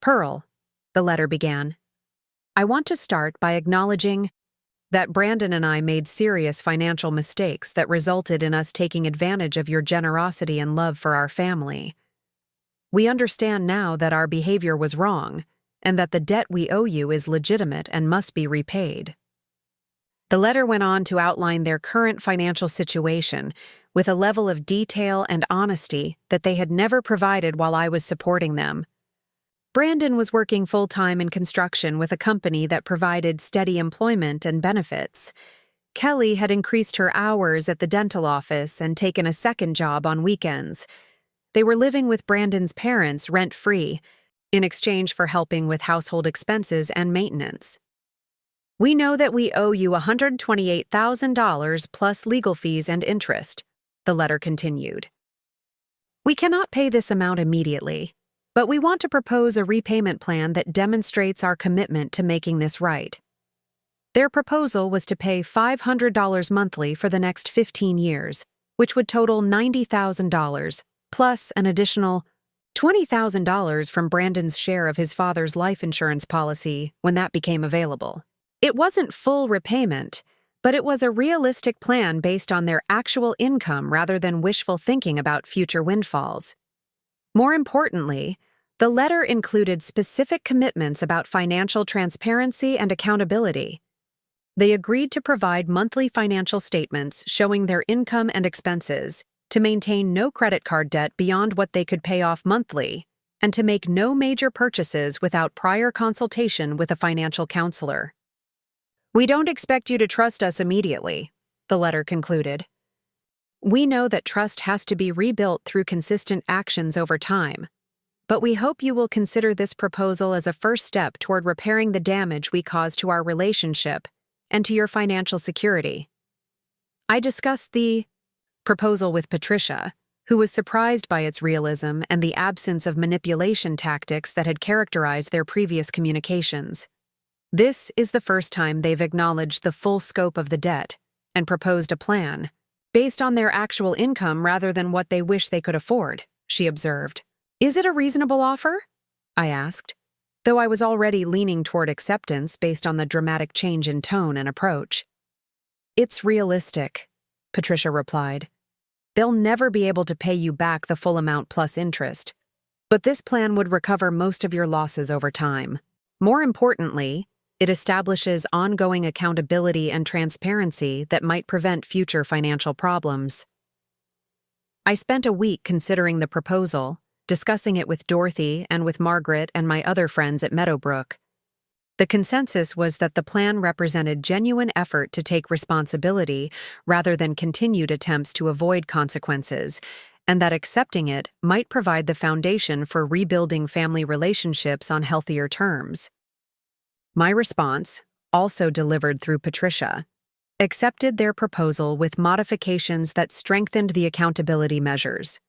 Pearl, the letter began, I want to start by acknowledging that Brandon and I made serious financial mistakes that resulted in us taking advantage of your generosity and love for our family. We understand now that our behavior was wrong, and that the debt we owe you is legitimate and must be repaid. The letter went on to outline their current financial situation with a level of detail and honesty that they had never provided while I was supporting them. Brandon was working full-time in construction with a company that provided steady employment and benefits. Kelly had increased her hours at the dental office and taken a second job on weekends. They were living with Brandon's parents rent-free, in exchange for helping with household expenses and maintenance. We know that we owe you $128,000 plus legal fees and interest, the letter continued. We cannot pay this amount immediately, but we want to propose a repayment plan that demonstrates our commitment to making this right. Their proposal was to pay $500 monthly for the next 15 years, which would total $90,000, plus an additional $20,000 from Brandon's share of his father's life insurance policy when that became available. It wasn't full repayment, but it was a realistic plan based on their actual income rather than wishful thinking about future windfalls. More importantly, the letter included specific commitments about financial transparency and accountability. They agreed to provide monthly financial statements showing their income and expenses, to maintain no credit card debt beyond what they could pay off monthly, and to make no major purchases without prior consultation with a financial counselor. We don't expect you to trust us immediately, the letter concluded. We know that trust has to be rebuilt through consistent actions over time, but we hope you will consider this proposal as a first step toward repairing the damage we caused to our relationship and to your financial security. I discussed the proposal with Patricia, who was surprised by its realism and the absence of manipulation tactics that had characterized their previous communications. This is the first time they've acknowledged the full scope of the debt and proposed a plan, based on their actual income rather than what they wish they could afford, she observed. Is it a reasonable offer? I asked, though I was already leaning toward acceptance based on the dramatic change in tone and approach. It's realistic, Patricia replied. They'll never be able to pay you back the full amount plus interest, but this plan would recover most of your losses over time. More importantly, it establishes ongoing accountability and transparency that might prevent future financial problems. I spent a week considering the proposal, discussing it with Dorothy and with Margaret and my other friends at Meadowbrook. The consensus was that the plan represented genuine effort to take responsibility rather than continued attempts to avoid consequences, and that accepting it might provide the foundation for rebuilding family relationships on healthier terms. My response, also delivered through Patricia, accepted their proposal with modifications that strengthened the accountability measures.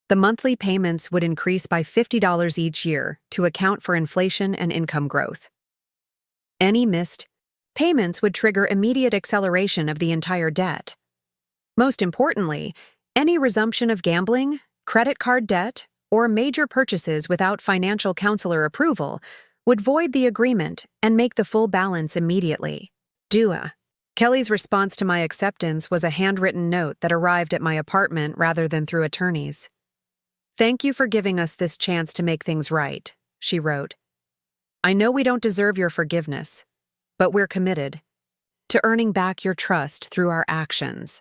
The monthly payments would increase by $50 each year to account for inflation and income growth. Any missed payments would trigger immediate acceleration of the entire debt. Most importantly, any resumption of gambling, credit card debt, or major purchases without financial counselor approval would void the agreement and make the full balance immediately. Dua. Kelly's response to my acceptance was a handwritten note that arrived at my apartment rather than through attorneys. Thank you for giving us this chance to make things right, she wrote. I know we don't deserve your forgiveness, but we're committed to earning back your trust through our actions.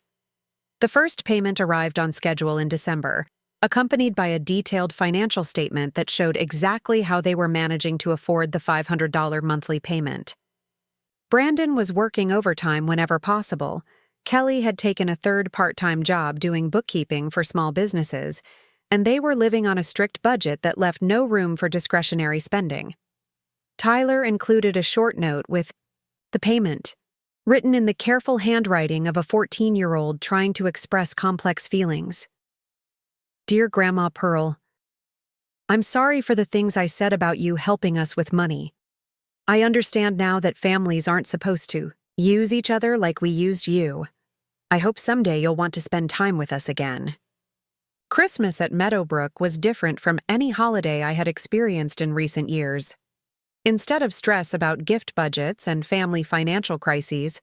The first payment arrived on schedule in December, accompanied by a detailed financial statement that showed exactly how they were managing to afford the $500 monthly payment. Brandon was working overtime whenever possible. Kelly had taken a third part-time job doing bookkeeping for small businesses, and they were living on a strict budget that left no room for discretionary spending. Tyler included a short note with the payment, written in the careful handwriting of a 14-year-old trying to express complex feelings. Dear Grandma Pearl, I'm sorry for the things I said about you helping us with money. I understand now that families aren't supposed to use each other like we used you. I hope someday you'll want to spend time with us again. Christmas at Meadowbrook was different from any holiday I had experienced in recent years. Instead of stress about gift budgets and family financial crises,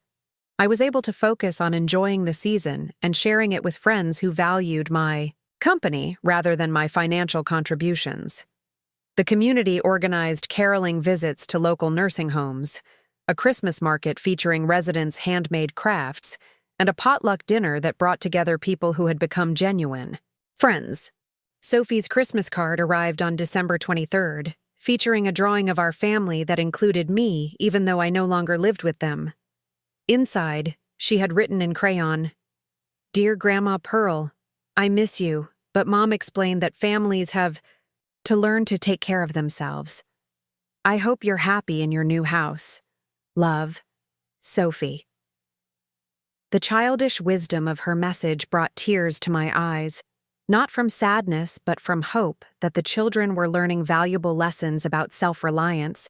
I was able to focus on enjoying the season and sharing it with friends who valued my company rather than my financial contributions. The community organized caroling visits to local nursing homes, a Christmas market featuring residents' handmade crafts, and a potluck dinner that brought together people who had become genuine friends. Sophie's Christmas card arrived on December 23rd, featuring a drawing of our family that included me even though I no longer lived with them. Inside, she had written in crayon, "Dear Grandma Pearl, I miss you, but Mom explained that families have to learn to take care of themselves. I hope you're happy in your new house. Love, Sophie." The childish wisdom of her message brought tears to my eyes, not from sadness but from hope that the children were learning valuable lessons about self-reliance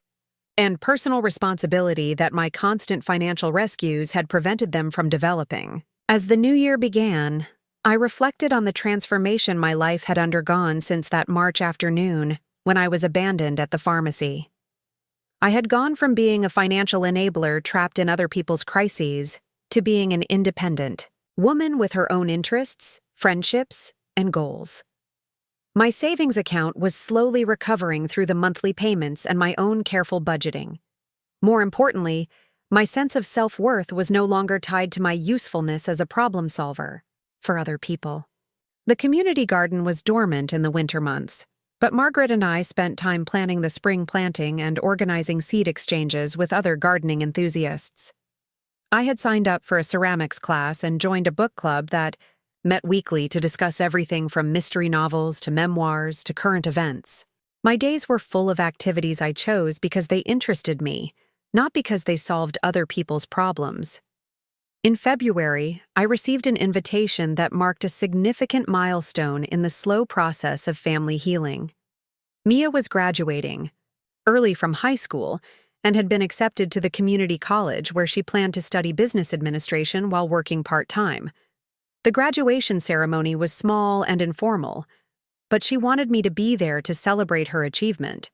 and personal responsibility that my constant financial rescues had prevented them from developing. As the new year began, I reflected on the transformation my life had undergone since that March afternoon when I was abandoned at the pharmacy. I had gone from being a financial enabler trapped in other people's crises to being an independent woman with her own interests, friendships, and goals. My savings account was slowly recovering through the monthly payments and my own careful budgeting. More importantly, my sense of self-worth was no longer tied to my usefulness as a problem solver for other people. The community garden was dormant in the winter months, but Margaret and I spent time planning the spring planting and organizing seed exchanges with other gardening enthusiasts. I had signed up for a ceramics class and joined a book club that met weekly to discuss everything from mystery novels to memoirs to current events. My days were full of activities I chose because they interested me, not because they solved other people's problems. In February, I received an invitation that marked a significant milestone in the slow process of family healing. Mia was graduating, early from high school, and had been accepted to the community college where she planned to study business administration while working part-time. The graduation ceremony was small and informal, but she wanted me to be there to celebrate her achievement.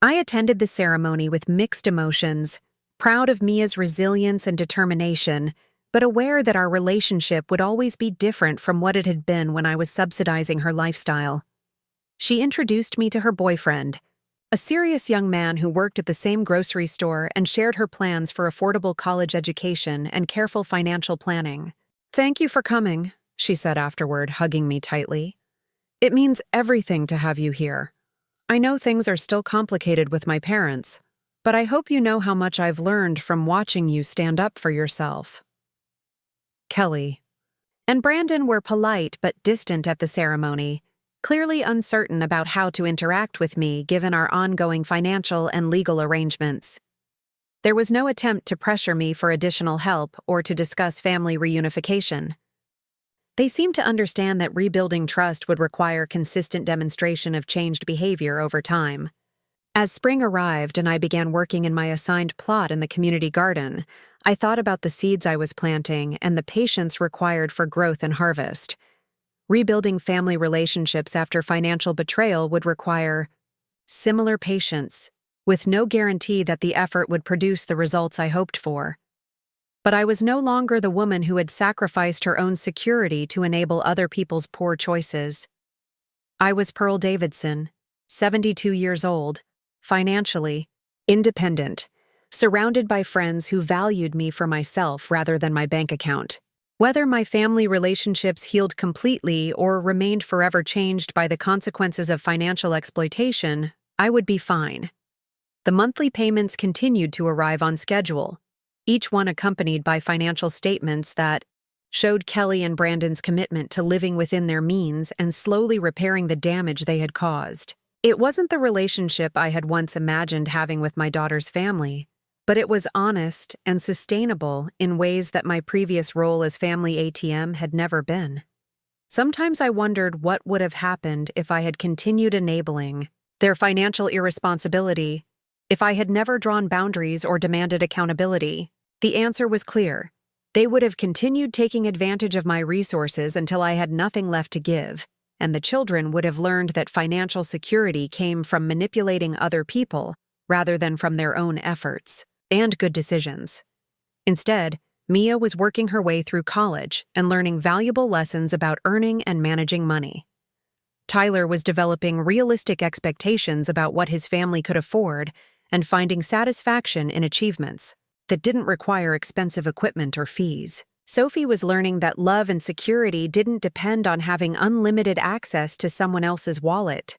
I attended the ceremony with mixed emotions, proud of Mia's resilience and determination, but aware that our relationship would always be different from what it had been when I was subsidizing her lifestyle. She introduced me to her boyfriend, a serious young man who worked at the same grocery store and shared her plans for affordable college education and careful financial planning. "Thank you for coming," she said afterward, hugging me tightly. "It means everything to have you here. I know things are still complicated with my parents, but I hope you know how much I've learned from watching you stand up for yourself." Kelly and Brandon were polite but distant at the ceremony, clearly uncertain about how to interact with me given our ongoing financial and legal arrangements. There was no attempt to pressure me for additional help or to discuss family reunification. They seemed to understand that rebuilding trust would require consistent demonstration of changed behavior over time. As spring arrived and I began working in my assigned plot in the community garden, I thought about the seeds I was planting and the patience required for growth and harvest. Rebuilding family relationships after financial betrayal would require similar patience, with no guarantee that the effort would produce the results I hoped for. But I was no longer the woman who had sacrificed her own security to enable other people's poor choices. I was Pearl Davidson, 72 years old, financially independent, surrounded by friends who valued me for myself rather than my bank account. Whether my family relationships healed completely or remained forever changed by the consequences of financial exploitation, I would be fine. The monthly payments continued to arrive on schedule, each one accompanied by financial statements that showed Kelly and Brandon's commitment to living within their means and slowly repairing the damage they had caused. It wasn't the relationship I had once imagined having with my daughter's family, but it was honest and sustainable in ways that my previous role as family ATM had never been. Sometimes I wondered what would have happened if I had continued enabling their financial irresponsibility, if I had never drawn boundaries or demanded accountability. The answer was clear. They would have continued taking advantage of my resources until I had nothing left to give, and the children would have learned that financial security came from manipulating other people rather than from their own efforts and good decisions. Instead, Mia was working her way through college and learning valuable lessons about earning and managing money. Tyler was developing realistic expectations about what his family could afford and finding satisfaction in achievements that didn't require expensive equipment or fees. Sophie was learning that love and security didn't depend on having unlimited access to someone else's wallet.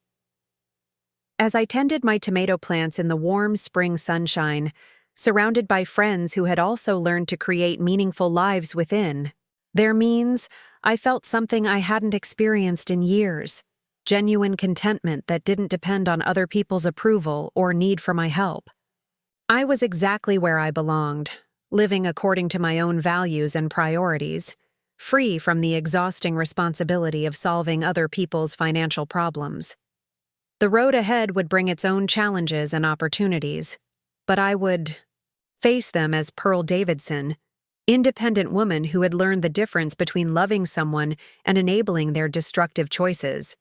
As I tended my tomato plants in the warm spring sunshine, surrounded by friends who had also learned to create meaningful lives within their means, I felt something I hadn't experienced in years: genuine contentment that didn't depend on other people's approval or need for my help. I was exactly where I belonged, living according to my own values and priorities, free from the exhausting responsibility of solving other people's financial problems. The road ahead would bring its own challenges and opportunities, but I would face them as Pearl Davidson, independent woman who had learned the difference between loving someone and enabling their destructive choices.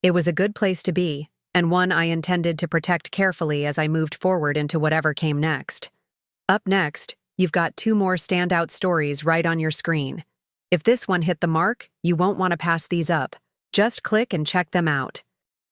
It was a good place to be, and one I intended to protect carefully as I moved forward into whatever came next. Up next, you've got 2 more standout stories right on your screen. If this one hit the mark, you won't want to pass these up. Just click and check them out.